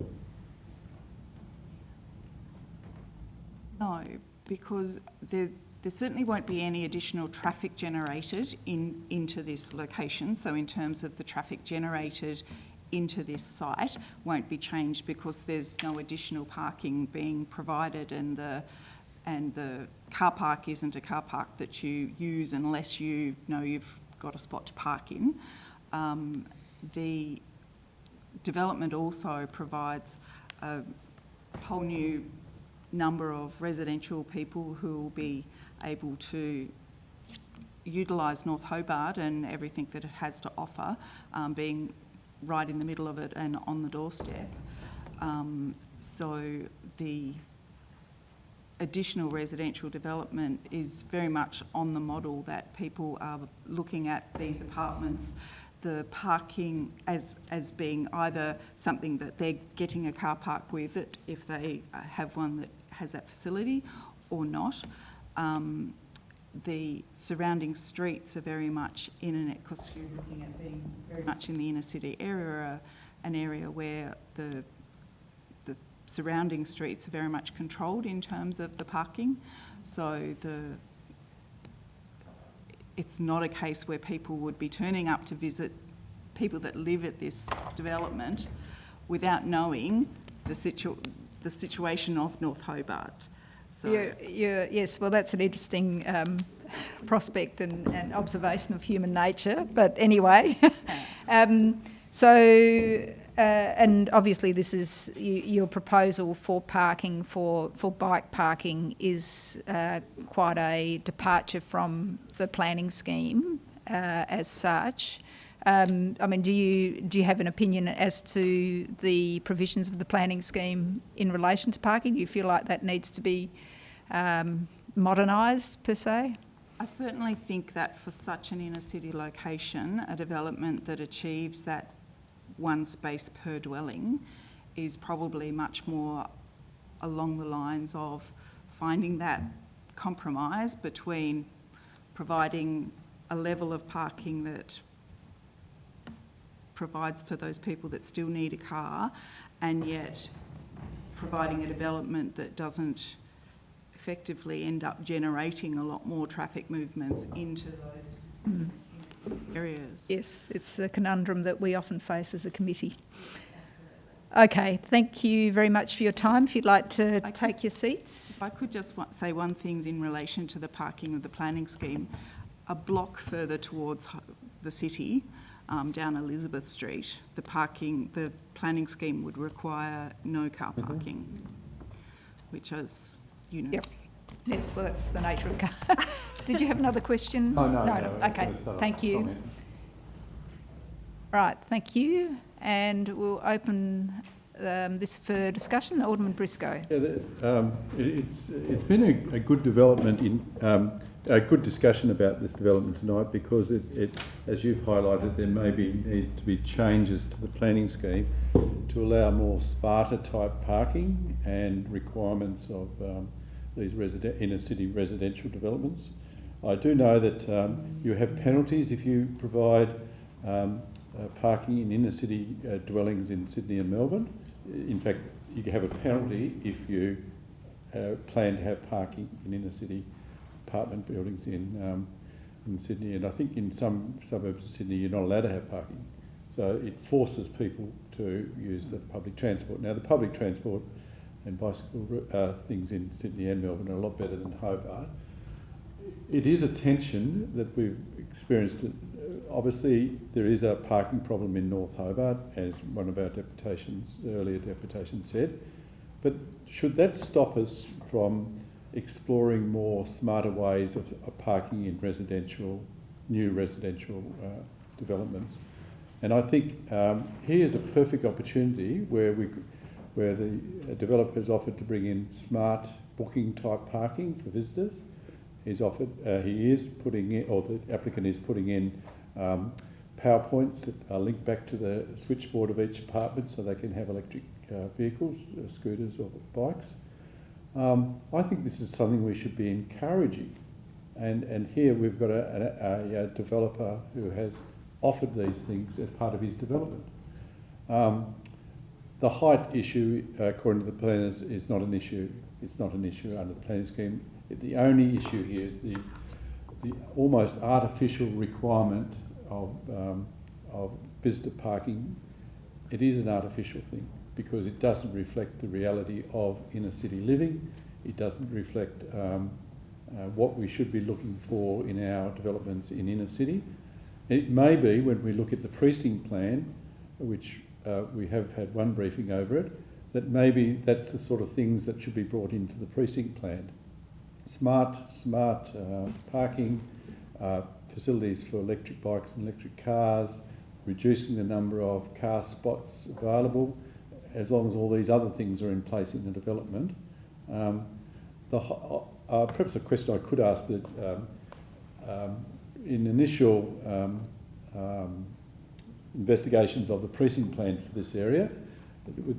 No, because there certainly won't be any additional traffic generated into this location. So in terms of the traffic generated into this site won't be changed because there's no additional parking being provided, and the car park isn't a car park that you use unless you know you've got a spot to park in. The development also provides a whole new number of residential people who will be able to utilise North Hobart and everything that it has to offer, being right in the middle of it and on the doorstep. So the additional residential development is very much on the model that people are looking at these apartments, the parking as being either something that they're getting a car park with it if they have one that has that facility or not. The surrounding streets are very much because you're looking at being very much in the inner city area, an area where the surrounding streets are very much controlled in terms of the parking. So it's not a case where people would be turning up to visit people that live at this development without knowing the situation of North Hobart. So yes, well, that's an interesting prospect and observation of human nature. But anyway, and obviously this is your proposal for parking, for bike parking is quite a departure from the planning scheme as such. I mean, do you have an opinion as to the provisions of the planning scheme in relation to parking? Do you feel like that needs to be modernised per se? I certainly think that for such an inner city location, a development that achieves that one space per dwelling is probably much more along the lines of finding that compromise between providing a level of parking that provides for those people that still need a car, and yet providing a development that doesn't effectively end up generating a lot more traffic movements into those areas. Yes, it's a conundrum that we often face as a committee. Okay, thank you very much for your time. If you'd like to take your seats. If I could just say one thing in relation to the parking of the planning scheme. A block further towards the city, down Elizabeth Street, the planning scheme would require no car parking, which is, Yep. Yes, well, that's the nature of car. Did you have another question? Oh, no. Okay, thank you. Right, thank you. And we'll open this for discussion. Alderman Briscoe. Yeah, it's been a good development a good discussion about this development tonight, because it as you've highlighted, there need to be changes to the planning scheme to allow more Sparta type parking and requirements of these inner city residential developments. I do know that you have penalties if you provide parking in inner city dwellings in Sydney and Melbourne. In fact, you have a penalty if you plan to have parking in inner city apartment buildings in Sydney, and I think in some suburbs of Sydney you're not allowed to have parking. So it forces people to use the public transport. Now the public transport and bicycle things in Sydney and Melbourne are a lot better than Hobart. It is a tension that we've experienced. Obviously there is a parking problem in North Hobart, as one of our earlier deputations said, but should that stop us from exploring more smarter ways of parking in new residential developments? And I think here's a perfect opportunity where the developer has offered to bring in smart booking type parking for visitors. The applicant is putting in PowerPoints that are linked back to the switchboard of each apartment so they can have electric vehicles, scooters or bikes. I think this is something we should be encouraging, and here we've got a developer who has offered these things as part of his development. The height issue, according to the planners, is not an issue. It's not an issue under the planning scheme. The only issue here is the almost artificial requirement of visitor parking. It is an artificial thing, because it doesn't reflect the reality of inner city living. It doesn't reflect what we should be looking for in our developments in inner city. It may be, when we look at the precinct plan, which we have had one briefing over it, that maybe that's the sort of things that should be brought into the precinct plan. Smart parking, facilities for electric bikes and electric cars, reducing the number of car spots available, as long as all these other things are in place in the development. Perhaps a question I could ask that in initial investigations of the precinct plan for this area,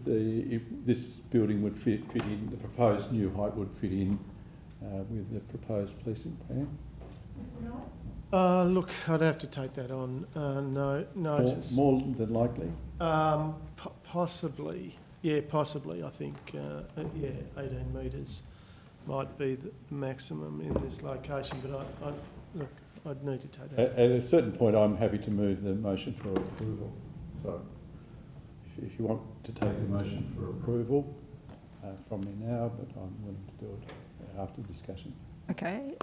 if this building would fit in, the proposed new height would fit in with the proposed precinct plan. Look, I'd have to take that on notice. More than likely? Possibly. Yeah, possibly. I think, 18 metres might be the maximum in this location, but I'd need to take that. At a certain point, I'm happy to move the motion for approval. So, if you want to take the motion for approval from me now, but I'm willing to do it after discussion. Okay.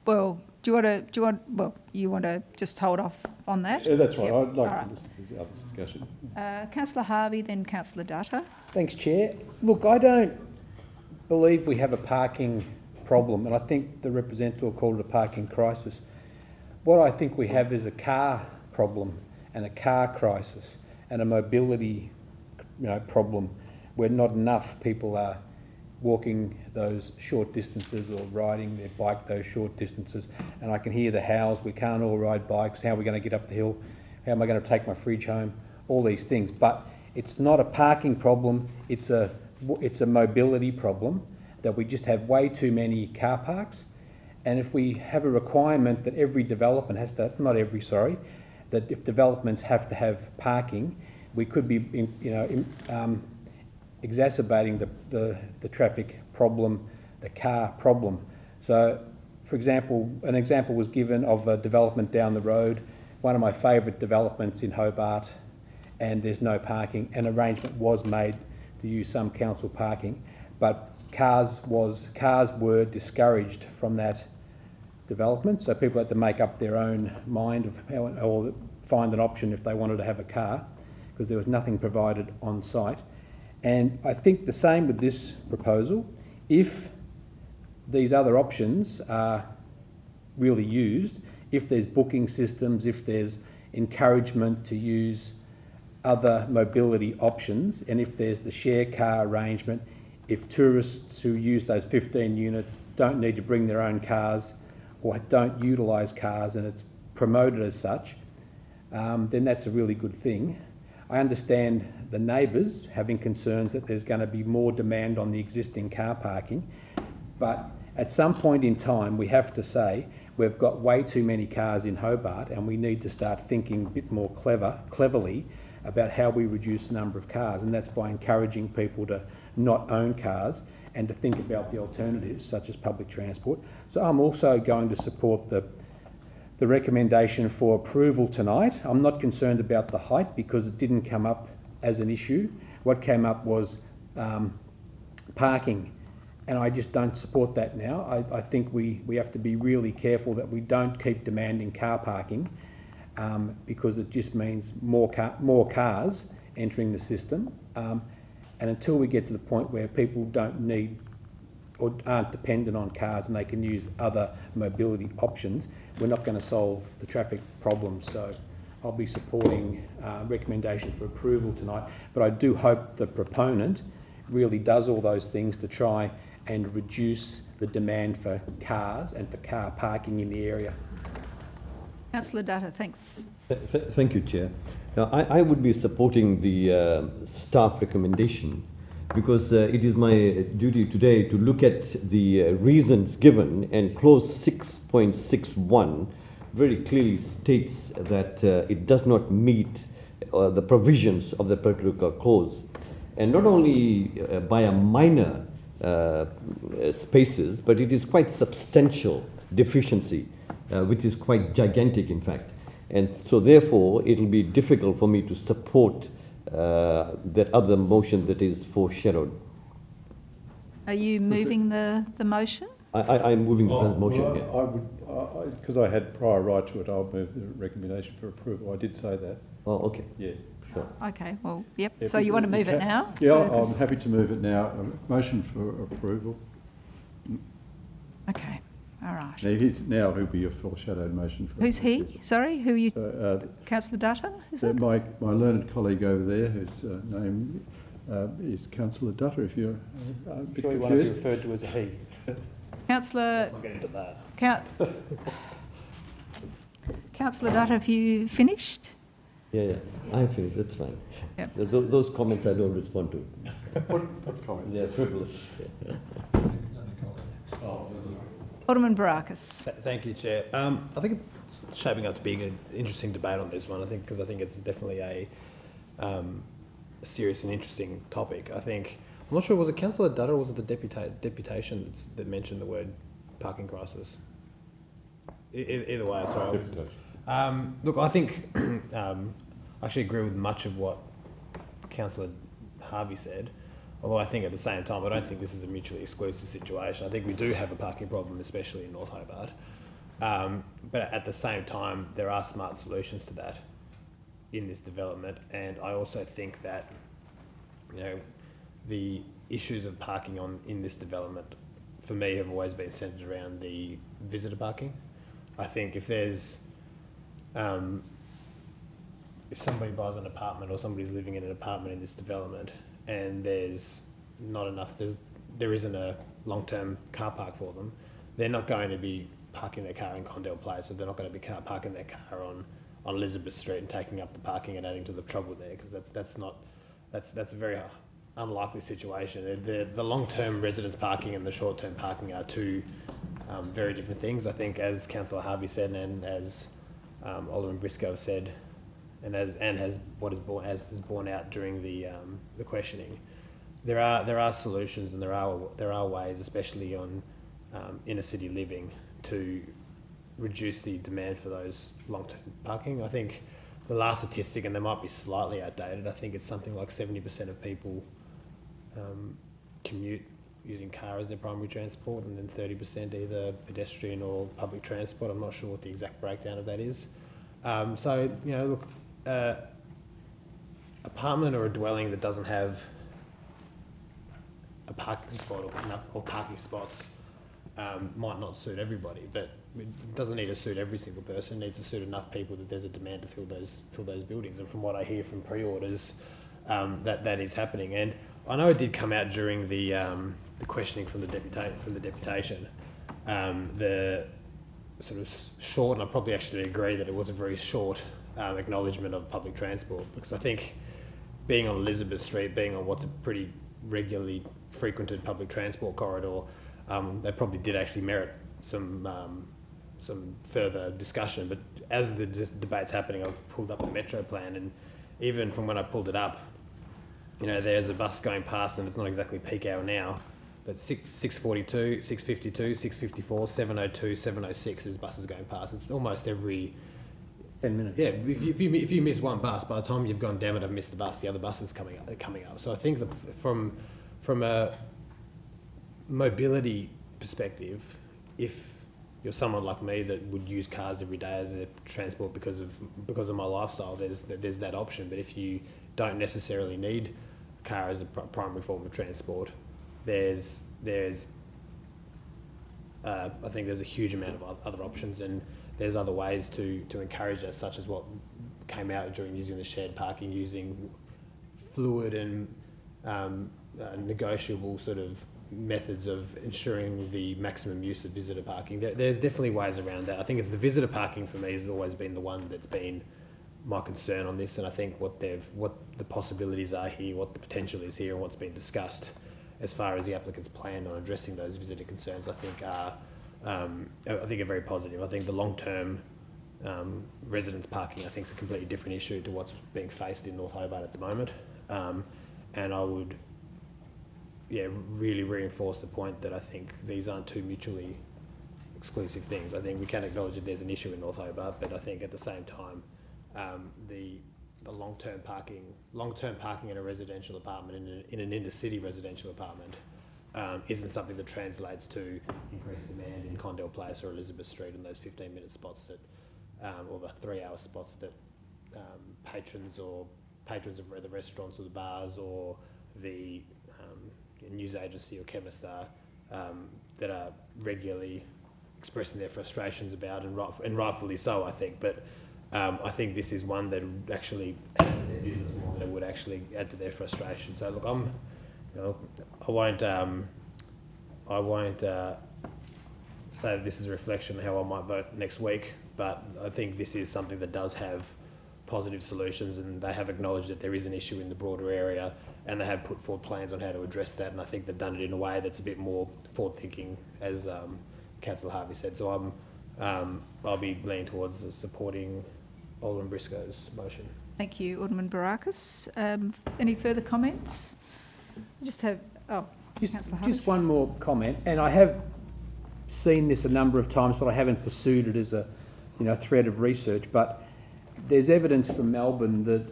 Well, you want to just hold off on that? Yeah, that's right. Yep. I'd like All to listen to the other discussion. Councillor Harvey, then Councillor Dutta. Thanks, Chair. Look, I don't believe we have a parking problem, and I think the representative will call it a parking crisis. What I think we have is a car problem and a car crisis and a mobility problem where not enough people are walking those short distances or riding their bike those short distances. And I can hear the howls, we can't all ride bikes, how are we going to get up the hill, how am I going to take my fridge home, all these things. But it's not a parking problem, it's a mobility problem, that we just have way too many car parks. And if we have a requirement that every development has to, not every, sorry, that if developments have to have parking, we could be, exacerbating the traffic problem, the car problem. So, for example, an example was given of a development down the road, one of my favourite developments in Hobart, and there's no parking. An arrangement was made to use some council parking, but cars were discouraged from that development, so people had to make up their own mind of how, or find an option if they wanted to have a car, because there was nothing provided on site. And I think the same with this proposal. If these other options are really used, if there's booking systems, if there's encouragement to use other mobility options, and if there's the share car arrangement, if tourists who use those 15 units don't need to bring their own cars or don't utilise cars and it's promoted as such, then that's a really good thing. I understand the neighbours having concerns that there's going to be more demand on the existing car parking, but at some point in time we have to say we've got way too many cars in Hobart and we need to start thinking a bit more cleverly about how we reduce the number of cars, and that's by encouraging people to not own cars and to think about the alternatives such as public transport. So I'm also going to support the recommendation for approval tonight. I'm not concerned about the height because it didn't come up as an issue. What came up was parking, and I just don't support that now. I think we have to be really careful that we don't keep demanding car parking because it just means more cars entering the system. And until we get to the point where people don't need or aren't dependent on cars and they can use other mobility options, we're not going to solve the traffic problem. So I'll be supporting recommendation for approval tonight, but I do hope the proponent really does all those things to try and reduce the demand for cars and for car parking in the area. Councillor Dutta, thanks. Thank you, Chair. Now, I would be supporting the staff recommendation because it is my duty today to look at the reasons given, and clause 6.61 very clearly states that it does not meet the provisions of the particular clause. And not only by a minor spaces, but it is quite substantial deficiency, which is quite gigantic in fact. And so therefore it will be difficult for me to support that other motion that is foreshadowed. Are you moving the motion? I'm moving the motion. Well, I would, because I had prior right to it, I'll move the recommendation for approval. I did say that. Oh, okay. Yeah, sure. Okay, well, yep. Yeah, So you want to move it now? Yeah, I'm happy to move it now. Motion for approval. Okay, All right. Now he'll be a foreshadowed motion. For Who's he? Sorry, who are you? Councillor Dutta, is it? My learned colleague over there, whose name is Councillor Dutta, if you're a bit Sure you want to be confused. referred to as a he. Councillor... Let's not get into that. Councillor Dutta, have you finished? Yeah, I'm finished, that's fine. Yep. Those comments I don't respond to. What comment? They're frivolous. Alderman Barakis. Thank you, Chair. I think it's shaping up to being an interesting debate on this one. I think it's definitely a serious and interesting topic. I'm not sure, was it Councillor Dutta or was it the deputation that mentioned the word parking crisis? Either way, sorry. Deputation. Look, I think I actually agree with much of what Councillor Harvey said. Although I think at the same time, I don't think this is a mutually exclusive situation. I think we do have a parking problem, especially in North Hobart. But at the same time, there are smart solutions to that in this development. And I also think that, the issues of parking in this development, for me, have always been centred around the visitor parking. I think if there's, if somebody buys an apartment or somebody's living in an apartment in this development, and there's not enough, there isn't a long-term car park for them, they're not going to be parking their car in Condell Place, or they're not going to be parking their car on Elizabeth Street and taking up the parking and adding to the trouble there, because that's a very unlikely situation. The long-term residence parking and the short-term parking are two very different things. I think, as Councillor Harvey said, and as Alderman Briscoe said, and has borne out during the questioning, there are solutions and there are ways, especially on inner city living, to reduce the demand for those long-term parking. I think the last statistic, and they might be slightly outdated, I think it's something like 70% of people commute using car as their primary transport, and then 30% either pedestrian or public transport. I'm not sure what the exact breakdown of that is. So, look, apartment or a dwelling that doesn't have a parking spot or parking spots might not suit everybody, but it doesn't need to suit every single person. It needs to suit enough people that there's a demand to fill those buildings. And from what I hear from pre-orders, that is happening. And I know it did come out during the questioning from the deputation. The sort of short, and I probably actually agree that it was a very short acknowledgement of public transport, because I think being on Elizabeth Street, being on what's a pretty regularly frequented public transport corridor, they probably did actually merit some further discussion. But as the debate's happening, I've pulled up the Metro plan, and even from when I pulled it up, there's a bus going past, and it's not exactly peak hour now, but 6:42, 6:52, 6:54, 7:02, 7:06, there's buses going past. It's almost every 10 minutes. Yeah, if you miss one bus, by the time you've gone, damn it, I've missed the bus, the other bus is coming up. So I think that from a mobility perspective, if you're someone like me that would use cars every day as a transport because of my lifestyle, there's that option. But if you don't necessarily need a car as a primary form of transport, I think there's a huge amount of other options, and there's other ways to encourage us, such as what came out during using the shared parking, using fluid and negotiable sort of methods of ensuring the maximum use of visitor parking. There's definitely ways around that. I think it's the visitor parking for me has always been the one that's been my concern on this, and I think what the possibilities are here, what the potential is here, and what's been discussed as far as the applicant's plan on addressing those visitor concerns, I think are very positive. I think the long-term residence parking, I think, is a completely different issue to what's being faced in North Hobart at the moment, and I would really reinforce the point that I think these aren't two mutually exclusive things. I think we can acknowledge that there's an issue in North Hobart, but I think at the same time, the long-term parking in a residential apartment, in an inner-city residential apartment, isn't something that translates to increased demand in Condell Place or Elizabeth Street in those 15-minute spots that, or the 3-hour spots that patrons of the restaurants or the bars or the news agency or chemist are that are regularly expressing their frustrations about, and rightfully so, I think. But I think this is one that would actually add to their business model, that would actually add to their frustration. So look, I won't say that this is a reflection of how I might vote next week, but I think this is something that does have positive solutions, and they have acknowledged that there is an issue in the broader area, and they have put forward plans on how to address that, and I think they've done it in a way that's a bit more forward-thinking, as Councillor Harvey said. So I'll be leaning towards supporting Alderman Briscoe's motion. Thank you, Alderman Barakis. Any further comments? Councillor Harvey. Just one more comment, and I have seen this a number of times, but I haven't pursued it as a thread of research. But there's evidence from Melbourne that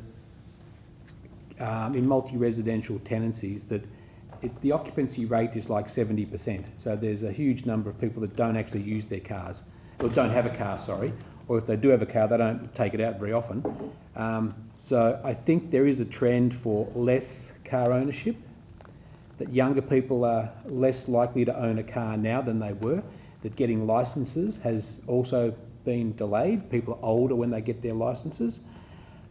in multi-residential tenancies that the occupancy rate is like 70%. So there's a huge number of people that don't actually use their cars, or don't have a car, sorry, or if they do have a car, they don't take it out very often. So I think there is a trend for less car ownership, that younger people are less likely to own a car now than they were, that getting licences has also been delayed. People are older when they get their licences.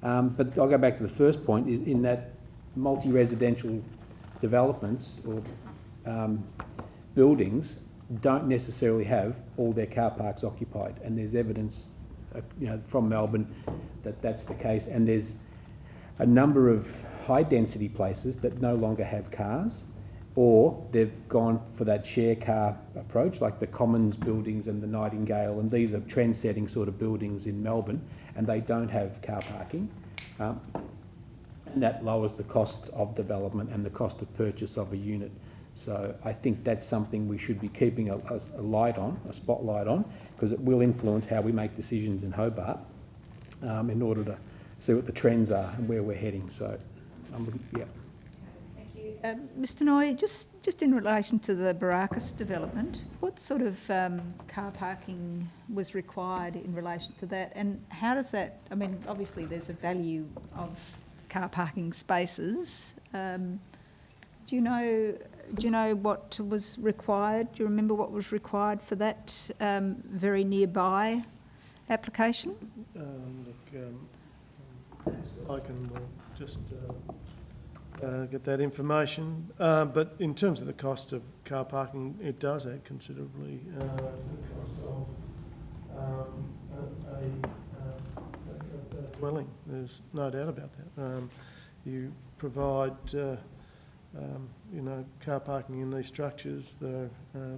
But I'll go back to the first point, is in that multi-residential developments or buildings don't necessarily have all their car parks occupied, and there's evidence from Melbourne that that's the case, and there's a number of high density places that no longer have cars, or they've gone for that share car approach, like the Commons buildings and the Nightingale, and these are trend-setting sort of buildings in Melbourne, and they don't have car parking. And that lowers the cost of development and the cost of purchase of a unit. So I think that's something we should be keeping a light on, a spotlight on, because it will influence how we make decisions in Hobart in order to see what the trends are and where we're heading. So, yeah. Mr. Noy, just in relation to the Barakis development, what sort of car parking was required in relation to that, and how does that? I mean, obviously there's a value of car parking spaces. Do you know what was required? Do you remember what was required for that very nearby application? I can just get that information. But in terms of the cost of car parking, it does add considerably to the cost of a dwelling. There's no doubt about that. You provide, car parking in these structures. They're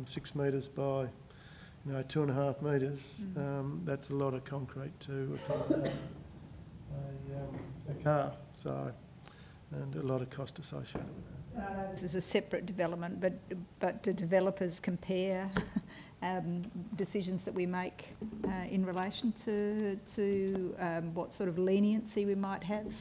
6 metres by, 2.5 metres. That's a lot of concrete to accommodate a car. So. And a lot of cost associated with that. This is a separate development, but do developers compare decisions that we make in relation to what sort of leniency we might have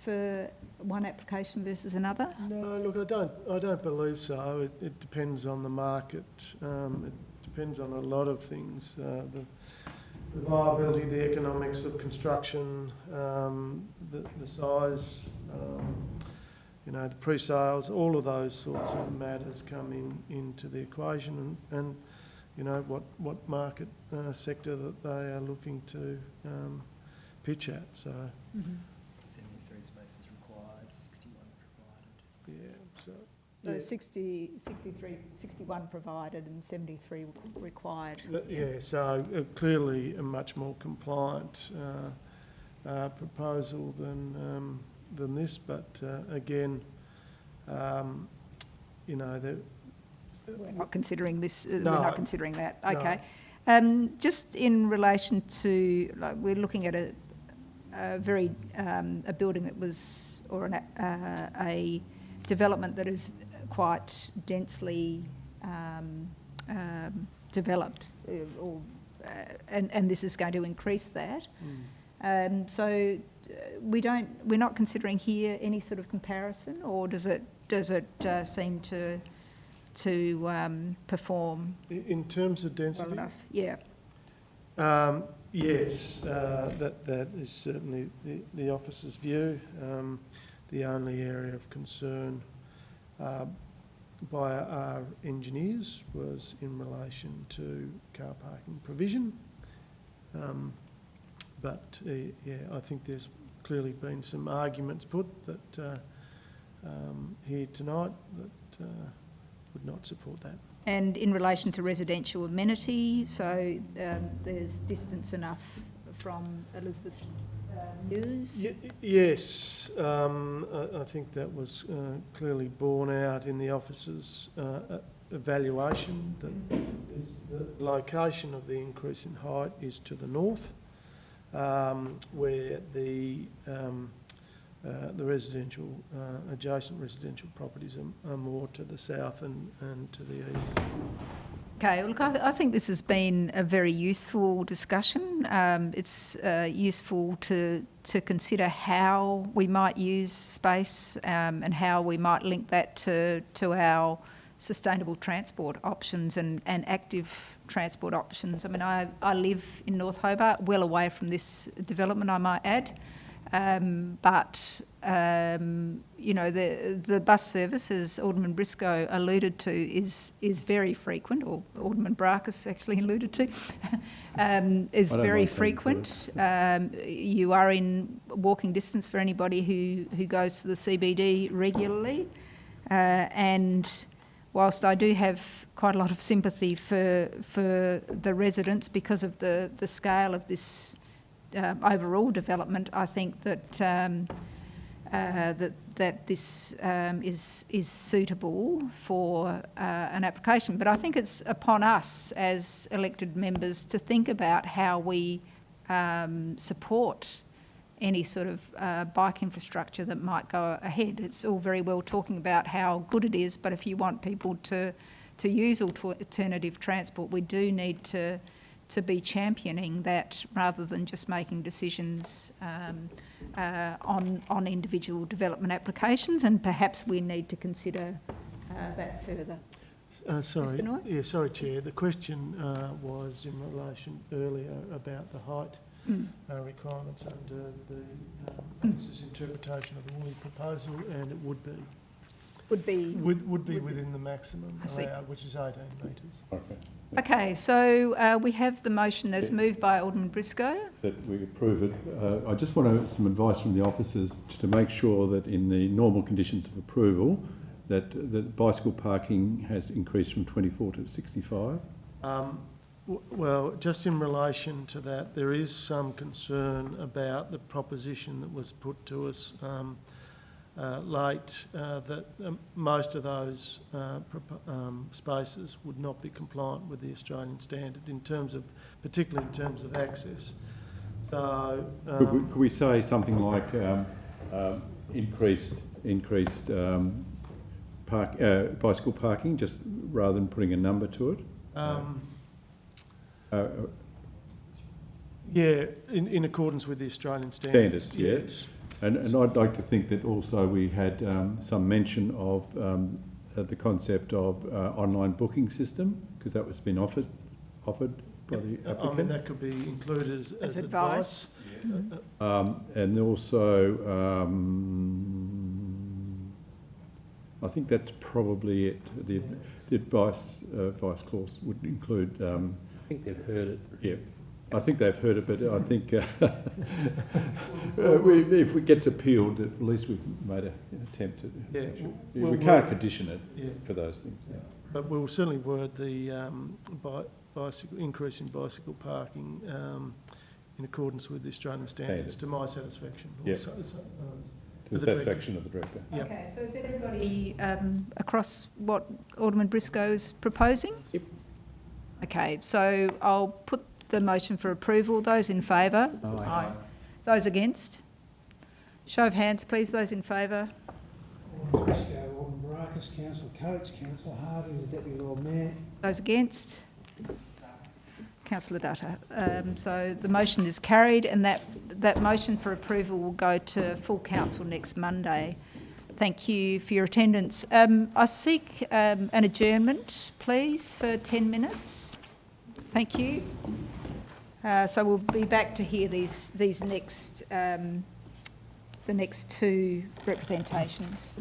for one application versus another? No, look, I don't believe so. It depends on the market. It depends on a lot of things. The viability, the economics of construction, the size, the pre-sales, all of those sorts of matters come into the equation, and what market sector that they are looking to pitch at. So, 73 spaces required, 61 provided. Yeah, so 61 provided and 73 required. Yeah, so clearly a much more compliant proposal than this, but again, we're not considering this. No, we're not considering that. Okay. Just in relation to, we're looking at a building that was, or a development that is quite densely developed, and this is going to increase that. So we're not considering here any sort of comparison, or does it seem to perform in terms of density? Well enough? Yeah. Yes, that is certainly the officer's view. The only area of concern by our engineers was in relation to car parking provision. Yeah, I think there's clearly been some arguments put that here tonight that would not support that. And in relation to residential amenity, so there's distance enough from Elizabeth News? Yes, I think that was clearly borne out in the officer's evaluation that the location of the increase in height is to the north, where the residential, adjacent residential properties are more to the south and to the east. Okay, look, I think this has been a very useful discussion. It's useful to consider how we might use space and how we might link that to our sustainable transport options and active transport options. I mean, I live in North Hobart, well away from this development, I might add. You know, the bus service, as Alderman Briscoe alluded to, is very frequent, or Alderman Brackus actually alluded to, is very frequent. You are in walking distance for anybody who goes to the CBD regularly. And whilst I do have quite a lot of sympathy for the residents because of the scale of this overall development, I think that that this is suitable for an application. But I think it's upon us as elected members to think about how we support any sort of bike infrastructure that might go ahead. It's all very well talking about how good it is, but if you want people to use alternative transport, we do need to be championing that rather than just making decisions on individual development applications, and perhaps we need to consider that further. Sorry, yeah, sorry, Chair. The question was in relation earlier about the height requirements under the officer's interpretation of the Woolly proposal, and it would be within the maximum allowed, which is 18 metres. Okay. Okay, so we have the motion that's moved by Alderman Briscoe. That we approve it. I just want some advice from the officers to make sure that in the normal conditions of approval that bicycle parking has increased from 24 to 65. Well, just in relation to that, there is some concern about the proposition that was put to us late, that most of those spaces would not be compliant with the Australian standard particularly in terms of access. So, could we say something like increased bicycle parking, just rather than putting a number to it? Yeah, in accordance with the Australian standards. Yes. And I'd like to think that also we had some mention of the concept of online booking system, because that was been offered by the applicant. I mean, that could be included as advice. And also, I think that's probably it. The advice clause would include. I think they've heard it. Yeah. I think they've heard it, but I think if it gets appealed, at least we've made an attempt to. Yeah, we can't condition it for those things. Yeah. But we'll certainly word the increase in bicycle parking in accordance with the Australian standards to my satisfaction. Yeah. To the satisfaction of the Director. Yep. Okay, so is everybody across what Alderman Briscoe is proposing? Yep. Okay, so I'll put the motion for approval. Those in favour? Aye. Those against? Show of hands, please. Those in favour? Alderman Briscoe, Alderman Brackus, Councillor Coates, Councillor Harvey, the Deputy Lord Mayor. Those against? Councillor Dutta. So the motion is carried, and that motion for approval will go to full council next Monday. Thank you for your attendance. I seek an adjournment, please, for 10 minutes. Thank you. So we'll be back to hear these next, the next two representations.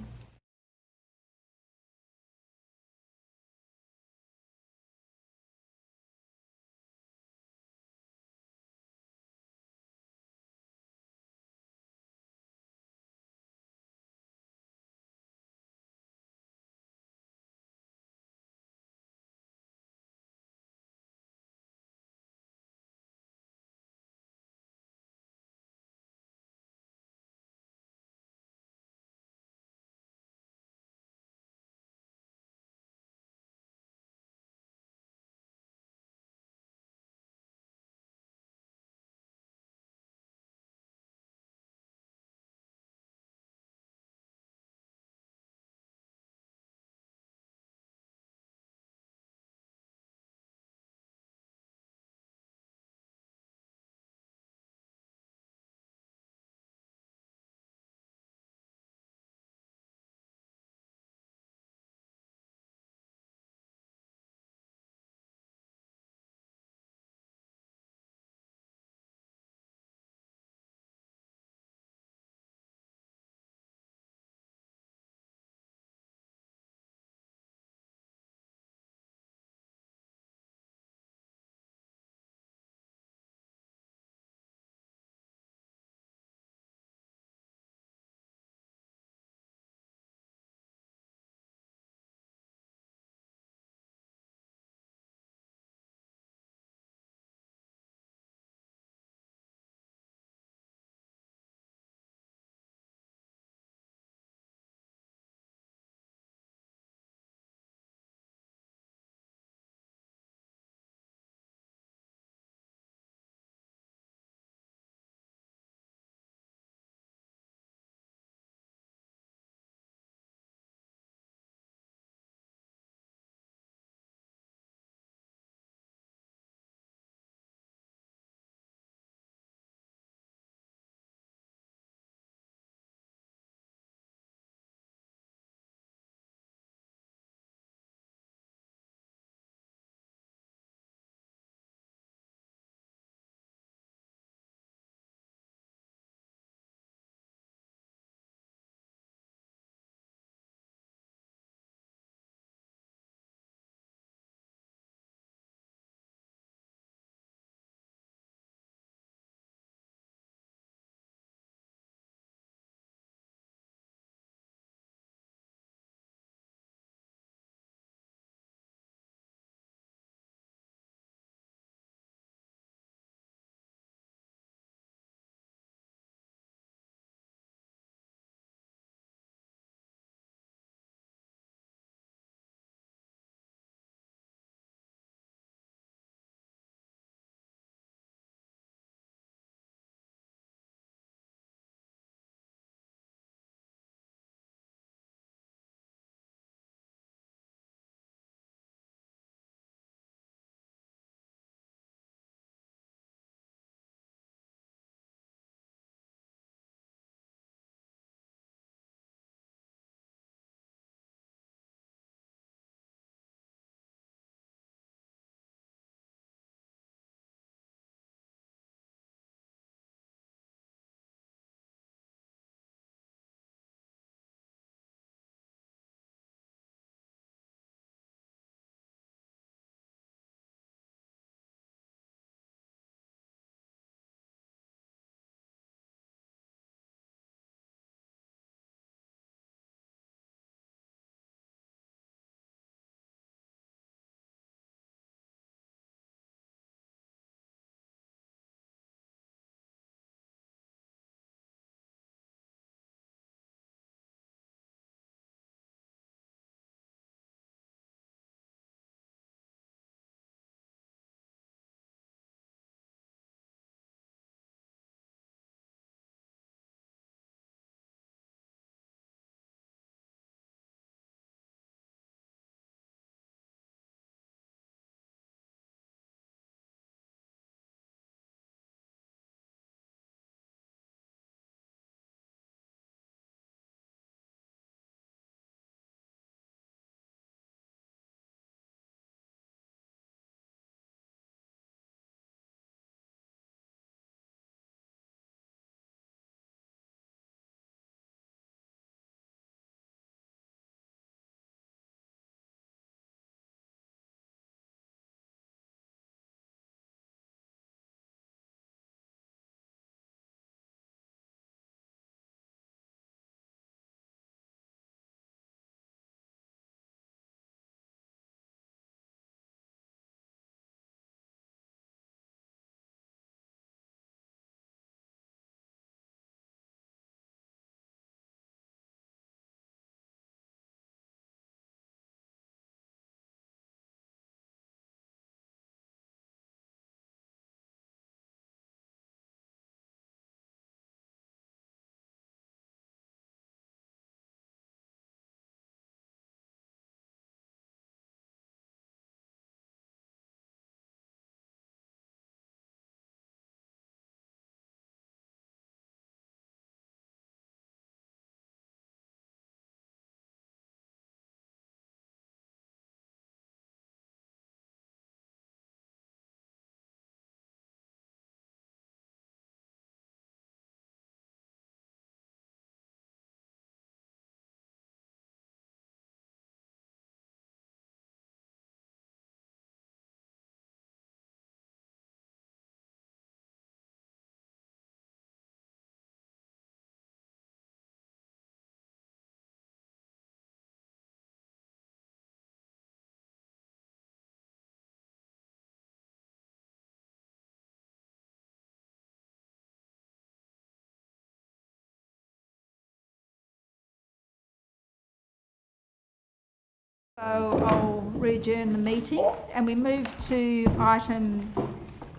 So I'll re-adjourn the meeting and we move to item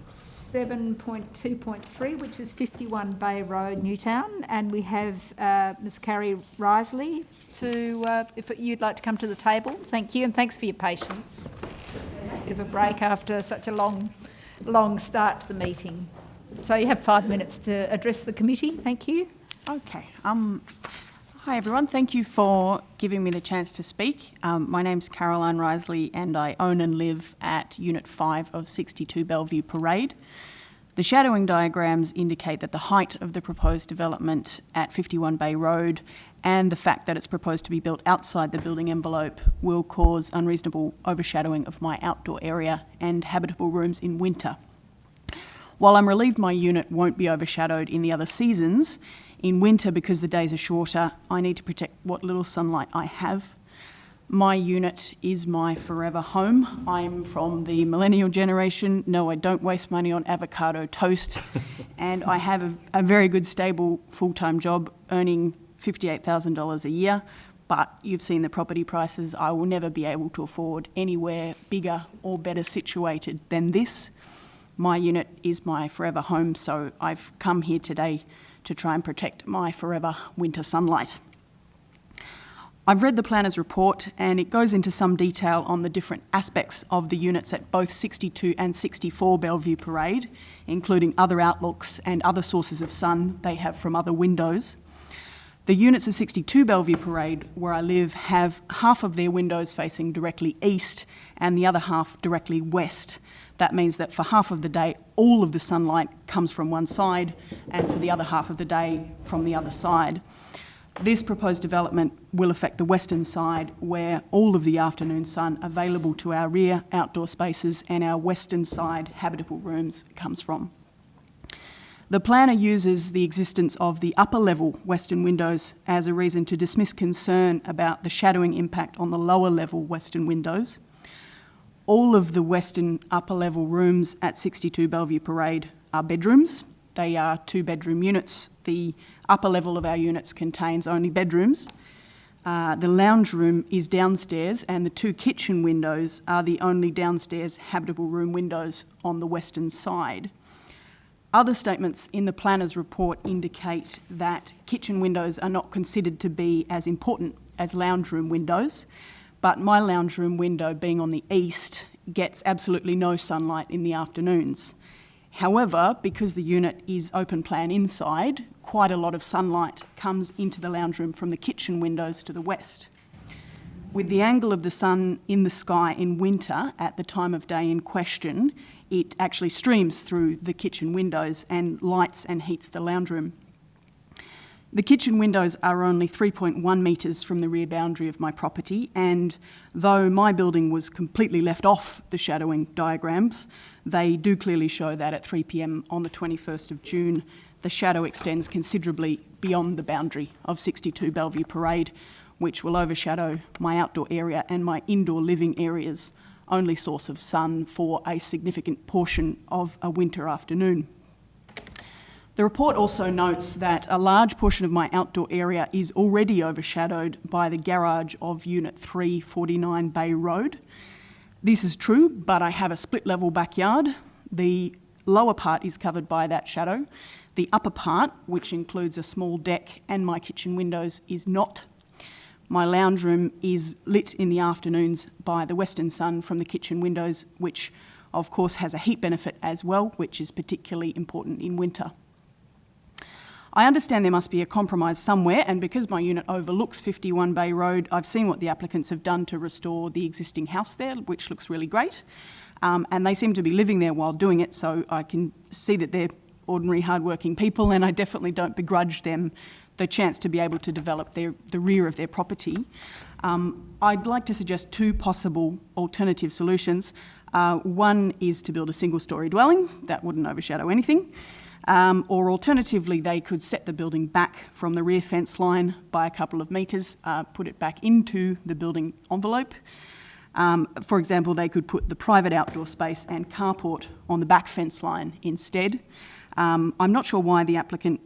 7.2.3, which is 51 Bay Road, Newtown, and we have Ms Carrie Risley if you'd like to come to the table. Thank you, and thanks for your patience. Bit of a break after such a long start to the meeting. So you have 5 minutes to address the committee. Thank you. Okay. Hi everyone, thank you for giving me the chance to speak. My name's Caroline Risley and I own and live at Unit 5 of 62 Bellevue Parade. The shadowing diagrams indicate that the height of the proposed development at 51 Bay Road and the fact that it's proposed to be built outside the building envelope will cause unreasonable overshadowing of my outdoor area and habitable rooms in winter. While I'm relieved my unit won't be overshadowed in the other seasons, in winter, because the days are shorter, I need to protect what little sunlight I have. My unit is my forever home. I'm from the millennial generation. No, I don't waste money on avocado toast. And I have a very good, stable, full-time job earning $58,000 a year. But you've seen the property prices. I will never be able to afford anywhere bigger or better situated than this. My unit is my forever home, so I've come here today to try and protect my forever winter sunlight. I've read the planner's report and it goes into some detail on the different aspects of the units at both 62 and 64 Bellevue Parade, including other outlooks and other sources of sun they have from other windows. The units of 62 Bellevue Parade, where I live, have half of their windows facing directly east and the other half directly west. That means that for half of the day, all of the sunlight comes from one side, and for the other half of the day, from the other side. This proposed development will affect the western side, where all of the afternoon sun available to our rear outdoor spaces and our western side habitable rooms comes from. The planner uses the existence of the upper level western windows as a reason to dismiss concern about the shadowing impact on the lower level western windows. All of the western upper level rooms at 62 Bellevue Parade are bedrooms. They are 2-bedroom units. The upper level of our units contains only bedrooms. The lounge room is downstairs and the 2 kitchen windows are the only downstairs habitable room windows on the western side. Other statements in the planner's report indicate that kitchen windows are not considered to be as important as lounge room windows. But my lounge room window, being on the east, gets absolutely no sunlight in the afternoons. However, because the unit is open plan inside, quite a lot of sunlight comes into the lounge room from the kitchen windows to the west. With the angle of the sun in the sky in winter at the time of day in question, it actually streams through the kitchen windows and lights and heats the lounge room. The kitchen windows are only 3.1 metres from the rear boundary of my property, and though my building was completely left off the shadowing diagrams, they do clearly show that at 3 p.m. on the 21st of June, the shadow extends considerably beyond the boundary of 62 Bellevue Parade, which will overshadow my outdoor area and my indoor living areas, only source of sun for a significant portion of a winter afternoon. The report also notes that a large portion of my outdoor area is already overshadowed by the garage of Unit 3, 49 Bay Road. This is true, but I have a split-level backyard. The lower part is covered by that shadow. The upper part, which includes a small deck and my kitchen windows, is not. My lounge room is lit in the afternoons by the western sun from the kitchen windows, which of course has a heat benefit as well, which is particularly important in winter. I understand there must be a compromise somewhere, and because my unit overlooks 51 Bay Road, I've seen what the applicants have done to restore the existing house there, which looks really great. And they seem to be living there while doing it, so I can see that they're ordinary, hardworking people, and I definitely don't begrudge them the chance to be able to develop the rear of their property. I'd like to suggest 2 possible alternative solutions. One is to build a single-storey dwelling. That wouldn't overshadow anything. Or alternatively, they could set the building back from the rear fence line by a couple of metres, put it back into the building envelope. For example, they could put the private outdoor space and carport on the back fence line instead. I'm not sure why the applicant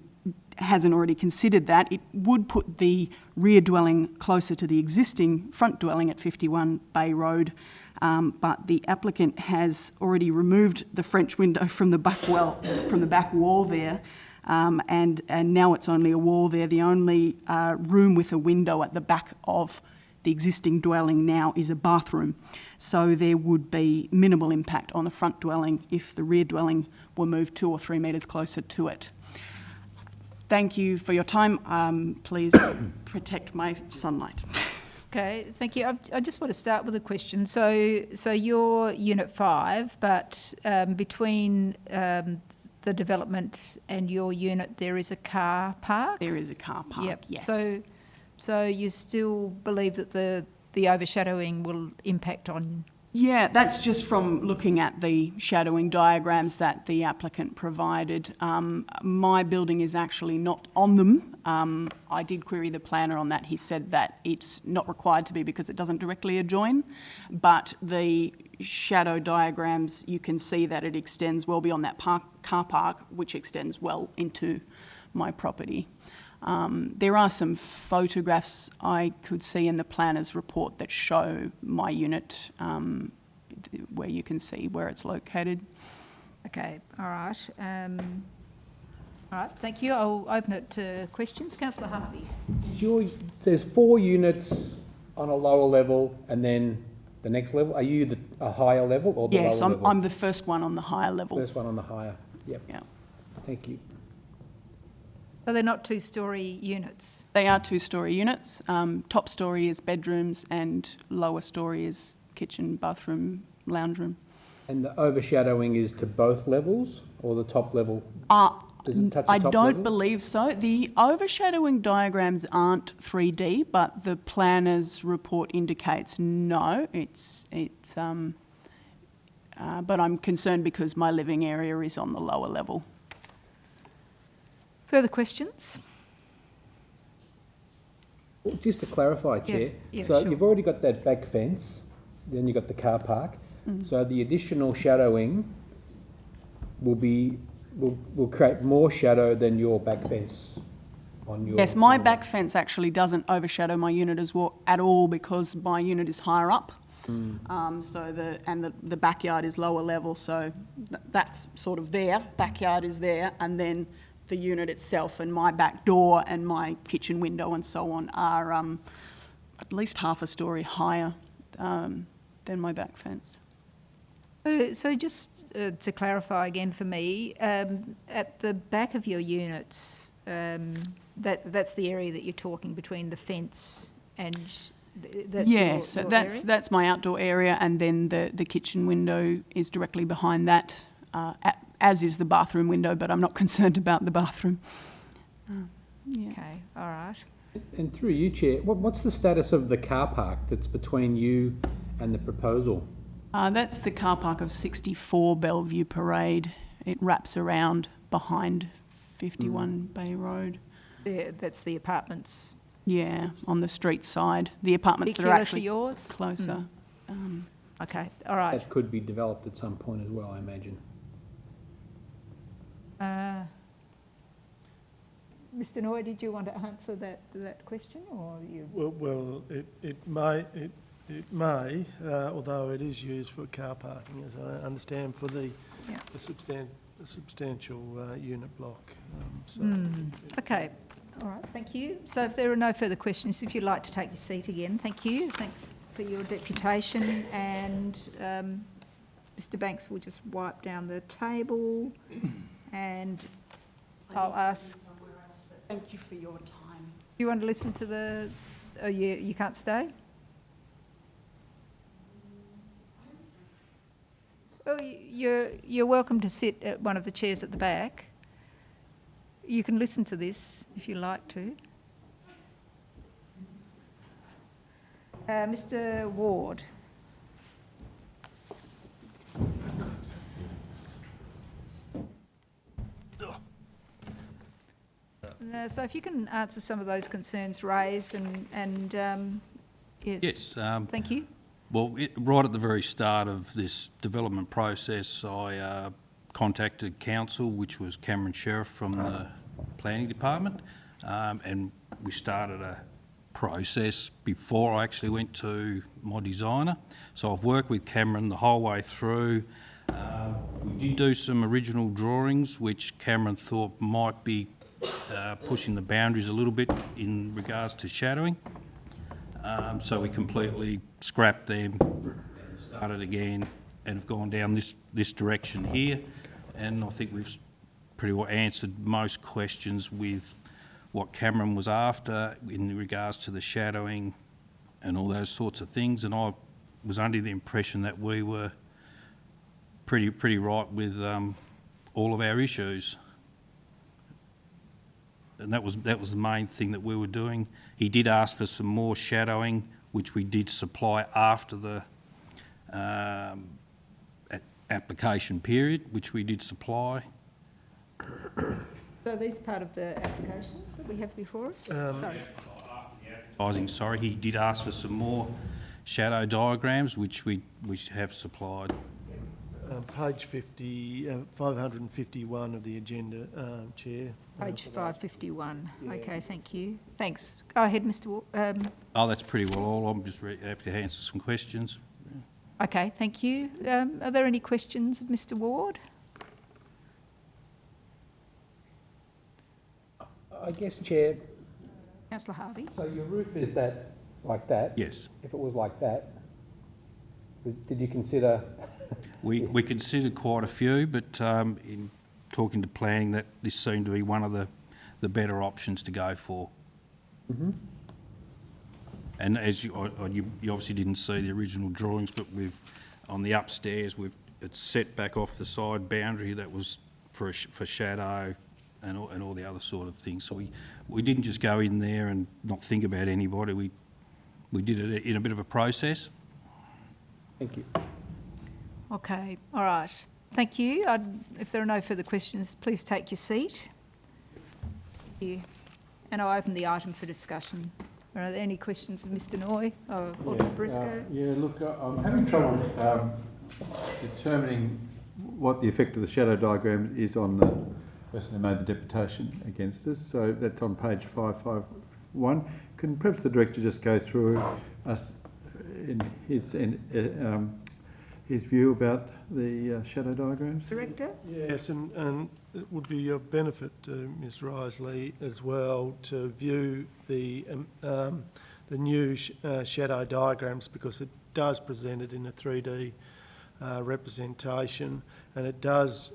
hasn't already considered that, it would put the rear dwelling closer to the existing front dwelling at 51 Bay Road, but the applicant has already removed the French window from the back wall there, and now it's only a wall there. The only room with a window at the back of the existing dwelling now is a bathroom. So there would be minimal impact on the front dwelling if the rear dwelling were moved 2 or 3 metres closer to it. Thank you for your time. Please protect my sunlight. Okay, thank you. I just want to start with a question. So you're Unit 5, but between the development and your unit, there is a car park? There is a car park, yep. yes. So you still believe that the overshadowing will impact on? Yeah, that's just from looking at the shadowing diagrams that the applicant provided. My building is actually not on them. I did query the planner on that. He said that it's not required to be because it doesn't directly adjoin, but the shadow diagrams, you can see that it extends well beyond that car park, which extends well into my property. There are some photographs I could see in the planner's report that show my unit, where you can see where it's located. Okay, all right. All right, thank you. I'll open it to questions. Councillor Harvey. There's 4 units on a lower level and then the next level. Are you a higher level or the lower level? Yes, I'm the first one on the higher level. First one on the higher, yep. Yeah. Thank you. So they're not 2-storey units? They are 2-storey units. Top storey is bedrooms and lower storey is kitchen, bathroom, lounge room. And the overshadowing is to both levels or the top level? Does it touch the I top don't level? believe so. The overshadowing diagrams aren't 3D, but the planner's report indicates no. But I'm concerned because my living area is on the lower level. Further questions? Well, just to clarify, Chair, yeah, so sure. you've already got that back fence, then you've got the car park. So the additional shadowing will create more shadow than your back fence on your... Yes, my back fence actually doesn't overshadow my unit at all because my unit is higher up. So the backyard is lower level, so that's sort of there. Backyard is there, and then the unit itself and my back door and my kitchen window and so on are at least half a storey higher than my back fence. So just to clarify again for me, at the back of your units, that's the area that you're talking between the fence and that's your area? That's my outdoor area, and then the kitchen window is directly behind that, as is the bathroom window, but I'm not concerned about the bathroom. Yeah. Okay, all right. And through you, Chair, what's the status of the car park that's between you and the proposal? That's the car park of 64 Bellevue Parade. It wraps around behind 51 Bay Road. Yeah, that's the apartments. Yeah, on the street side. The apartments that are actually yours? Closer. Okay, all right. That could be developed at some point as well, I imagine. Mr. Noy, did you want to answer that question, or you? Well, it may, although it is used for car parking, as I understand, for the substantial unit block. Okay, all right, thank you. So if there are no further questions, if you'd like to take your seat again, thank you. Thanks for your deputation, and Mr. Banks will just wipe down the table, and I'll ask. Thank you for your time. Do you want to listen to the? Oh, you can't stay. Oh, you're welcome to sit at one of the chairs at the back. You can listen to this if you like to. Mr. Ward. So if you can answer some of those concerns raised and yes. Thank you. Well, right at the very start of this development process, I contacted council, which was Cameron Sheriff from the planning department, and we started a process before I actually went to my designer. So I've worked with Cameron the whole way through. We did do some original drawings which Cameron thought might be pushing the boundaries a little bit in regards to shadowing. So we completely scrapped them, started again, and have gone down this direction here. And I think we've pretty well answered most questions with what Cameron was after in regards to the shadowing and all those sorts of things. And I was under the impression that we were pretty right with all of our issues. And that was the main thing that we were doing. He did ask for some more shadowing, which we did supply after the application period, which we did supply. So these part of the application that we have before us? Sorry, he did ask for some more shadow diagrams, which we have supplied. Page 551 of the agenda, Chair. Page 551. Yeah. Okay, thank you. Thanks. Go ahead, Mr. Ward. That's pretty well all. I'm just happy to answer some questions. Okay, thank you. Are there any questions of Mr. Ward? I guess, Chair. Councillor Harvey. So your roof is that like that? Yes. If it was like that, did you consider? We considered quite a few, but in talking to planning, that this seemed to be one of the better options to go for. Mm-hmm. And as you obviously didn't see the original drawings, but on the upstairs it's set back off the side boundary that was for shadow and all the other sort of things. So we didn't just go in there and not think about anybody. We did it in a bit of a process. Thank you. Okay, all right. Thank you. If there are no further questions, please take your seat. Thank you. And I'll open the item for discussion. Are there any questions of Mr. Noy or Alderman Briscoe? Look, I'm having trouble determining what the effect of the shadow diagram is on the person who made the deputation against us. So that's on page 551. Can perhaps the director just go through us in his view about the shadow diagrams? Director? Yes, and it would be of benefit to Ms Risley as well to view the new shadow diagrams, because it does present it in a 3D representation, and it does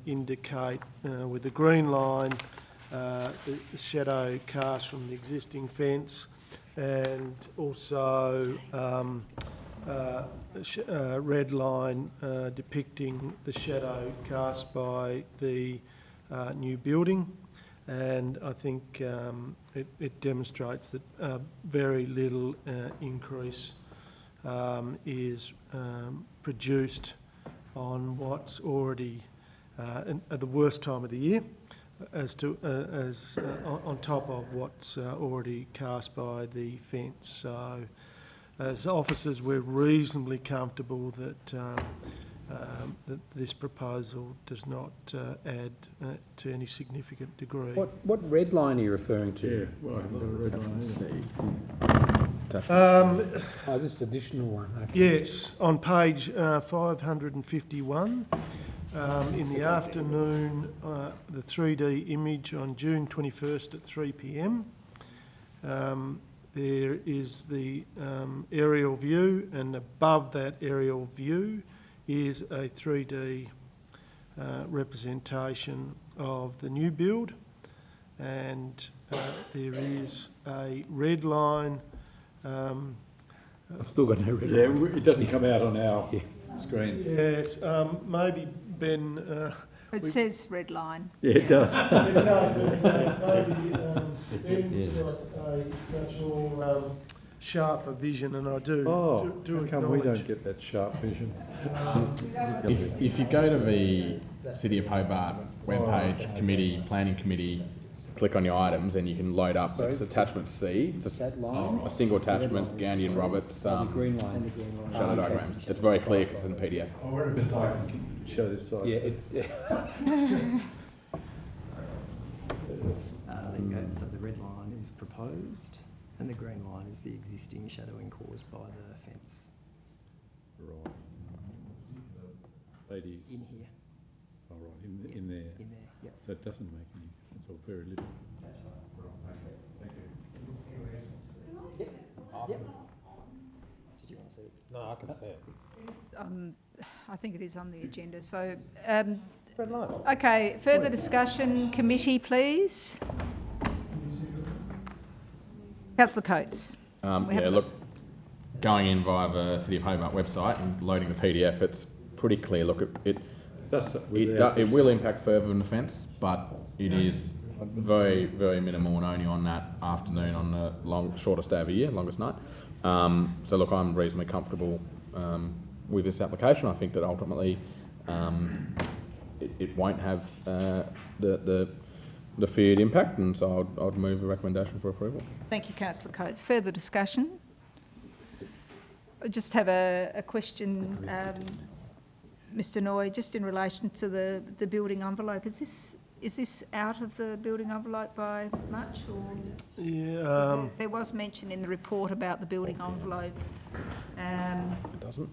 indicate with the green line the shadow cast from the existing fence, and also red line depicting the shadow cast by the new building. And I think it demonstrates that very little increase is produced on what's already at the worst time of the year, on top of what's already cast by the fence. So as officers, we're reasonably comfortable that that this proposal does not add to any significant degree. What red line are you referring to? Yeah, well, I haven't got a red line either. This is additional one. Okay. Yes, on page 551, in the afternoon, the 3D image on June 21st at 3 p.m. There is the aerial view, and above that aerial view is a 3D representation of the new build, and there is a red line. I've still got no red line. Yeah, it doesn't come out on our screens. Yes, maybe Ben... it says red line. Yeah, it does. It does, maybe Ben's got a much more sharper vision, and I do how come we don't get that sharp vision? If you go to the City of Hobart webpage, committee, planning committee, click on your items and you can load up. It's attachment C. It's a single attachment, Gandy and Roberts green line. shadow diagrams. It's very clear because it's in PDF. I wonder if I can show this side. Yeah. There you go. So the red line is proposed, and the green line is the existing shadowing caused by the fence. Right. That is. In here. Oh, right, in there. In there, yep. So it doesn't make any difference, or very little. That's right. Right, okay, thank you. Yep. Yep. Did you want to see it? No, I can see it. I think it is on the agenda. So, okay, further discussion, committee, please. Councillor Coates. Yeah, look, going in via the City of Hobart website and loading the PDF, it's pretty clear. Look, it will impact further than the fence, but it is very, very minimal and only on that afternoon on the shortest day of the year, longest night. So look, I'm reasonably comfortable with this application. I think that ultimately it won't have the feared impact, and so I'd move a recommendation for approval. Thank you, Councillor Coates. Further discussion? I just have a question, Mr. Noy, just in relation to the building envelope. Is this out of the building envelope by much, or? Yeah. There was mention in the report about the building envelope. It doesn't.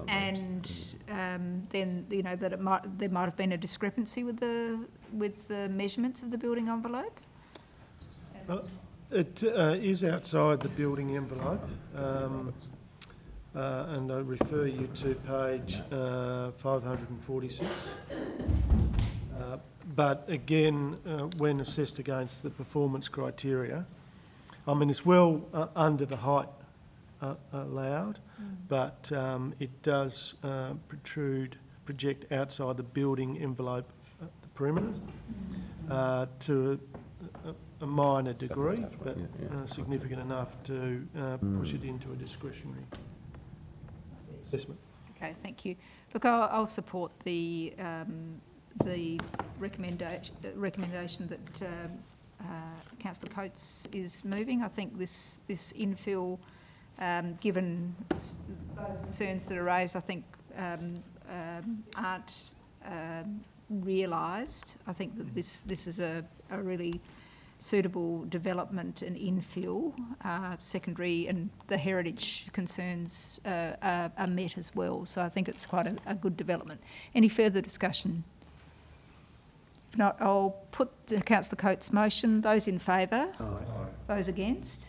And then that there might have been a discrepancy with the measurements of the building envelope. It is outside the building envelope, and I refer you to page 546. But again, when assessed against the performance criteria, I mean, it's well under the height allowed, but it does project outside the building envelope, the perimeter, to a minor degree, but significant enough to push it into a discretionary assessment. Okay, thank you. Look, I'll support the recommendation that Councillor Coates is moving. I think this infill, given those concerns that are raised, I think aren't realised. I think that this is a really suitable development and infill, secondary, and the heritage concerns are met as well. So I think it's quite a good development. Any further discussion? If not, I'll put Councillor Coates' motion. Those in favour? Aye. Those against?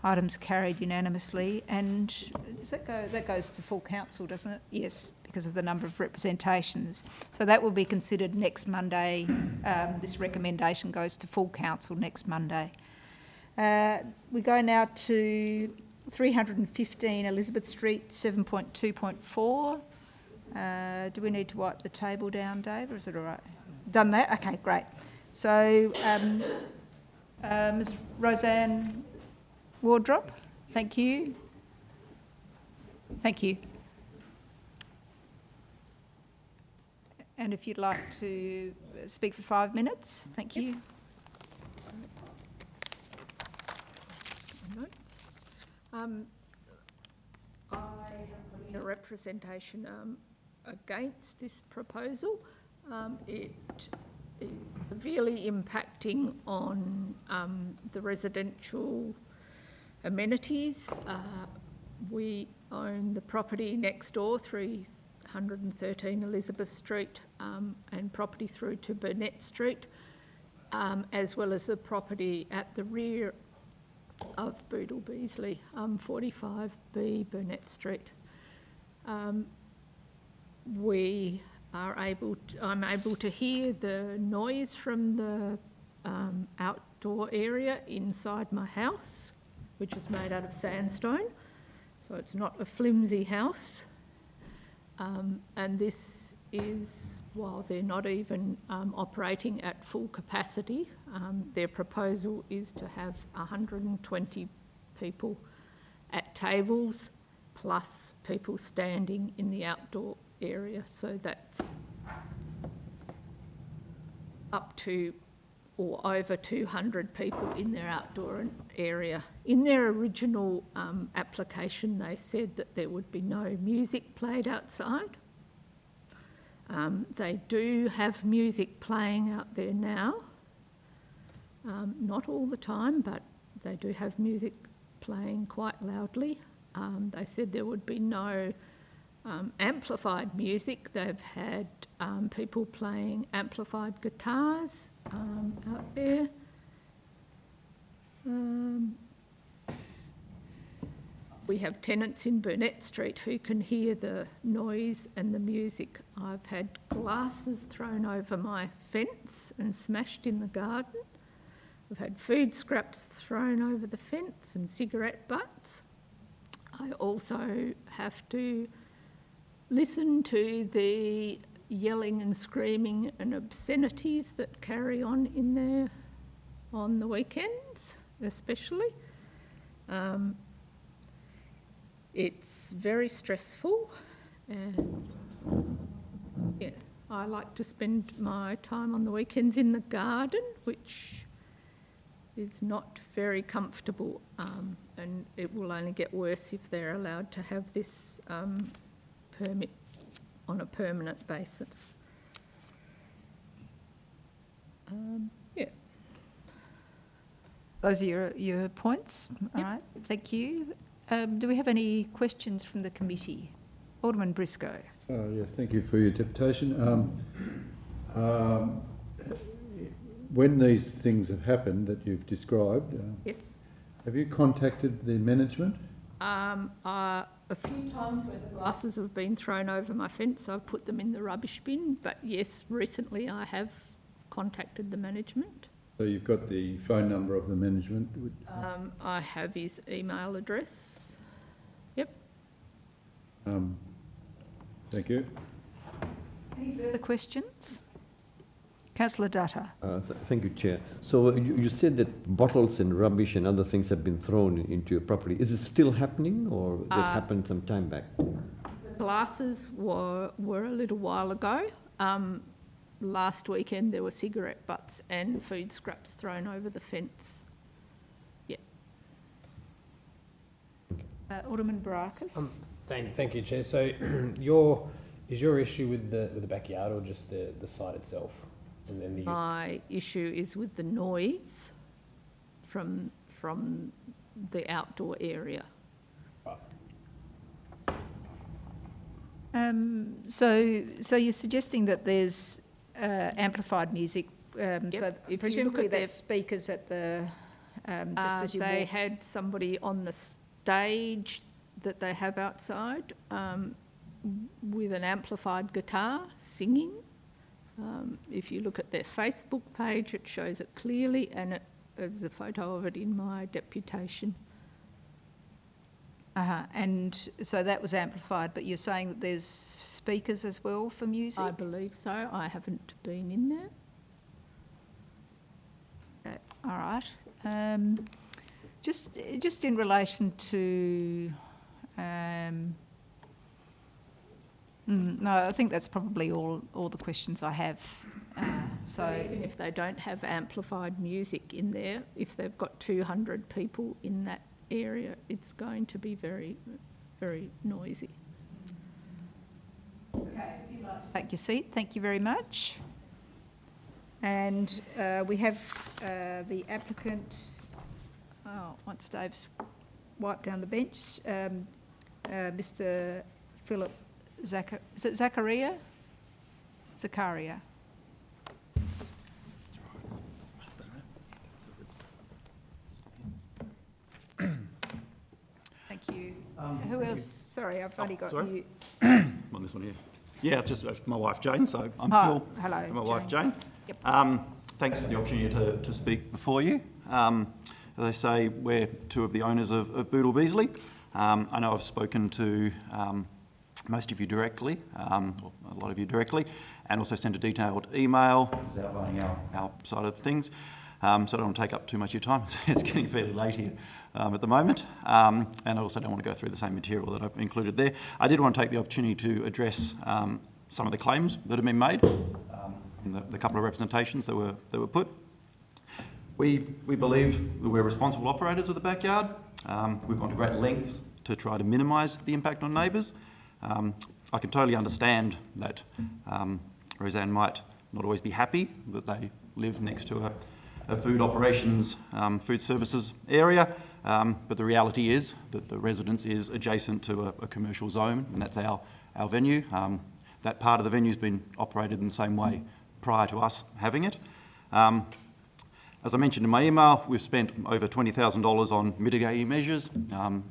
Items carried unanimously. And does that go? That goes to full council, doesn't it? Yes, because of the number of representations. So that will be considered next Monday. This recommendation goes to full council next Monday. We go now to 315 Elizabeth Street, 7.2.4. Do we need to wipe the table down, Dave, or is it all right? Done that? Okay, great. So, Ms. Roseanne Wardrop, thank you. Thank you. And if you'd like to speak for 5 minutes, thank you. I have put in a representation against this proposal. It is severely impacting on the residential amenities. We own the property next door, 313 Elizabeth Street, and property through to Burnett Street, as well as the property at the rear of Boodle Beasley, 45B Burnett Street. I'm able to hear the noise from the outdoor area inside my house, which is made out of sandstone, so it's not a flimsy house. And this is, while they're not even operating at full capacity, their proposal is to have 120 people at tables, plus people standing in the outdoor area. So that's up to or over 200 people in their outdoor area. In their original application, they said that there would be no music played outside. They do have music playing out there now. Not all the time, but they do have music playing quite loudly. They said there would be no amplified music. They've had people playing amplified guitars out there. We have tenants in Burnett Street who can hear the noise and the music. I've had glasses thrown over my fence and smashed in the garden. I've had food scraps thrown over the fence and cigarette butts. I also have to listen to the yelling and screaming and obscenities that carry on in there on the weekends, especially. It's very stressful, and yeah, I like to spend my time on the weekends in the garden, which is not very comfortable, and it will only get worse if they're allowed to have this permit on a permanent basis. Yeah. Those are your points. All right, thank you. Do we have any questions from the committee? Alderman Briscoe. Yeah, thank you for your deputation. When these things have happened that you've described, yes, have you contacted the management? A few times where the glasses have been thrown over my fence, I've put them in the rubbish bin, but yes, recently I have contacted the management. So you've got the phone number of the management? I have his email address. Yep. Thank you. Any further questions? Councillor Dutta. Thank you, Chair. So you said that bottles and rubbish and other things have been thrown into your property. Is it still happening, or that happened some time back? The glasses were a little while ago. Last weekend there were cigarette butts and food scraps thrown over the fence. Yeah. Alderman Barakis. Thank you, Chair. So is your issue with the backyard or just the site itself? And then the use? My issue is with the noise from the outdoor area. So you're suggesting that there's amplified music, so presumably that's speakers at the, just as you They walk. had somebody on the stage that they have outside with an amplified guitar singing. If you look at their Facebook page, it shows it clearly, and there's a photo of it in my deputation. And so that was amplified, but you're saying that there's speakers as well for music? I believe so. I haven't been in there. Okay. All right. Just in relation to... no, I think that's probably all the questions I have. So even if they don't have amplified music in there, if they've got 200 people in that area, it's going to be very, very noisy. Okay, if you'd like to take your seat, thank you very much. And we have the applicant, once Dave's wiped down the bench, Mr. Philip is it Zakaria? Zakaria. Thank you. Who else? Sorry, I've only got you. On this one here. Yeah, it's just my wife Jane, so I'm Phil. Hello. And my wife Jane. Yep. Thanks for the opportunity to speak before you. As I say, we're two of the owners of Boodle Beasley. I know I've spoken to most of you directly, or a lot of you directly, and also sent a detailed email outlining our side of things. So I don't want to take up too much of your time. It's getting fairly late here at the moment. And I also don't want to go through the same material that I've included there. I did want to take the opportunity to address some of the claims that have been made in the couple of representations that were put. We believe that we're responsible operators of the backyard. We've gone to great lengths to try to minimise the impact on neighbours. I can totally understand that Roseanne might not always be happy that they live next to a food operations, food services area, but the reality is that the residence is adjacent to a commercial zone, and that's our venue. That part of the venue's been operated in the same way prior to us having it. As I mentioned in my email, we've spent over $20,000 on mitigating measures,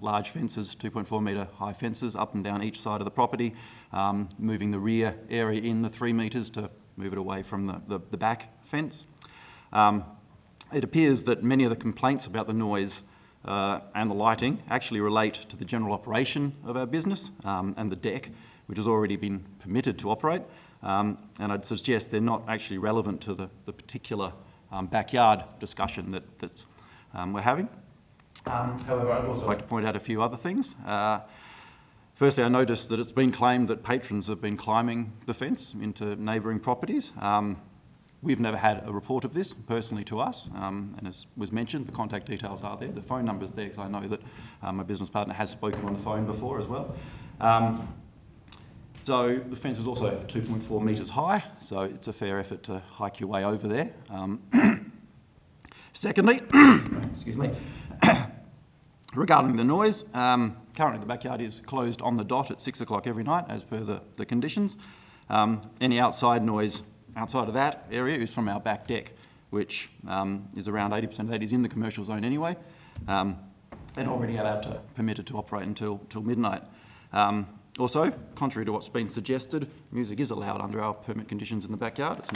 large fences, 2.4 metre high fences up and down each side of the property, moving the rear area in the 3 metres to move it away from the back fence. It appears that many of the complaints about the noise and the lighting actually relate to the general operation of our business and the deck, which has already been permitted to operate. And I'd suggest they're not actually relevant to the particular backyard discussion that we're having. However, I'd also like to point out a few other things. Firstly, I noticed that it's been claimed that patrons have been climbing the fence into neighbouring properties. We've never had a report of this personally to us, and as was mentioned, the contact details are there, the phone number's there, because I know that my business partner has spoken on the phone before as well. So the fence is also 2.4 metres high, so it's a fair effort to hike your way over there. Secondly, excuse me, regarding the noise, currently the backyard is closed on the dot at 6 o'clock every night as per the conditions. Any outside noise outside of that area is from our back deck, which is around 80% of that is in the commercial zone anyway, and already permitted to operate until midnight. Also, contrary to what's been suggested, music is allowed under our permit conditions in the backyard. It's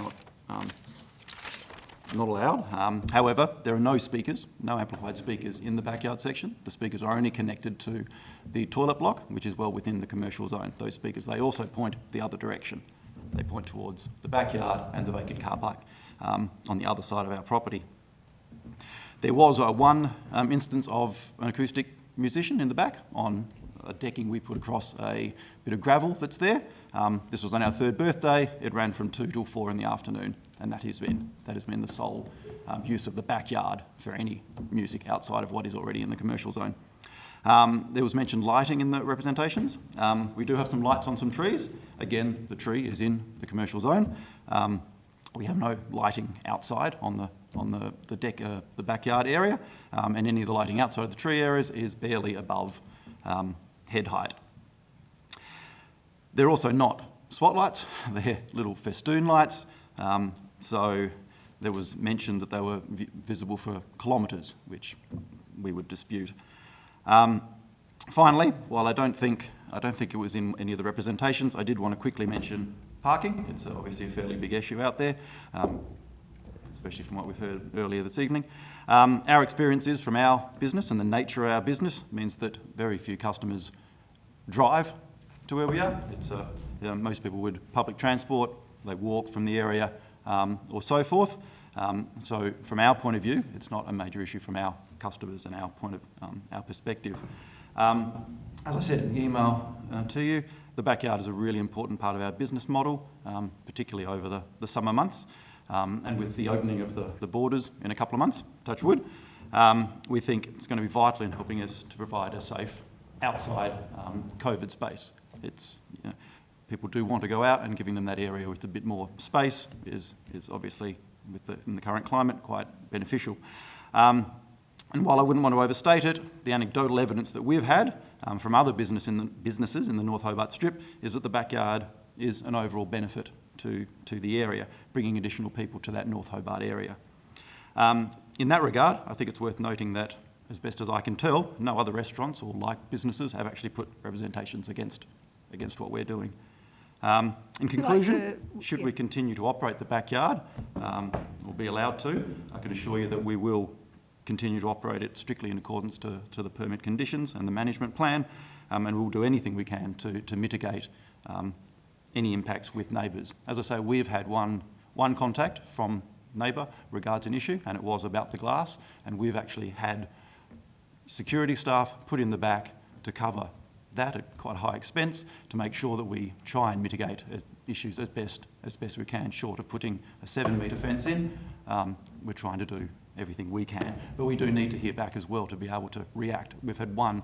not allowed. However, there are no speakers, no amplified speakers in the backyard section. The speakers are only connected to the toilet block, which is well within the commercial zone. Those speakers, they also point the other direction. They point towards the backyard and the vacant car park on the other side of our property. There was one instance of an acoustic musician in the back on a decking we put across a bit of gravel that's there. This was on our 3rd birthday. It ran from 2 till 4 in the afternoon, and that has been the sole use of the backyard for any music outside of what is already in the commercial zone. There was mentioned lighting in the representations. We do have some lights on some trees. Again, the tree is in the commercial zone. We have no lighting outside on the deck, the backyard area, and any of the lighting outside of the tree areas is barely above head height. They're also not spotlights, they're little festoon lights. So there was mention that they were visible for kilometres, which we would dispute. Finally, while I don't think it was in any of the representations, I did want to quickly mention parking. It's obviously a fairly big issue out there, especially from what we've heard earlier this evening. Our experiences from our business and the nature of our business means that very few customers drive to where we are. It's most people would public transport, they walk from the area or so forth. So from our point of view, it's not a major issue from our customers and our point of our perspective. As I said in the email to you, the backyard is a really important part of our business model, particularly over the summer months. And with the opening of the borders in a couple of months, touch wood, we think it's going to be vital in helping us to provide a safe outside COVID space. It's, people do want to go out, and giving them that area with a bit more space is obviously, in the current climate, quite beneficial. And while I wouldn't want to overstate it, the anecdotal evidence that we've had from other businesses in the North Hobart Strip is that the backyard is an overall benefit to the area, bringing additional people to that North Hobart area. In that regard, I think it's worth noting that, as best as I can tell, no other restaurants or like businesses have actually put representations against what we're doing. In conclusion, should we continue to operate the backyard, or be allowed to, I can assure you that we will continue to operate it strictly in accordance to the permit conditions and the management plan, and we'll do anything we can to mitigate any impacts with neighbours. As I say, we've had one contact from neighbour regards an issue, and it was about the glass, and we've actually had security staff put in the back to cover that at quite a high expense to make sure that we try and mitigate issues as best we can, short of putting a 7-metre fence in. We're trying to do everything we can, but we do need to hear back as well to be able to react. We've had one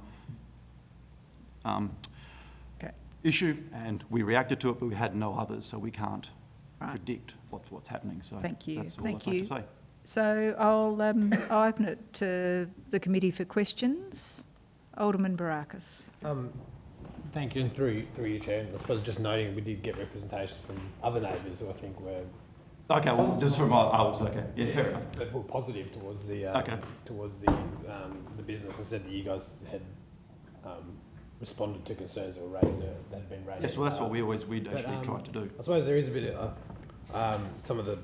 issue and we reacted to it, but we had no others, so we can't predict what's happening. So thank you. That's all I'd like to say. So I'll open it to the committee for questions. Alderman Barakis. Thank you, and through you, Chair. I suppose just noting we did get representation from other neighbours who I think were okay. Well, just from okay. Yeah, fair enough. But were positive towards the business and said that you guys had responded to concerns that were raised that had been raised. Yes, well, that's what we'd actually tried to do. I suppose there is a bit of some of the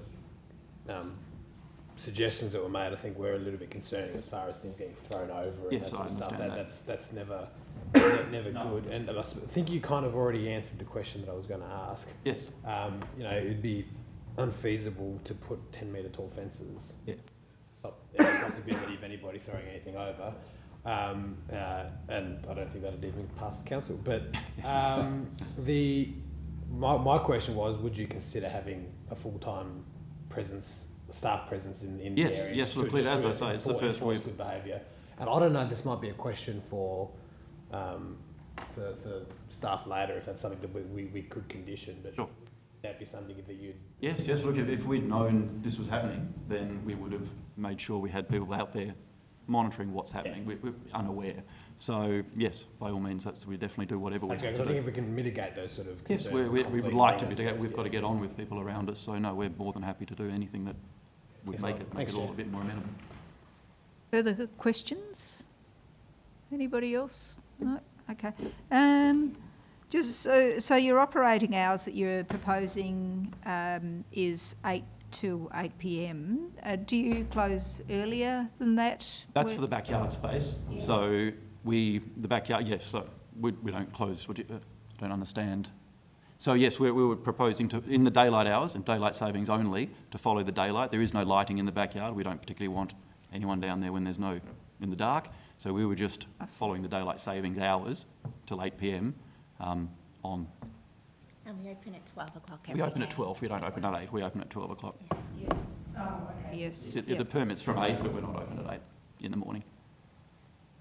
suggestions that were made. I think were a little bit concerning as far as things getting thrown over. And Yes, that sort I of stuff. understand That's never good. And I think you kind of already answered the question that I was going to ask. Yes. You know, it'd be unfeasible to put 10-metre tall fences. Yeah. Stop the possibility of anybody throwing anything over. And I don't think that'd even pass the council. But my question was, would you consider having a full-time staff presence in the area? Yes, look, as I say, it's the first we've... good behaviour. And I don't know, this might be a question for staff later, if that's something that we could condition, but sure. That'd be something that you'd... Yes, look, if we'd known this was happening, then we would have made sure we had people out there monitoring what's happening. Yeah. We're unaware. So, yes, by all means, we definitely do whatever we can. I think if we can mitigate those sort of concerns... Yes, we would like to mitigate. We've got to get on with people around us. So, no, we're more than happy to do anything that would make it all a bit more amenable. Further questions? Anybody else? No? Okay. Just so your operating hours that you're proposing is 8 till 8 p.m. Do you close earlier than that? That's for the backyard space. Yeah. So the backyard, yes. So we don't close. I don't understand. So yes, we were proposing to, in the daylight hours and daylight savings only, to follow the daylight. There is no lighting in the backyard. We don't particularly want anyone down there when there's no in the dark. So we were just following the daylight savings hours till 8 p.m. And we open at 12 o'clock every We open day. at 12. We don't open at 8. We open at 12 o'clock. Yeah. Oh, okay. Yes. The permit's from 8, but we're not open at 8 in the morning.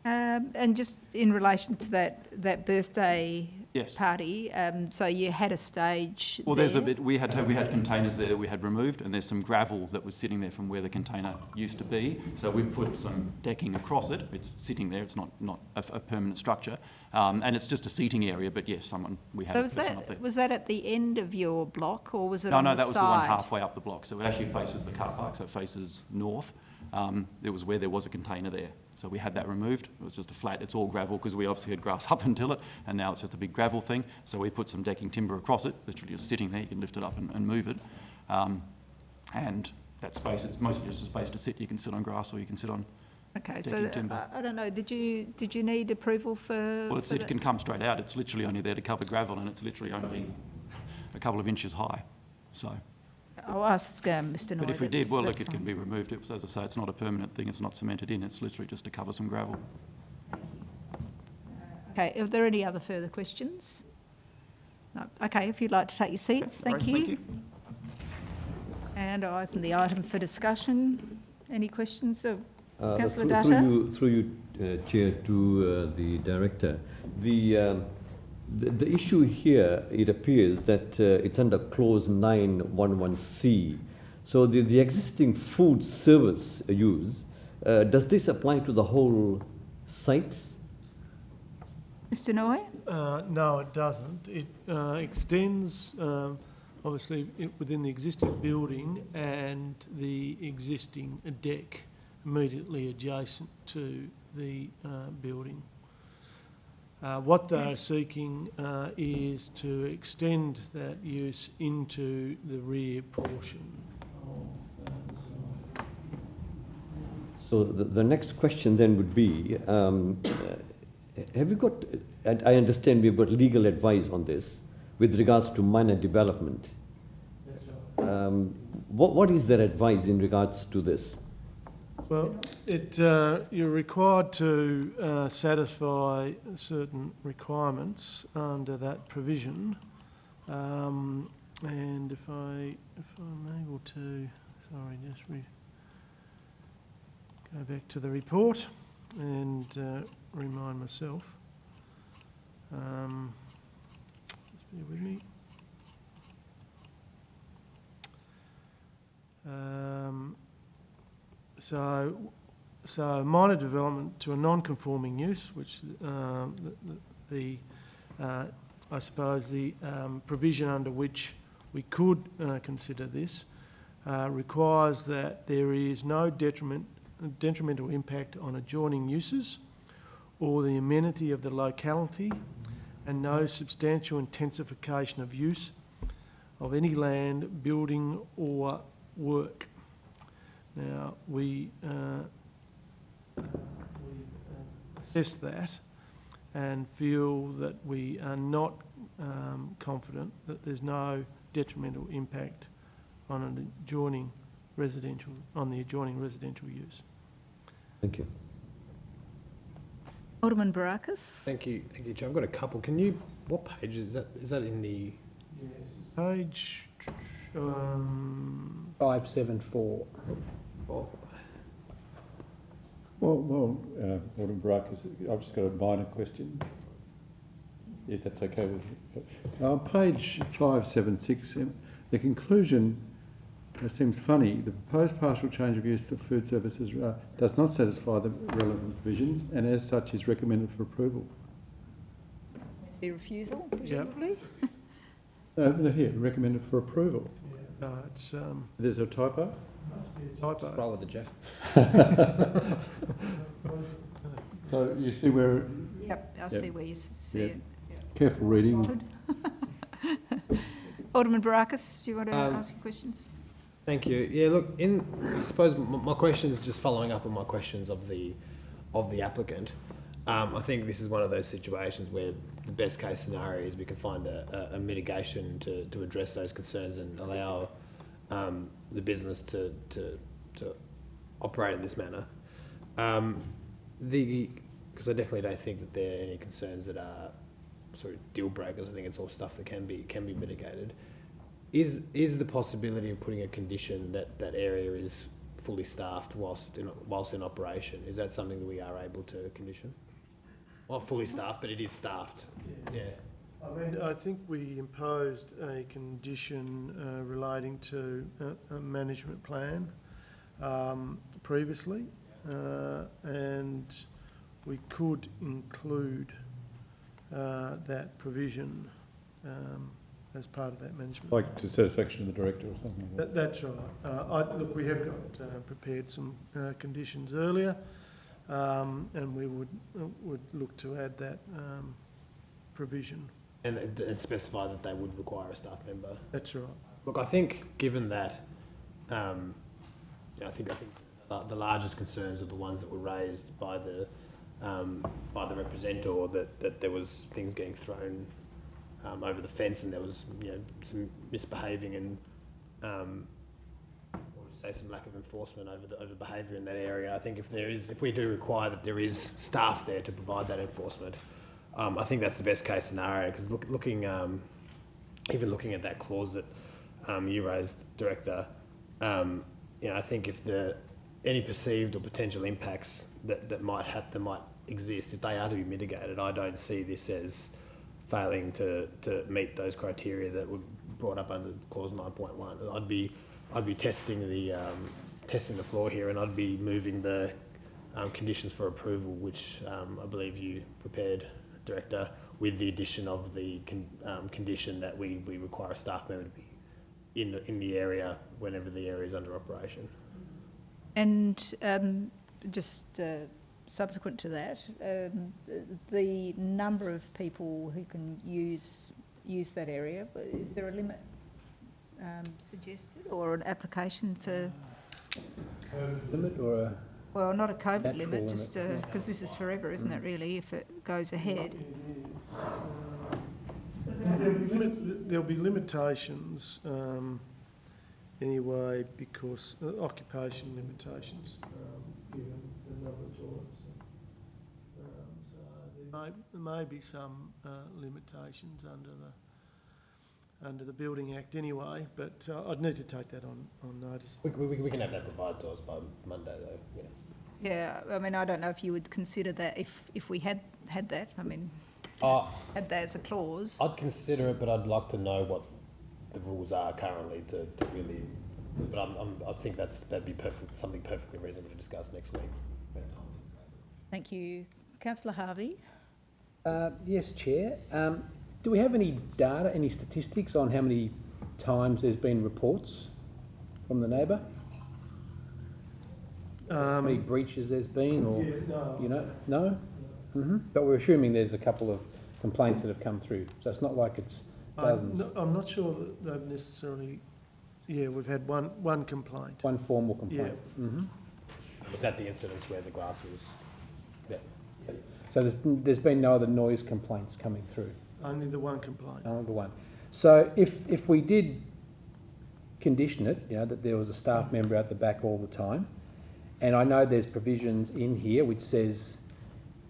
And just in relation to that birthday party, so you had a stage. Well, there. there's a bit. We had containers there that we had removed, and there's some gravel that was sitting there from where the container used to be. So we've put some decking across it. It's sitting there. It's not a permanent structure, and it's just a seating area. But yes, we had. So was that at the end of your block, or was it on the side? No, that was the one halfway up the block. So it actually faces the car park. So it faces north. It was where there was a container there. So we had that removed. It was just a flat, it's all gravel because we obviously had grass up until it, and now it's just a big gravel thing. So we put some decking timber across it, literally just sitting there. You can lift it up and move it. And that space, it's mostly just a space to sit. You can sit on grass or you can sit on decking timber. I don't know, did you need approval for... Well, it can come straight out. It's literally only there to cover gravel, and it's literally only a couple of inches high. So... I'll ask Mr. Noy. But if we did, well, look, it can be removed. As I say, it's not a permanent thing. It's not cemented in. It's literally just to cover some gravel. Okay, are there any other further questions? No. Okay, if you'd like to take your seats, thank you. Thank you. And I open the item for discussion. Any questions of Councillor Data? Through you, Chair, to the Director. The issue here, it appears that it's under clause 911C. So the existing food service use, does this apply to the whole site? Mr. Noy? No, it doesn't. It extends, obviously, within the existing building and the existing deck immediately adjacent to the building. What they are seeking is to extend that use into the rear portion of the site. So the next question then would be, have you got, I understand we've got legal advice on this with regards to minor development. That's right. What is their advice in regards to this? Well, you're required to satisfy certain requirements under that provision, and if I'm able to, just go back to the report and remind myself. Just bear with me. So minor development to a non-conforming use, which I suppose the provision under which we could consider this requires that there is no detrimental impact on adjoining uses or the amenity of the locality, and no substantial intensification of use of any land, building or work. Now, we assess that and feel that we are not confident that there's no detrimental impact on the adjoining residential use. Thank you. Alderman Barakis. Thank you, Chair. I've got a couple. What page is that? Is that in the? Yes, page 574. Well, Alderman Barakis, I've just got a minor question. If that's okay with you. On page 576, the conclusion seems funny. The proposed partial change of use to food services does not satisfy the relevant provisions, and as such is recommended for approval. The refusal, presumably? No, here, recommended for approval. No, it's... There's a typo? Must be a typo. Roll with the Jeff. So you see where... Yep, I see where you see it. Yep. Careful reading. Alderman Barakis, do you want to ask your questions? Thank you. Yeah, look, I suppose my question is just following up on my questions of the applicant. I think this is one of those situations where the best case scenario is we can find a mitigation to address those concerns and allow the business to operate in this manner. Because I definitely don't think that there are any concerns that are sort of deal breakers. I think it's all stuff that can be mitigated. Is the possibility of putting a condition that that area is fully staffed whilst in operation? Is that something that we are able to condition? Not fully staffed, but it is staffed. Yeah. I mean, I think we imposed a condition relating to a management plan previously, and we could include that provision as part of that management. Like to satisfaction of the director or something like that? That's right. Look, we have got prepared some conditions earlier, and we would look to add that provision. And specify that they would require a staff member. That's right. Look, I think given that, I think the largest concerns are the ones that were raised by the representative, or that there was things getting thrown over the fence, and there was some misbehaving and some lack of enforcement over behaviour in that area. I think if we do require that there is staff there to provide that enforcement, I think that's the best case scenario. Because even looking at that clause that you raised, Director, I think if any perceived or potential impacts that might exist, if they are to be mitigated, I don't see this as failing to meet those criteria that were brought up under clause 9.1. I'd be testing the floor here, and I'd be moving the conditions for approval, which I believe you prepared, Director, with the addition of the condition that we require a staff member to be in the area whenever the area is under operation. And just subsequent to that, the number of people who can use that area, is there a limit suggested, or an application for... COVID limit or a... Well, not a COVID limit, just because this is forever, isn't it, really, if it goes ahead? There'll be limitations anyway, because occupation limitations, given the number of toilets. So there may be some limitations under the Building Act anyway, but I'd need to take that on notice. We can have that provided to us by Monday, though. Yeah. Yeah, I mean, I don't know if you would consider that if we had that. I mean, had that as a clause. I'd consider it, but I'd like to know what the rules are currently to really But I think that'd be something perfectly reasonable to discuss next week. Thank you. Councillor Harvey? Yes, Chair. Do we have any data, any statistics on how many times there's been reports from the neighbour? How many breaches there's been, or Yeah, no. you know, no? But we're assuming there's a couple of complaints that have come through, so it's not like it's dozens. I'm not sure that they've necessarily. Yeah, we've had one complaint. One formal complaint. Yeah. Was that the incidence where the glass was? Yeah. So there's been no other noise complaints coming through. Only the one complaint. Only the one. So if we did condition it, you know, that there was a staff member out the back all the time, and I know there's provisions in here which says,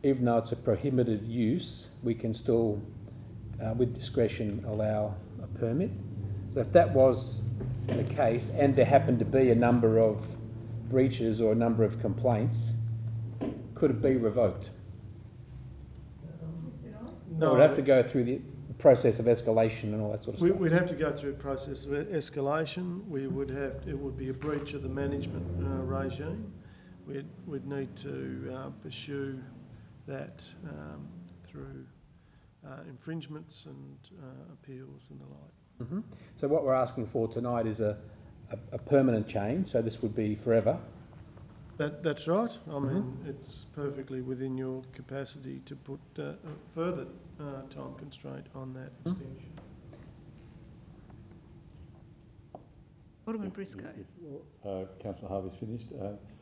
even though it's a prohibited use, we can still, with discretion, allow a permit. So if that was the case, and there happened to be a number of breaches or a number of complaints, could it be revoked? No. We'd have to go through the process of escalation and all that sort of stuff. We'd have to go through a process of escalation. It would be a breach of the management regime. We'd need to pursue that through infringements and appeals and the like. So what we're asking for tonight is a permanent change, so this would be forever. That's right. I mean, it's perfectly within your capacity to put a further time constraint on that extension. Alderman Briscoe. Councillor Harvey's finished.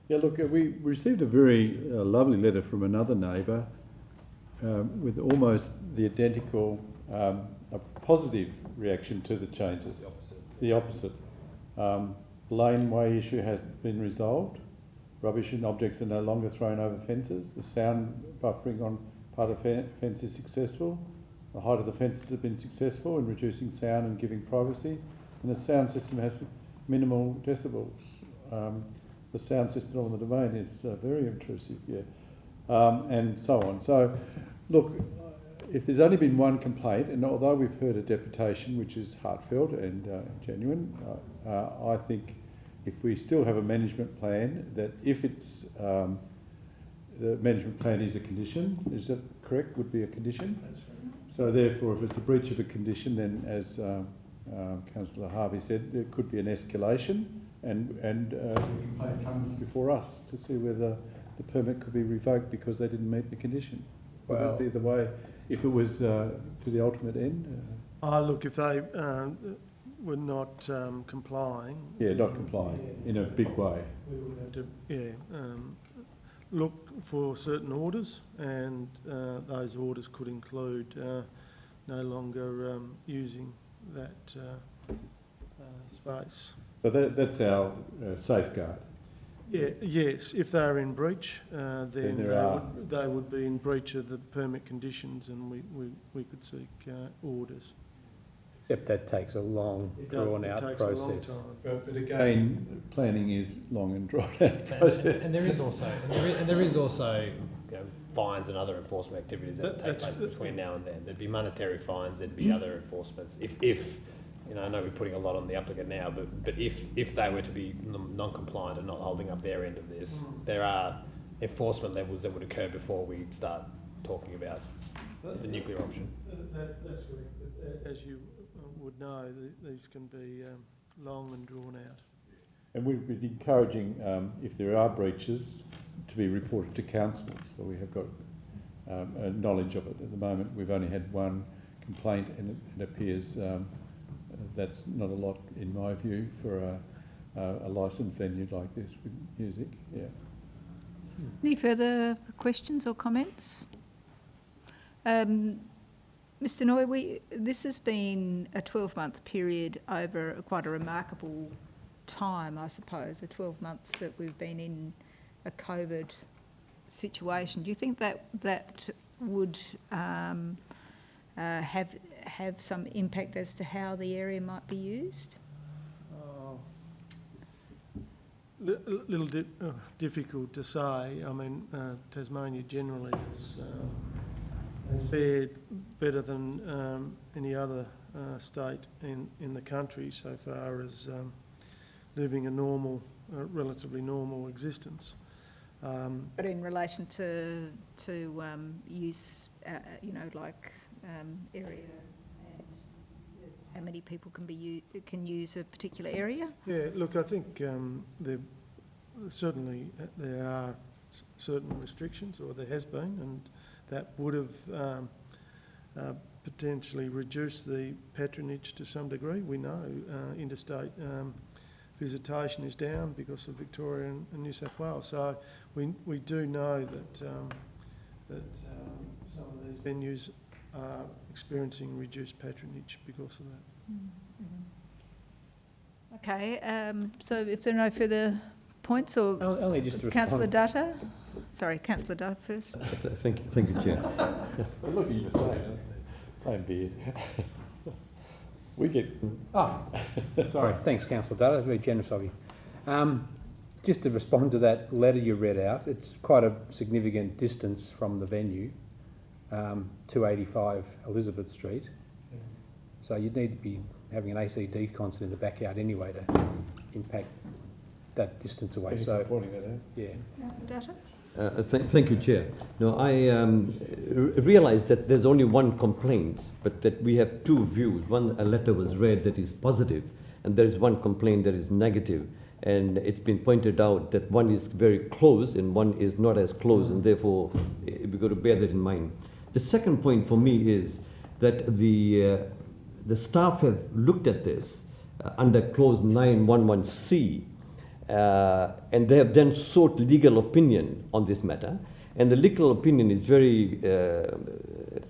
Yeah, look, we received a very lovely letter from another neighbour with almost the identical, a positive reaction to the changes. The opposite. Laneway issue has been resolved. Rubbish and objects are no longer thrown over fences. The sound buffering on part of fence is successful. The height of the fences have been successful in reducing sound and giving privacy. And the sound system has minimal decibels. The sound system on the domain is very intrusive, and so on. So, look, if there's only been one complaint, and although we've heard a deputation which is heartfelt and genuine, I think if we still have a management plan, that if it's the management plan is a condition, is that correct? Would be a condition. So therefore, if it's a breach of a condition, then as Councillor Harvey said, there could be an escalation, and the complaint comes before us to see whether the permit could be revoked because they didn't meet the condition. Would that be the way, if it was to the ultimate end? Look, if they were not complying... Yeah, not complying in a big way. We would have to, look for certain orders, and those orders could include no longer using that space. So that's our safeguard. Yeah, yes, if they're in breach, then they would be in breach of the permit conditions, and we could seek orders. Except that takes a long, drawn-out process. A long time. But again, planning is long and drawn-out process. And there is also fines and other enforcement activities that take place between now and then. There'd be monetary fines. There'd be other enforcements. If I know we're putting a lot on the applicant now, but if they were to be non-compliant and not holding up their end of this, there are enforcement levels that would occur before we start talking about the nuclear option. That's correct. As you would know, these can be long and drawn out. And we've been encouraging, if there are breaches, to be reported to council. So we have got a knowledge of it. At the moment, we've only had one complaint, and it appears that's not a lot, in my view, for a licensed venue like this with music. Yeah. Any further questions or comments? Mr. Noy, this has been a 12-month period over quite a remarkable time, I suppose, the 12 months that we've been in a COVID situation. Do you think that would have some impact as to how the area might be used? Little difficult to say. I mean, Tasmania generally has fared better than any other state in the country so far as living a normal, relatively normal existence. But in relation to use, like area and how many people can use a particular area? Yeah, look, I think certainly there are certain restrictions, or there has been, and that would have potentially reduced the patronage to some degree. We know interstate visitation is down because of Victoria and New South Wales. So we do know that some of these venues are experiencing reduced patronage because of that. Okay, so if there are no further points, or only just to Councillor respond. Dutta? Sorry, Councillor Dutta first. Thank you, Chair. It looks like you the same, same beard. We get... Sorry, thanks, Councillor Dutta, that's very generous of you. Just to respond to that letter you read out, it's quite a significant distance from the venue, 285 Elizabeth Street. So you'd need to be having an ACD concert in the backyard anyway to impact that distance away. So, yeah. Councillor Dutta? Thank you, Chair. No, I realize that there's only one complaint, but that we have two views. One, a letter was read that is positive, and there is one complaint that is negative. And it's been pointed out that one is very close and one is not as close, and therefore we've got to bear that in mind. The second point for me is that the staff have looked at this under clause 911C, and they have then sought legal opinion on this matter, and the legal opinion is very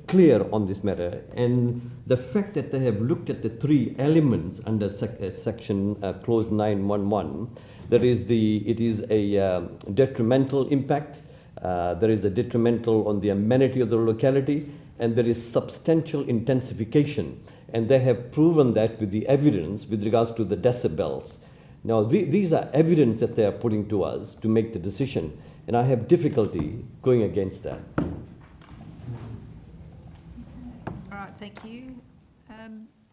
clear on this matter. And the fact that they have looked at the three elements under section clause 911, that is it is a detrimental impact, there is a detrimental on the amenity of the locality, and there is substantial intensification, and they have proven that with the evidence with regards to the decibels. Now, these are evidence that they are putting to us to make the decision, and I have difficulty going against that. All right, thank you.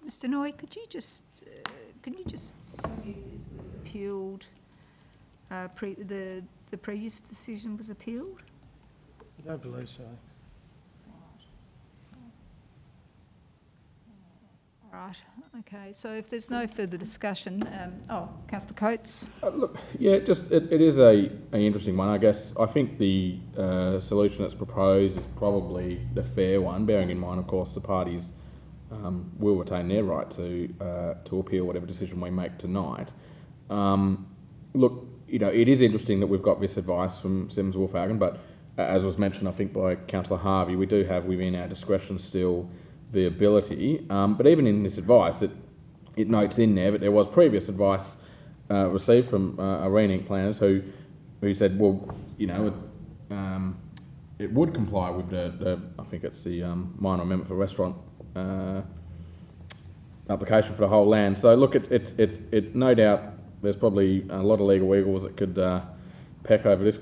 Mr. Noy, can you just tell me if this was appealed, the previous decision was appealed? I don't believe so. Right, okay, so if there's no further discussion, Councillor Coates? Look, yeah, it is an interesting one. I guess I think the solution that's proposed is probably the fair one, bearing in mind, of course, the parties will retain their right to appeal whatever decision we make tonight. Look, it is interesting that we've got this advice from Sims Wolfhagen, but as was mentioned, I think, by Councillor Harvey, we do have within our discretion still the ability, but even in this advice, it notes in there that there was previous advice received from Arena Inc. planners who said, well, it would comply with the I think it's the minor amendment for restaurant application for the whole land. So look, it no doubt there's probably a lot of legal eagles that could peck over this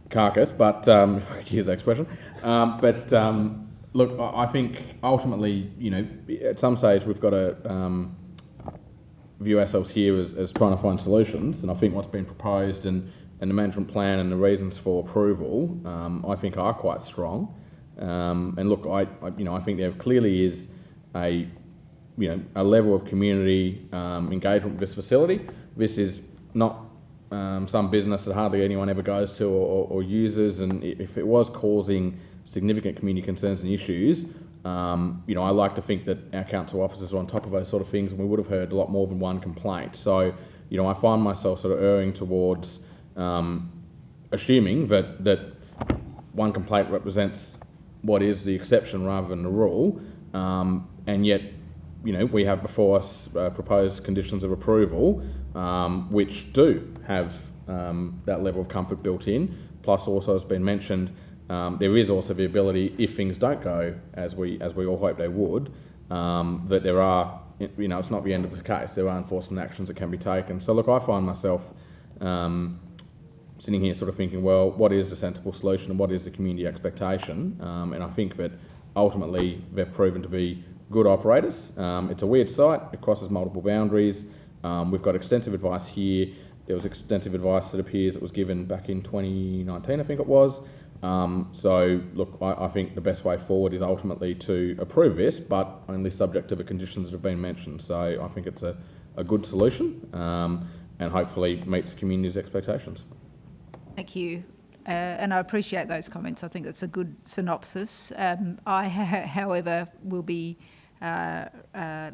carcass, but if I could use that expression. Look, I think ultimately, at some stage we've got to view ourselves here as trying to find solutions, and I think what's been proposed and the management plan and the reasons for approval, I think are quite strong. And look, I think there clearly is a level of community engagement with this facility. This is not some business that hardly anyone ever goes to or uses, and if it was causing significant community concerns and issues, I like to think that our council officers are on top of those sort of things, and we would have heard a lot more than one complaint. So, I find myself sort of erring towards assuming that one complaint represents what is the exception rather than the rule, and yet, we have before us proposed conditions of approval, which do have that level of comfort built in. Plus, also has been mentioned, there is also the ability, if things don't go as we all hope they would, that there are, it's not the end of the case. There are enforcement actions that can be taken. So look, I find myself sitting here sort of thinking, well, what is the sensible solution and what is the community expectation? And I think that ultimately they've proven to be good operators. It's a weird site. It crosses multiple boundaries. We've got extensive advice here. There was extensive advice that appears that was given back in 2019, I think it was. So, look, I think the best way forward is ultimately to approve this, but only subject to the conditions that have been mentioned. So I think it's a good solution and hopefully meets the community's expectations. Thank you. And I appreciate those comments. I think that's a good synopsis. I, however, will be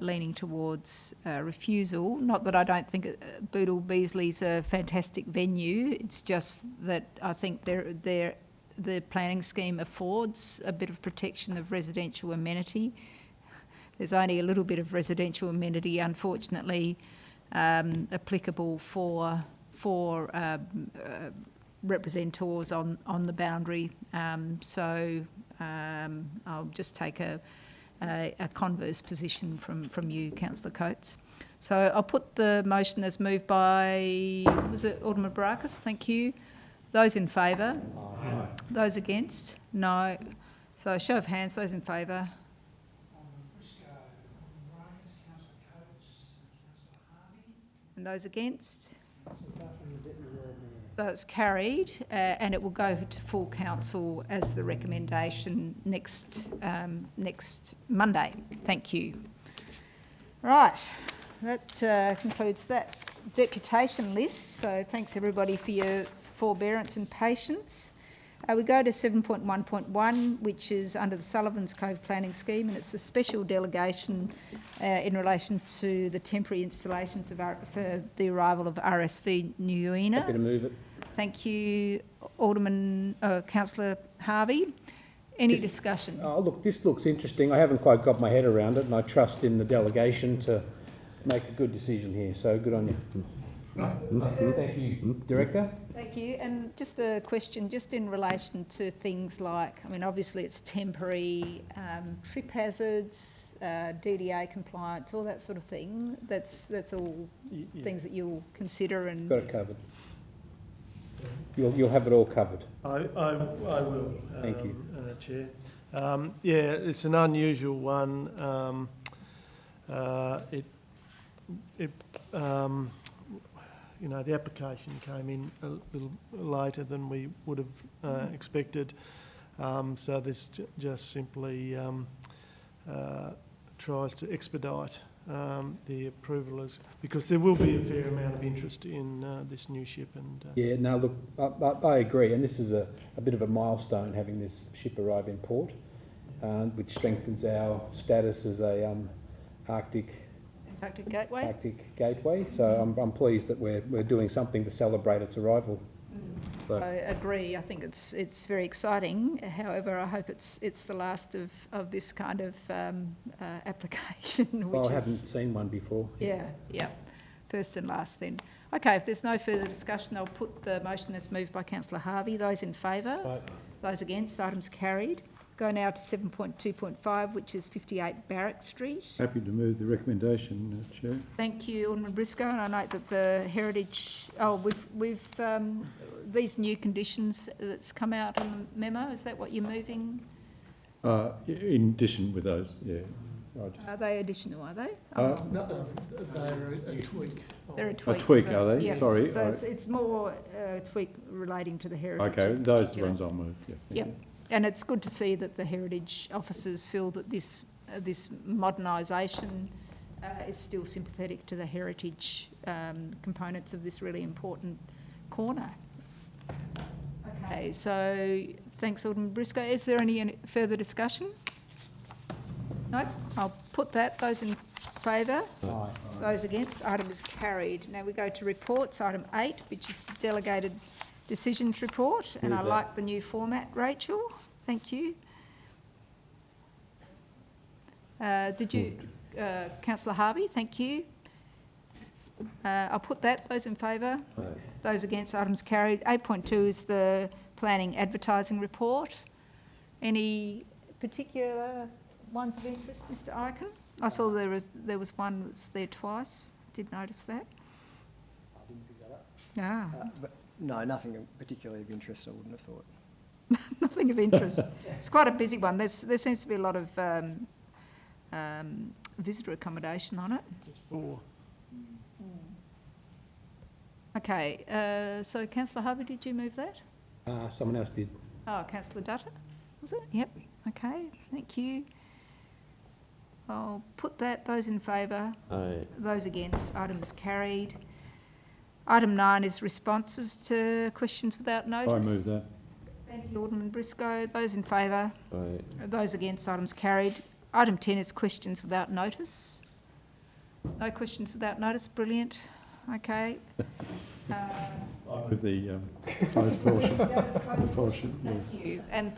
leaning towards refusal. Not that I don't think Boodle Beasley's a fantastic venue. It's just that I think the planning scheme affords a bit of protection of residential amenity. There's only a little bit of residential amenity, unfortunately, applicable for representors on the boundary. So I'll just take a converse position from you, Councillor Coates. So I'll put the motion as moved by, was it Alderman Barakis? Thank you. Those in favour? Aye. Those against? No. So a show of hands, those in favour? And those against? So it's carried, and it will go to full council as the recommendation next Monday. Thank you. Right, that concludes that deputation list. So thanks everybody for your forbearance and patience. We go to 7.1.1, which is under the Sullivan's Cove Planning Scheme, and it's the special delegation in relation to the temporary installations for the arrival of RSV Nuina. Happy to move it. Thank you, Councillor Harvey. Any discussion? Oh, look, this looks interesting. I haven't quite got my head around it, and I trust in the delegation to make a good decision here. So good on you. Thank you, Director. Thank you. And just a question, just in relation to things like, I mean, obviously it's temporary, trip hazards, DDA compliance, all that sort of thing. That's all things that you'll consider and... Got it covered. You'll have it all covered. I will. Thank you, Chair. Yeah, it's an unusual one. You know, the application came in a little later than we would have expected, so this just simply tries to expedite the approval, because there will be a fair amount of interest in this new ship. And yeah, no, look, I agree, and this is a bit of a milestone having this ship arrive in port, which strengthens our status as a Arctic gateway. So I'm pleased that we're doing something to celebrate its arrival. So. I agree. I think it's very exciting. However, I hope it's the last of this kind of application. Well, I haven't seen one before. Yeah. First and last then. Okay, if there's no further discussion, I'll put the motion that's moved by Councillor Harvey. Those in favour? Aye. Those against? Items carried. Go now to 7.2.5, which is 58 Barrack Street. Happy to move the recommendation, Chair. Thank you, Alderman Briscoe. And I note that the heritage... Oh, we've these new conditions that's come out in the memo, is that what you're moving? In addition with those, yeah. Are they additional, are they? No, they're a tweak. They're a tweak. A tweak, are they? Yeah. Sorry. So it's more tweak relating to the heritage. Okay, those are the ones I'll move. Yeah, yep. And it's good to see that the heritage officers feel that this modernisation is still sympathetic to the heritage components of this really important corner. Okay, so thanks, Alderman Briscoe. Is there any further discussion? No? I'll put that. Those in favour? Aye. Those against? Item is carried. Now we go to reports. Item 8, which is the delegated decisions report, and I like the new format, Rachel. Thank you. Did you, Councillor Harvey? Thank you. I'll put that. Those in favour? Aye. Those against? Items carried. 8.2 is the planning advertising report. Any particular ones of interest, Mr. Eichen? I saw there was one that's there twice. Did notice that. I didn't pick that up. Ah. But no, nothing particularly of interest, I wouldn't have thought. Nothing of interest. It's quite a busy one. There seems to be a lot of visitor accommodation on it. Just 4. Okay, so Councillor Harvey, did you move that? Someone else did. Oh, Councillor Dutta, was it? Yep, okay, thank you. I'll put that, those in favour. Aye. Those against, item is carried. Item 9 is responses to questions without notice. I move that. Thank you, Alderman Briscoe. Those in favour? Aye. Those against, items carried. Item 10 is questions without notice. No questions without notice, brilliant. Okay. With the closed portion. Thank you. And